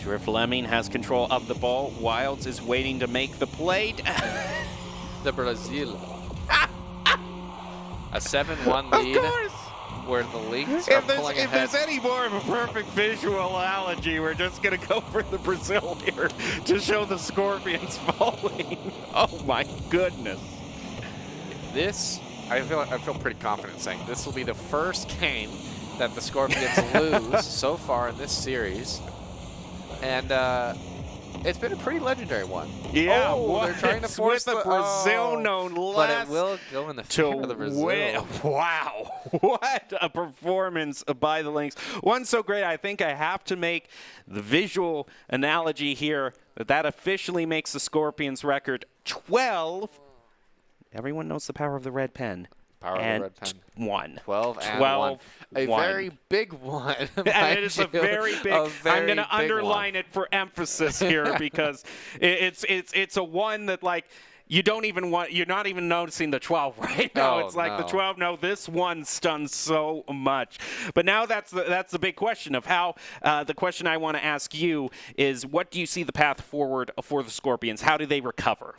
Drift Lemming has control of the ball. Wilds is waiting to make the play. The Brazil. A 7-1 lead where the Lynx are pulling ahead. If there's any more of a perfect visual analogy, we're just going to go for the Brazil here to show the Scorpions falling. Oh my goodness. This, I feel pretty confident saying this will be the first game that the Scorpions lose so far in this series. And it's been a pretty legendary one. Yeah, they're trying to force the Brazil known less. But it will go in the favor of the Brazil. Wow, what a performance by the Lynx. One so great, I think I have to make the visual analogy here that officially makes the Scorpions record 12. Everyone knows the power of the red pen. Power of the red pen. 1. 12 and 1. A very big one. And it is a very big. I'm going to underline it for emphasis here because it's a one that like you don't even want. You're not even noticing the 12 right now. It's like the 12. No, this one stuns so much. But now that's the big question of how. The question I want to ask you is, what do you see the path forward for the Scorpions? How do they recover?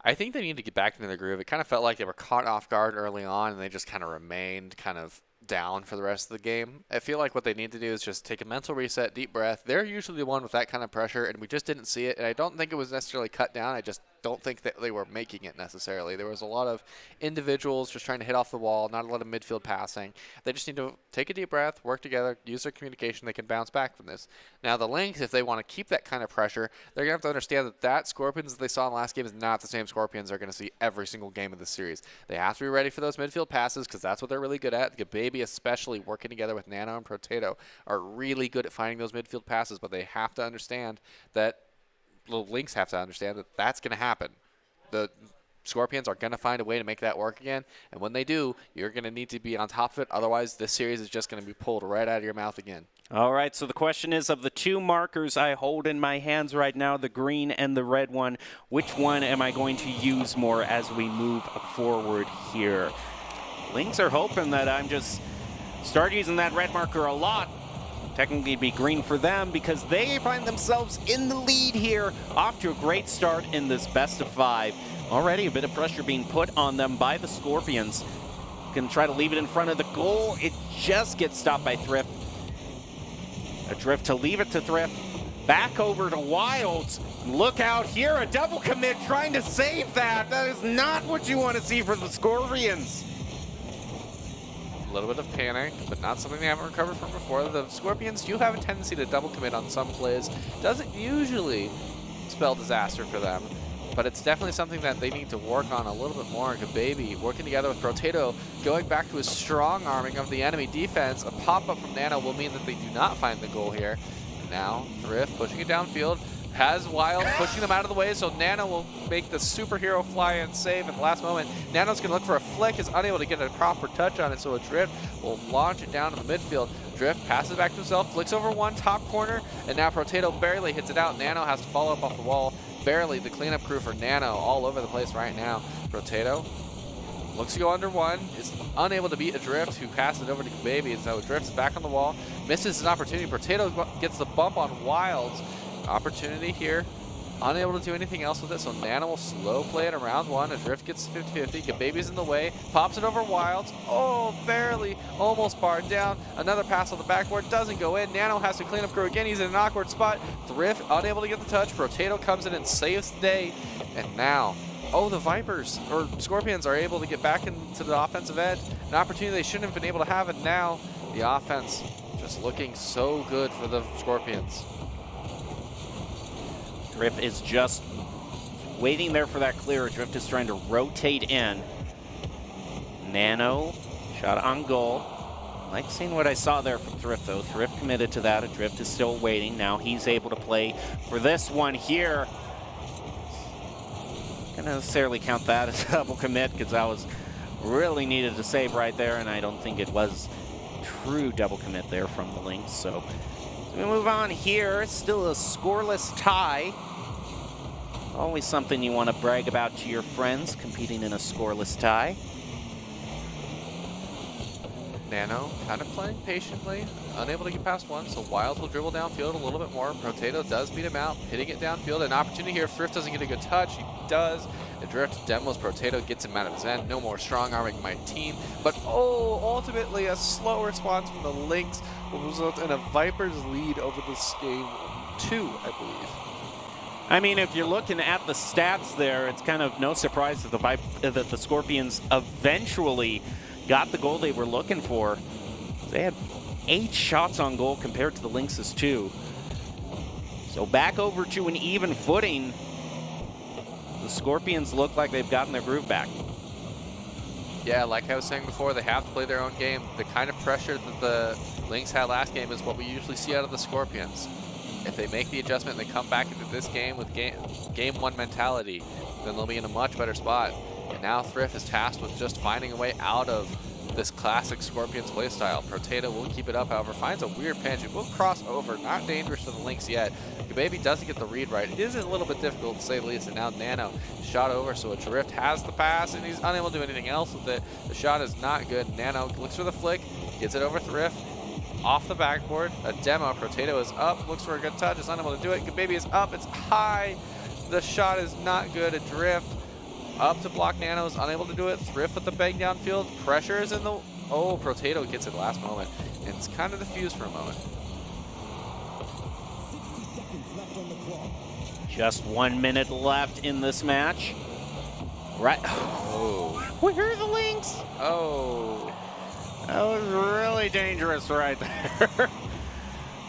I think they need to get back into the groove. It kind of felt like they were caught off guard early on, and they just kind of remained kind of down for the rest of the game. I feel like what they need to do is just take a mental reset, deep breath. They're usually the one with that kind of pressure, and we just didn't see it. And I don't think it was necessarily cut down. I just don't think that they were making it necessarily. There was a lot of individuals just trying to hit off the wall, not a lot of midfield passing. They just need to take a deep breath, work together, use their communication. They can bounce back from this. Now the Lynx, if they want to keep that kind of pressure, they're going to have to understand that Scorpions that they saw in the last game is not the same Scorpions they're going to see every single game of the series. They have to be ready for those midfield passes because that's what they're really good at. Baby, especially working together with Nano and Protato, are really good at finding those midfield passes, but they have to understand that the Lynx have to understand that that's going to happen. The Scorpions are going to find a way to make that work again, and when they do, you're going to need to be on top of it. Otherwise, this series is just going to be pulled right out of your mouth again. All right, so the question is, of the two markers I hold in my hands right now, the green and the red one, which one am I going to use more as we move forward here? Lynx are hoping that I'm just start using that red marker a lot. Technically be green for them because they find themselves in the lead here, off to a great start in this best of 5. Already a bit of pressure being put on them by the Scorpions. Gonna try to leave it in front of the goal. It just gets stopped by Thrift. A drift to leave it to Thrift. Back over to Wilds. Look out here, a double commit trying to save that. That is not what you want to see from the Scorpions. A little bit of panic, but not something they haven't recovered from before. The Scorpions do have a tendency to double commit on some plays. Doesn't usually spell disaster for them, but it's definitely something that they need to work on a little bit more. Baby working together with Protato, going back to his strong arming of the enemy defense. A pop-up from Nano will mean that they do not find the goal here. Now, Thrift pushing it downfield. Has Wild pushing them out of the way, so Nano will make the superhero fly-in save at the last moment. Nano's going to look for a flick, is unable to get a proper touch on it, so a Drift will launch it down to the midfield. Drift passes back to himself, flicks over one, top corner, and now Protato barely hits it out. Nano has to follow up off the wall. Barely the cleanup crew for Nano all over the place right now. Protato looks to go under one, is unable to beat Adrift, who passes it over to Baby, and so Adrift is back on the wall, misses his opportunity. Potato gets the bump on Wilds. Opportunity here, unable to do anything else with it, so Nano will slow play it around one. Adrift gets 50-50, Baby's in the way, pops it over Wilds. Oh, barely, almost barred down. Another pass on the backboard, doesn't go in. Nano has to clean up crew again, he's in an awkward spot. Thrift unable to get the touch, Potato comes in and saves the day, and now, oh, the Vipers, or Scorpions, are able to get back into the offensive end. An opportunity they shouldn't have been able to have, and now the offense just looking so good for the Scorpions. Drift is just waiting there for that clear. Drift is trying to rotate in. Nano, shot on goal. Like seeing what I saw there from Thrift, though. Thrift committed to that. Drift is still waiting. Now he's able to play for this one here. Can't necessarily count that as a double commit because that was really needed to save right there, and I don't think it was true double commit there from the Lynx. So we move on here. Still a scoreless tie. Always something you want to brag about to your friends, competing in a scoreless tie. Nano kind of playing patiently, unable to get past one, so Wilds will dribble downfield a little bit more. Protato does beat him out, hitting it downfield. An opportunity here if Thrift doesn't get a good touch. He does. Adrift demos Protato, gets him out of his end. No more strong arming my team. But oh, ultimately a slow response from the Lynx will result in a Vipers lead over this game 2, I believe. I mean, if you're looking at the stats there, it's kind of no surprise that the Scorpions eventually got the goal they were looking for. They had 8 shots on goal compared to the Lynx's 2. So back over to an even footing. The Scorpions look like they've gotten their groove back. Yeah, like I was saying before, they have to play their own game. The kind of pressure that the Lynx had last game is what we usually see out of the Scorpions. If they make the adjustment and they come back into this game with game 1 mentality, then they'll be in a much better spot. And now Thrift is tasked with just finding a way out of this classic Scorpions playstyle. Protato will keep it up, however, finds a weird pinch. It will cross over, not dangerous for the Lynx yet. Baby doesn't get the read right. It is a little bit difficult to say the least, and now Nano shot over, so Adrift has the pass, and he's unable to do anything else with it. The shot is not good. Nano looks for the flick, gets it over Thrift, off the backboard. A demo, Protato is up, looks for a good touch, is unable to do it. Baby is up, it's high. The shot is not good. Adrift up to block Nano, is unable to do it. Thrift with the bang downfield. Pressure is in the... Oh, Potato gets it last moment. And it's kind of diffused for a moment. Just 1 minute left in this match. Right. Oh. Where are the links? Oh. That was really dangerous right there.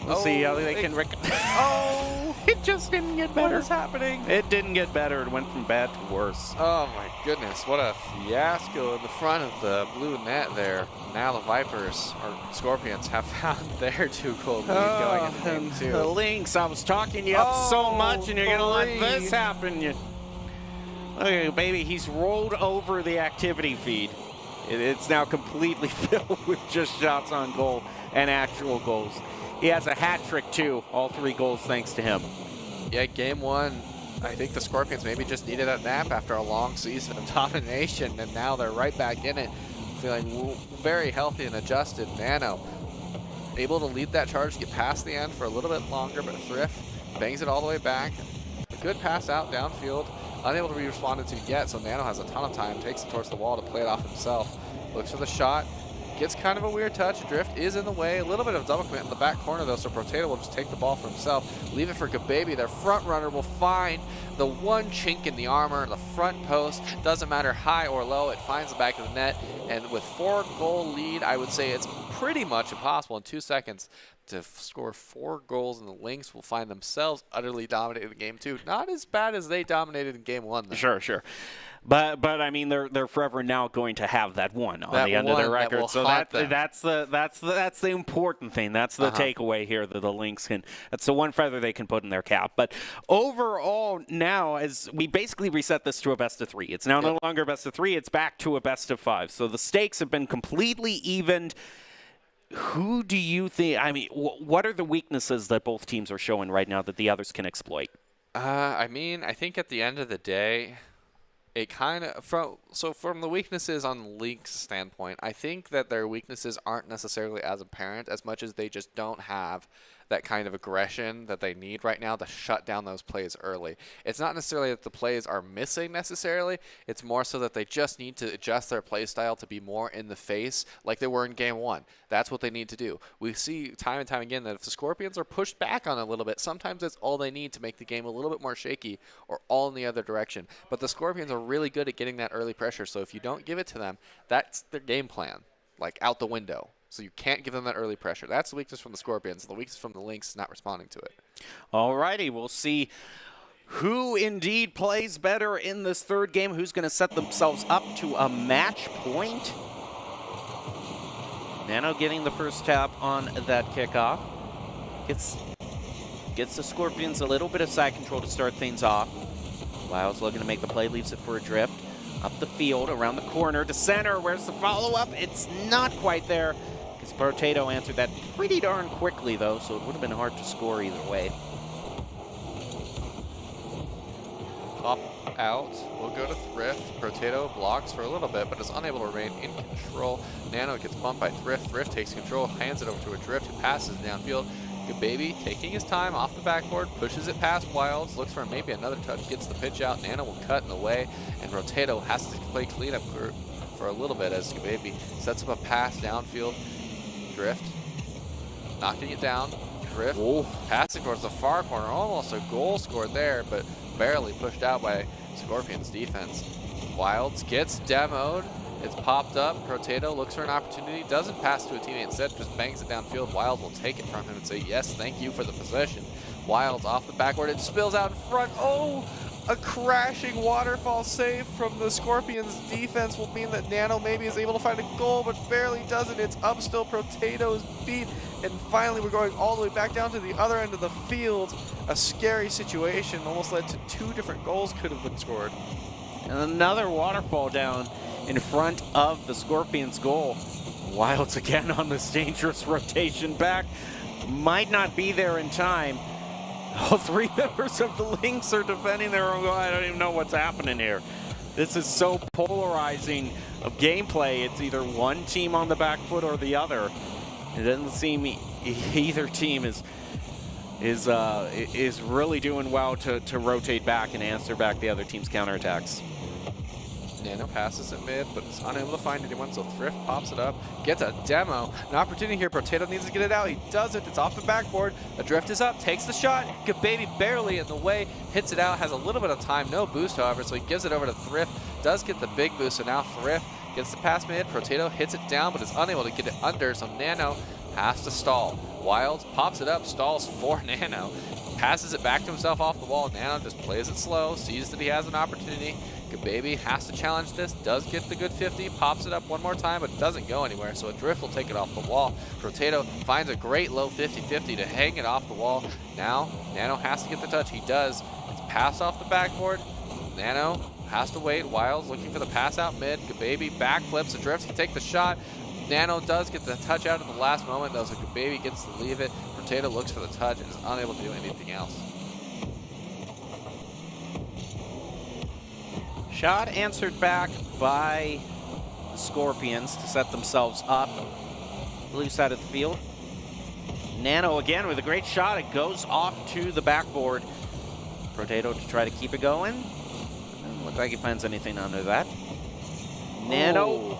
We'll see how they can... Oh, it just didn't get better. What is happening? It didn't get better. It went from bad to worse. Oh my goodness, what a fiasco in the front of the blue net there. Now the Vipers, or Scorpions, have found their 2-goal lead going into game 2. The Lynx, I was talking you up so much, and you're going to let this happen. Okay, baby, he's rolled over the activity feed. It's now completely filled with just shots on goal and actual goals. He has a hat trick, too. All 3 goals thanks to him. Yeah, game 1, I think the Scorpions maybe just needed a nap after a long season of domination, and now they're right back in it, feeling very healthy and adjusted. Nano able to lead that charge, get past the end for a little bit longer, but Thrift bangs it all the way back. A good pass out downfield, unable to be responded to yet, so Nano has a ton of time, takes it towards the wall to play it off himself. Looks for the shot. Gets kind of a weird touch. Drift is in the way. A little bit of double commit in the back corner, though, so Potato will just take the ball for himself. Leave it for Gababy. Their front runner will find the one chink in the armor, the front post. Doesn't matter high or low. It finds the back of the net. And with 4-goal lead, I would say it's pretty much impossible in 2 seconds to score 4 goals, and the Lynx will find themselves utterly dominated in game 2. Not as bad as they dominated in game 1, though. Sure. But I mean they're forever now going to have that one on the end of their record. So that's the important thing. That's the takeaway here that the Lynx can. That's the one feather they can put in their cap. But overall now, as we basically reset this to a best of 3, it's now no longer best of 3. It's back to a best of 5. So the stakes have been completely evened. Who do you think? I mean, what are the weaknesses that both teams are showing right now that the others can exploit? I mean, I think at the end of the day, it kind of from the weaknesses on Lynx's standpoint, I think that their weaknesses aren't necessarily as apparent as much as they just don't have that kind of aggression that they need right now to shut down those plays early. It's not necessarily that the plays are missing necessarily. It's more so that they just need to adjust their play style to be more in the face like they were in game 1. That's what they need to do. We see time and time again that if the Scorpions are pushed back on a little bit, sometimes that's all they need to make the game a little bit more shaky or all in the other direction. But the Scorpions are really good at getting that early pressure, so if you don't give it to them, that's their game plan, like out the window. So you can't give them that early pressure. That's the weakness from the Scorpions. The weakness from the Lynx is not responding to it. All righty, we'll see who indeed plays better in this third game, who's going to set themselves up to a match point. Nano getting the first tap on that kickoff. Gets the Scorpions a little bit of side control to start things off. Lyle's looking to make the play, leaves it for a drift. Up the field, around the corner to center. Where's the follow-up? It's not quite there. Because Potato answered that pretty darn quickly, though, so it would have been hard to score either way. Pop out. We'll go to Thrift. Potato blocks for a little bit, but is unable to remain in control. Nano gets bumped by Thrift. Thrift takes control, hands it over to a Drift who passes downfield. Gababy taking his time off the backboard, pushes it past Wilds, looks for maybe another touch, gets the pitch out. Nano will cut in the way, and Potato has to play cleanup for a little bit as Gababy sets up a pass downfield. Drift knocking it down. Drift passing towards the far corner, almost a goal scored there, but barely pushed out by Scorpions defense. Wilds gets demoed. It's popped up. Potato looks for an opportunity, doesn't pass to a teammate, instead just bangs it downfield. Wild will take it from him and say, yes, thank you for the possession. Wild's off the backboard. It spills out in front. Oh, a crashing waterfall save from the Scorpions defense will mean that Nano maybe is able to find a goal, but barely doesn't. It's up still. Potato's beat. And finally, we're going all the way back down to the other end of the field. A scary situation. Almost led to 2 different goals could have been scored. And another waterfall down in front of the Scorpions' goal. Wilds again on this dangerous rotation back. Might not be there in time. All 3 members of the Lynx are defending their own goal. I don't even know what's happening here. This is so polarizing of gameplay. It's either one team on the back foot or the other. It doesn't seem either team is really doing well to rotate back and answer back the other team's counterattacks. Nano passes it mid, but is unable to find anyone, so Thrift pops it up, gets a demo. An opportunity here, Potato needs to get it out. He does it, it's off the backboard. Adrift is up, takes the shot. Baby barely in the way, hits it out, has a little bit of time, no boost, however, so he gives it over to Thrift. Does get the big boost, so now Thrift gets the pass mid. Potato hits it down, but is unable to get it under, so Nano has to stall. Wilds pops it up, stalls for Nano. Passes it back to himself off the wall. Nano just plays it slow, sees that he has an opportunity. Baby has to challenge this, does get the good 50, pops it up one more time, but doesn't go anywhere, so Adrift will take it off the wall. Potato finds a great low 50-50 to hang it off the wall. Now, Nano has to get the touch. He does. It's passed off the backboard. Nano has to wait. Wilds looking for the pass out mid. Baby backflips. Adrift can take the shot. Nano does get the touch out at the last moment, though, so Baby gets to leave it. Potato looks for the touch and is unable to do anything else. Shot answered back by the Scorpions to set themselves up. Blue side of the field. Nano again with a great shot. It goes off to the backboard. Potato to try to keep it going. Doesn't look like he finds anything under that. Nano.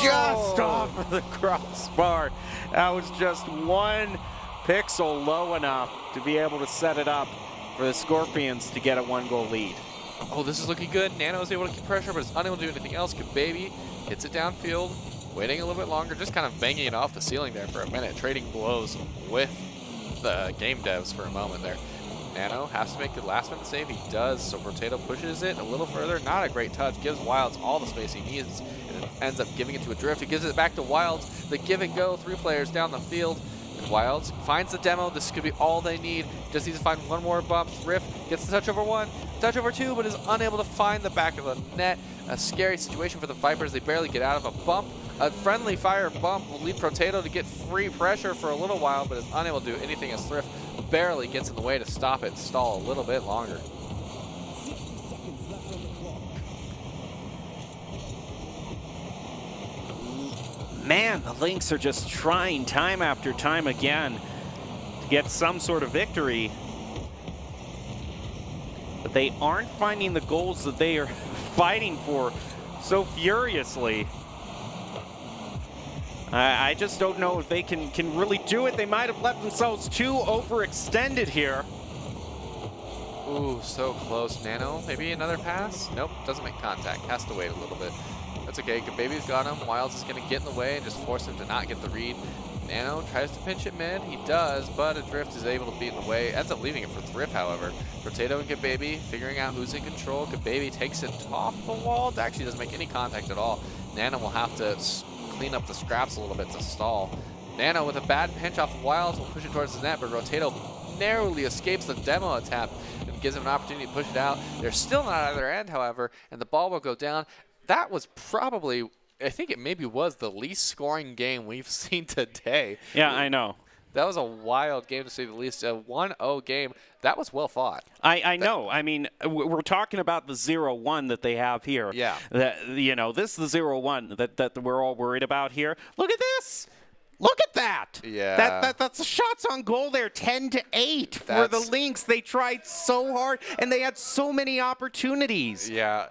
Just off of the crossbar. That was just one pixel low enough to be able to set it up for the Scorpions to get a 1-goal lead. Oh, this is looking good. Nano is able to keep pressure, but is unable to do anything else. Baby hits it downfield, waiting a little bit longer, just kind of banging it off the ceiling there for a minute, trading blows with the game devs for a moment there. Nano has to make the last minute save. He does, so Potato pushes it a little further. Not a great touch. Gives Wilds all the space he needs, and it ends up giving it to Adrift. He gives it back to Wilds. The give and go, 3 players down the field. And Wilds finds the demo. This could be all they need. Just needs to find one more bump. Thrift gets the touch over 1, touch over 2, but is unable to find the back of the net. A scary situation for the Vipers. They barely get out of a bump. A friendly fire bump will lead Potato to get free pressure for a little while, but is unable to do anything as Thrift barely gets in the way to stop it and stall a little bit longer. Man, the Lynx are just trying time after time again to get some sort of victory. But they aren't finding the goals that they are fighting for so furiously. I just don't know if they can really do it. They might have left themselves too overextended here. Ooh, so close. Nano, maybe another pass? Nope, doesn't make contact. Has to wait a little bit. That's okay. Baby's got him. Wilds is going to get in the way and just force him to not get the read. Nano tries to pinch it mid. He does, but Adrift is able to be in the way. Ends up leaving it for Thrift, however. Potato and Baby figuring out who's in control. Baby takes it off the wall. It actually doesn't make any contact at all. Nano will have to clean up the scraps a little bit to stall. Nano with a bad pinch off of Wilds will push it towards the net, but Potato narrowly escapes the demo attempt and gives him an opportunity to push it out. They're still not at their end, however, and the ball will go down. That was probably, I think it maybe was the least scoring game we've seen today. Yeah, I know. That was a wild game to say the least. A 1-0 game. That was well fought. I know. I mean, we're talking about the 0-1 that they have here. Yeah. This is the 0-1 that we're all worried about here. Look at this. Look at that. Yeah. That's shots on goal there, 10-8 for the Lynx. They tried so hard, and they had so many opportunities. Yeah.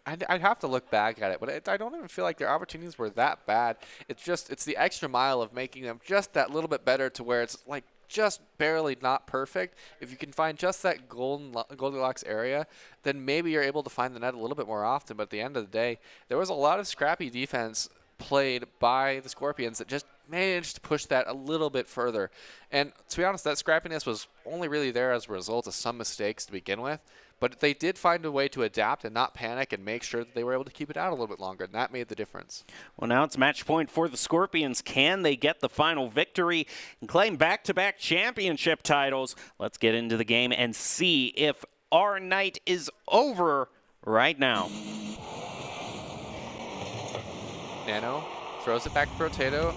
I'd have to look back at it, but I don't even feel like their opportunities were that bad. It's the extra mile of making them just that little bit better to where it's like just barely not perfect. If you can find just that Goldilocks area, then maybe you're able to find the net a little bit more often. But at the end of the day, there was a lot of scrappy defense played by the Scorpions that just managed to push that a little bit further. And to be honest, that scrappiness was only really there as a result of some mistakes to begin with. But they did find a way to adapt and not panic and make sure that they were able to keep it out a little bit longer, and that made the difference. Well, now it's match point for the Scorpions. Can they get the final victory and claim back-to-back championship titles? Let's get into the game and see if our night is over right now. Nano throws it back to Potato.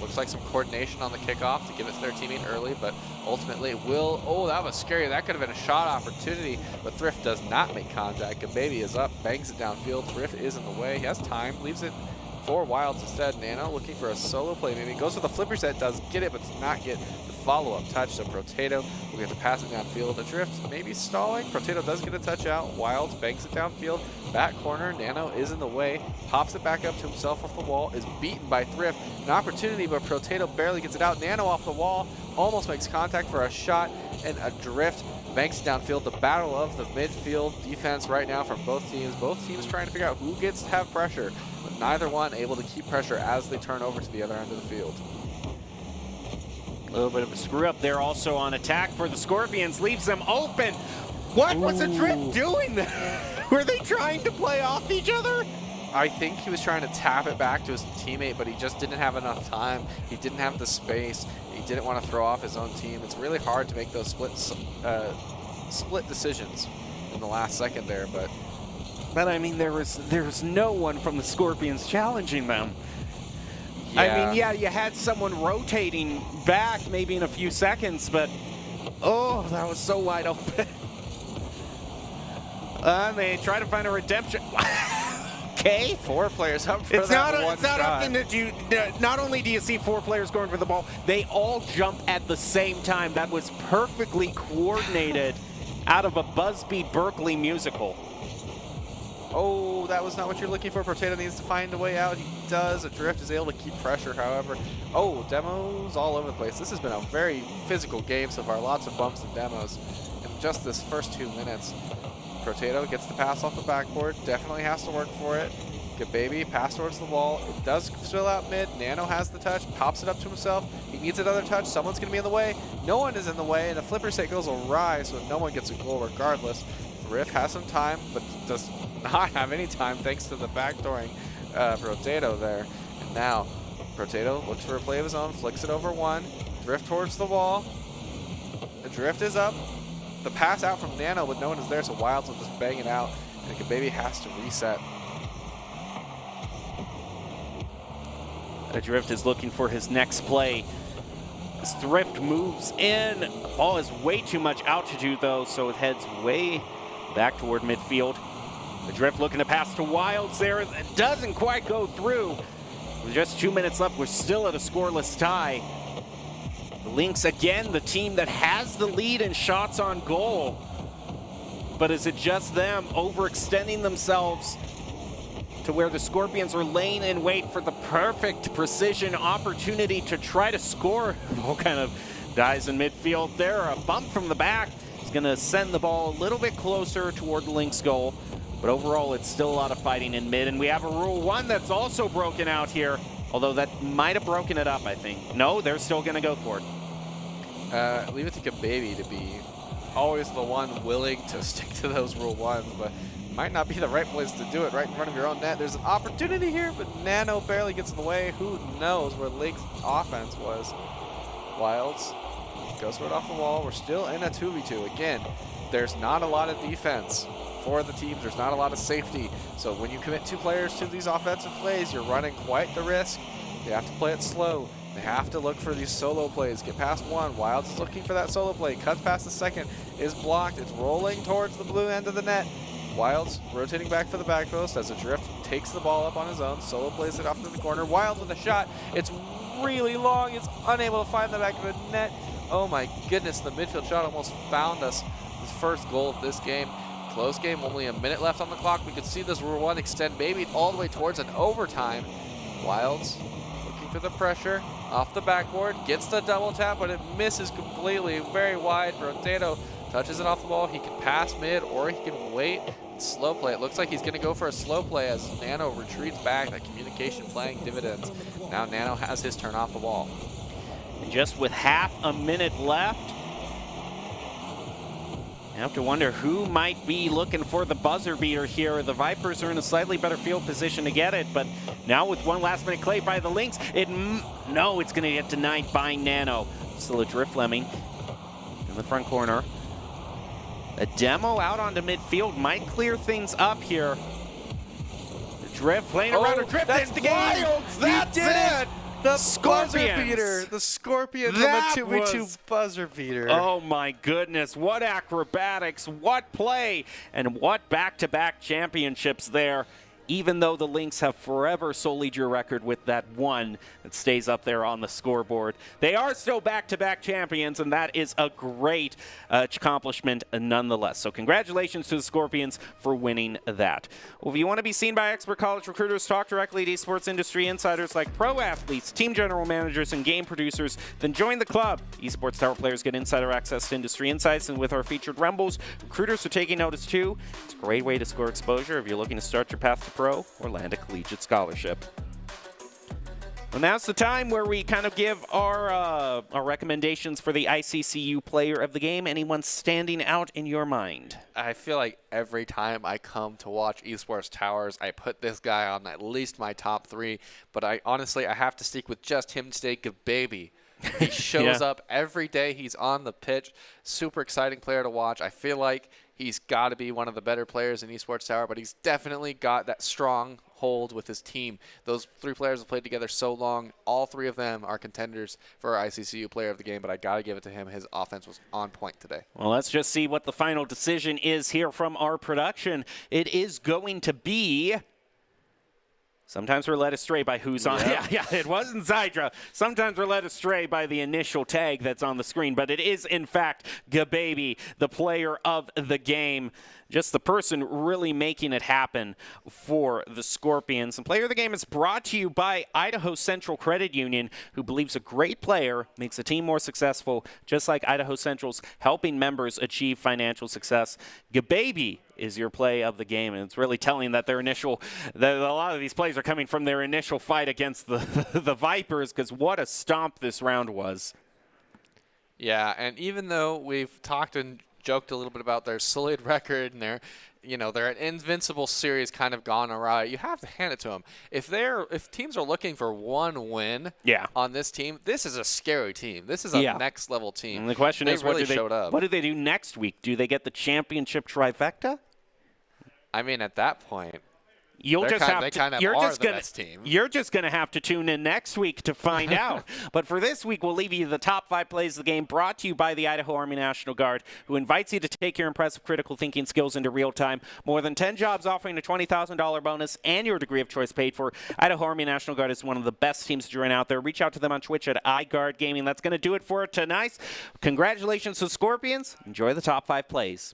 Looks like some coordination on the kickoff to give it to their teammate early, but ultimately it will. Oh, that was scary. That could have been a shot opportunity, but Thrift does not make contact. Baby is up, bangs it downfield. Thrift is in the way. He has time, leaves it for Wilds instead. Nano looking for a solo play. Maybe goes for the flipper set, does get it, but does not get the follow-up touch, so Protato will get to pass it downfield. Adrift maybe stalling. Protato does get a touch out. Wilds banks it downfield. Back corner, Nano is in the way. Pops it back up to himself off the wall. Is beaten by Thrift. An opportunity, but Protato barely gets it out. Nano off the wall. Almost makes contact for a shot, and Adrift banks it downfield. The battle of the midfield defense right now from both teams. Both teams trying to figure out who gets to have pressure, but neither one able to keep pressure as they turn over to the other end of the field. A little bit of a screw up there also on attack for the Scorpions. Leaves them open. What was Adrift doing there? Were they trying to play off each other? I think he was trying to tap it back to his teammate, but he just didn't have enough time. He didn't have the space. He didn't want to throw off his own team. It's really hard to make those split decisions in the last second there, but I mean, there was no one from the Scorpions challenging them. yeah. I mean, yeah, you had someone rotating back maybe in a few seconds, but oh, that was so wide open. And they try to find a redemption. Okay. 4 players up for It's that not, one it's not shot. often that you, not only do you see 4 players going for the ball, they all jump at the same time. That was perfectly coordinated out of a Buzzbeat Berkeley musical. Oh, that was not what you're looking for. Potato needs to find a way out. He does. Adrift is able to keep pressure, however. Oh, demos all over the place. This has been a very physical game so far. Lots of bumps and demos in just this first 2 minutes. Potato gets the pass off the backboard. Definitely has to work for it. Good baby. Pass towards the wall. It does spill out mid. Nano has the touch. Pops it up to himself. He needs another touch. Someone's going to be in the way. No one is in the way. And the flipper set goes awry, so no one gets a goal regardless. Riff has some time, but does not have any time thanks to the backdooring Potato there. And now Potato looks for a play of his own, flicks it over one, drift towards the wall. The drift is up. The pass out from Nano, but no one is there, so Wilds will just bang it out, and Kababy has to reset. Adrift is looking for his next play. As Thrift moves in, the ball has way too much altitude though, so it heads way back toward midfield. Adrift looking to pass to Wilds there. It doesn't quite go through. With just 2 minutes left, we're still at a scoreless tie. The Lynx, again, the team that has the lead in shots on goal. But is it just them overextending themselves to where the Scorpions are laying in wait for the perfect precision opportunity to try to score? The ball kind of dies in midfield there. A bump from the back is going to send the ball a little bit closer toward the Lynx goal. But overall, it's still a lot of fighting in mid. And we have a Rule 1 that's also broken out here. Although that might have broken it up, I think. No, they're still going to go for it. Leave it to Kababy to be always the one willing to stick to those Rule 1s, but might not be the right place to do it right in front of your own net. There's an opportunity here, but Nano barely gets in the way. Who knows where Lynx offense was. Wilds goes for it off the wall. We're still in a 2v2. Again, there's not a lot of defense for the teams. There's not a lot of safety. So when you commit 2 players to these offensive plays, you're running quite the risk. You have to play it slow. They have to look for these solo plays. Get past one. Wilds is looking for that solo play. Cuts past the second. Is blocked. It's rolling towards the blue end of the net. Wilds rotating back for the back post as Adrift takes the ball up on his own. Solo plays it off to the corner. Wilds with a shot. It's really long. It's unable to find the back of the net. Oh my goodness, the midfield shot almost found us. His first goal of this game. Close game, only a minute left on the clock. We could see this Rule 1 extend maybe all the way towards an overtime. Wilds looking for the pressure. Off the backboard, gets the double tap, but it misses completely. Very wide. Potato touches it off the ball. He can pass mid, or he can wait and slow play. It looks like he's going to go for a slow play as Nano retreats back. That communication playing dividends. Now Nano has his turn off the ball. And just with half a minute left, you have to wonder who might be looking for the buzzer beater here. The Vipers are in a slightly better field position to get it, but now with one last minute play by the Lynx, no, it's going to get denied by Nano. Still Adrift Lemming in the front corner. A demo out onto midfield might clear things up here. Adrift playing around. Adrift ends the game. That's it. The Scorpions. buzzer beater. The Scorpions That on the 2v2 was- buzzer beater. Oh my goodness, what acrobatics, what play, and what back-to-back championships there. even though the Lynx have forever sullied your record with that one that stays up there on the scoreboard. They are still back-to-back champions, and that is a great accomplishment nonetheless. So congratulations to the Scorpions for winning that. Well, if you want to be seen by expert college recruiters, talk directly to esports industry insiders like pro athletes, team general managers, and game producers, then join the club. Esports Tower players get insider access to industry insights, and with our featured Rumbles, recruiters are taking notice too. It's a great way to score exposure if you're looking to start your path to pro or land a collegiate scholarship. Well, now's the time where we kind of give our recommendations for the ICCU player of the game. Anyone standing out in your mind? I feel like every time I come to watch Esports Towers, I put this guy on at least my top 3. But I have to stick with just him today, Baby. He shows up every day. He's on the pitch. Super exciting player to watch. I feel like he's got to be one of the better players in Esports Tower, but he's definitely got that strong hold with his team. Those 3 players have played together so long. All 3 of them are contenders for our ICCU player of the game, but I got to give it to him. His offense was on point today. Well, let's just see what the final decision is here from our production. It is going to be... Sometimes we're led astray by who's on. Yeah, it wasn't Zydra. Sometimes we're led astray by the initial tag that's on the screen, but it is, in fact, Gababy, the player of the game. Just the person really making it happen for the Scorpions. And player of the game is brought to you by Idaho Central Credit Union, who believes a great player makes a team more successful, just like Idaho Central's helping members achieve financial success. Gababy is your play of the game, and it's really telling that a lot of these plays are coming from their initial fight against the Vipers, because what a stomp this round was. Yeah, and even though we've talked and joked a little bit about their sullied record and their invincible series kind of gone awry, you have to hand it to them. If teams are looking for one win on this team, this is a scary team. This is a next level team. And the question is, what do they do next week? Do they get the championship trifecta? I mean, at that point, You're just going to have to tune in next week to find out. But for this week, we'll leave you the top 5 plays of the game, brought to you by the Idaho Army National Guard, who invites you to take your impressive critical thinking skills into real time. More than 10 jobs offering a $20,000 bonus and your degree of choice paid for. Idaho Army National Guard is one of the best teams to join out there. Reach out to them on Twitch at iGuard Gaming. That's going to do it for tonight. Congratulations to Scorpions. Enjoy the top 5 plays.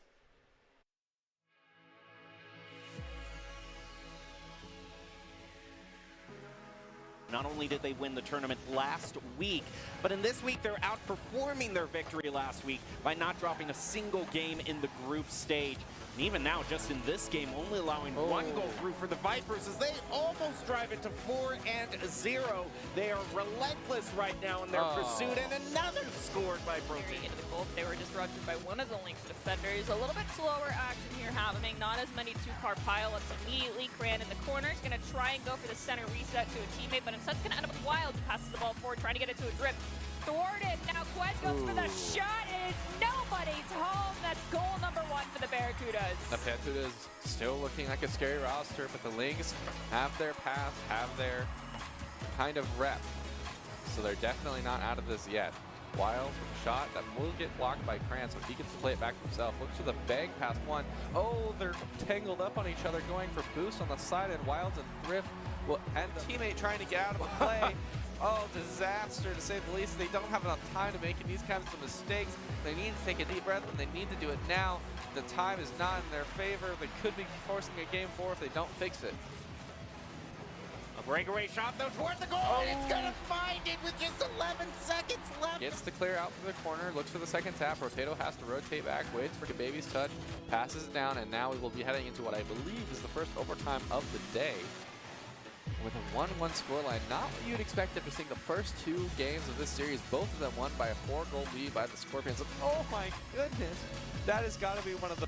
Not only did they win the tournament last week, but in this week they're outperforming their victory last week by not dropping a single game in the group stage. And even now, just in this game, only allowing 1 goal through for the Vipers as they almost drive it to 4-0. They are relentless right now in their pursuit, and another scored by Protein. Into the goal, they were disrupted by one of the Lynx defenders. A little bit slower action here happening. Not as many 2-car pileups immediately. Cran in the corner is going to try and go for the center reset to a teammate, but instead it's going to end up with Wild, who passes the ball forward, trying to get it to a drip. Thwarted. Now Quest goes for the shot. It is nobody's home. That's goal number 1 for the Barracudas. The Barracudas still looking like a scary roster, but the Lynx have their path, have their kind of rep. So they're definitely not out of this yet. Wild with a shot that will get blocked by Cran, so he gets to play it back himself. Looks for the bag past 1. Oh, they're tangled up on each other, going for boost on the side, and Wilds and Thrift and teammate trying to get out of the play. Oh, disaster to say the least. They don't have enough time to make these kinds of mistakes. They need to take a deep breath, and they need to do it now. The time is not in their favor. They could be forcing a game 4 if they don't fix it. A breakaway shot, though, toward the goal. It's going to find it with just 11 seconds left. Gets the clear out from the corner, looks for the second tap. Rotato has to rotate back, waits for Gababy's touch, passes it down, and now we will be heading into what I believe is the first overtime of the day. With a 1-1 scoreline, not what you'd expect after seeing the first 2 games of this series. Both of them won by a 4-goal lead by the Scorpions. Oh my goodness, that has got to be one of the